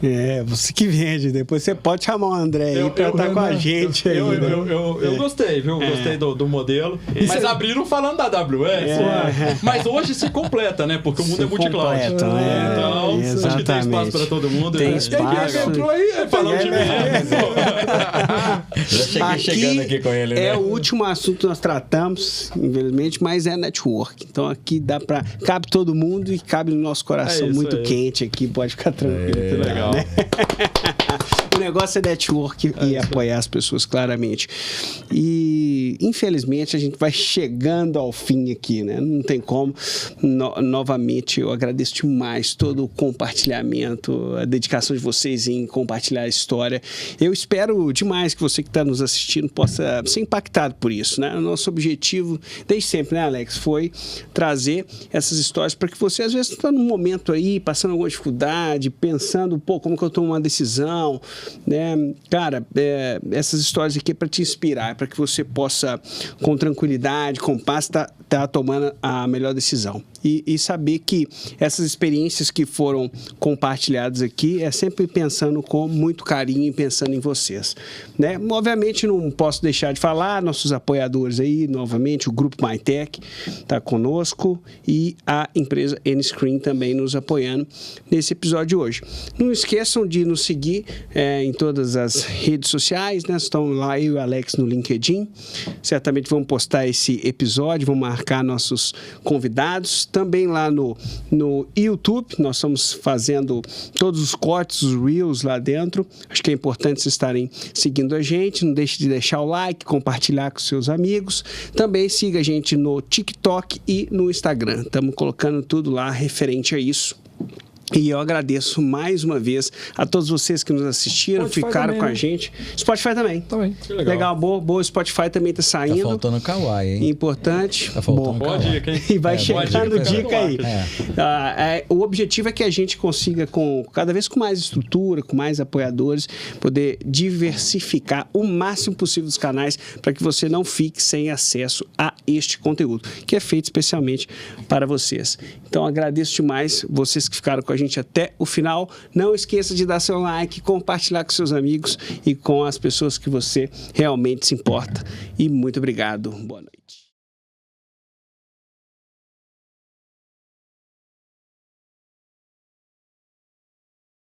Speaker 1: Você que vende. Depois você pode chamar o André aí pra estar com a gente aí.
Speaker 4: Eu gostei, viu? Gostei do modelo. Mas abriram falando da AWS. Mas hoje se completa, né? Porque o mundo é multi-cloud. Então,
Speaker 1: exatamente.
Speaker 4: Acho que tem espaço para todo mundo.
Speaker 1: Tem espaço.
Speaker 2: Entrou aí,
Speaker 4: falando de mim.
Speaker 3: Já cheguei chegando aqui com ele, né?
Speaker 1: É o último assunto que nós tratamos, infelizmente, mas é network. Então aqui cabe todo mundo e cabe no nosso coração muito quente aqui, pode ficar tranquilo.
Speaker 4: Legal.
Speaker 1: Né? O negócio é network e apoiar as pessoas, claramente. E, infelizmente, a gente vai chegando ao fim aqui, né? Não tem como. Novamente, eu agradeço demais todo o compartilhamento, a dedicação de vocês em compartilhar a história. Eu espero demais que você que está nos assistindo possa ser impactado por isso, né? O nosso objetivo, desde sempre, né, Alex, foi trazer essas histórias para que você, às vezes, está num momento aí, passando alguma dificuldade, pensando, como que eu tomo uma decisão, né? Cara, essas histórias aqui é para te inspirar, para que você possa, com tranquilidade, com paz, tá tomando a melhor decisão. E saber que essas experiências que foram compartilhadas aqui é sempre pensando com muito carinho e pensando em vocês, né? Obviamente não posso deixar de falar, nossos apoiadores aí, novamente, o Grupo MyTech está conosco e a empresa Nscreen também nos apoiando nesse episódio de hoje. Não esqueçam de nos seguir em todas as redes sociais, né? Estão lá eu e o Alex no LinkedIn. Certamente vamos postar esse episódio, vamos marcar nossos convidados. Também lá no YouTube, nós estamos fazendo todos os cortes, os Reels lá dentro. Acho que é importante vocês estarem seguindo a gente. Não deixe de deixar o like, compartilhar com seus amigos. Também siga a gente no TikTok e no Instagram. Estamos colocando tudo lá referente a isso. E eu agradeço mais uma vez a todos vocês que nos assistiram,
Speaker 2: Spotify
Speaker 1: ficaram
Speaker 2: também,
Speaker 1: com a
Speaker 2: né?
Speaker 1: gente. Spotify também.
Speaker 2: Também.
Speaker 1: Legal, boa. O Spotify também tá
Speaker 3: Tá
Speaker 1: saindo.
Speaker 3: faltando Kawaii, hein?
Speaker 1: Importante.
Speaker 3: Tá faltando
Speaker 4: Boa
Speaker 3: Kawaii.
Speaker 4: dica, hein?
Speaker 1: E vai
Speaker 4: boa
Speaker 1: chegando dica aí.
Speaker 3: É.
Speaker 1: O objetivo é que a gente consiga, cada vez com mais estrutura, com mais apoiadores, poder diversificar o máximo possível dos canais para que você não fique sem acesso a este conteúdo, que é feito especialmente para vocês. Então, agradeço demais vocês que ficaram com a gente até o final. Não esqueça de dar seu like, compartilhar com seus amigos e com as pessoas que você realmente se importa. E muito obrigado. Boa noite.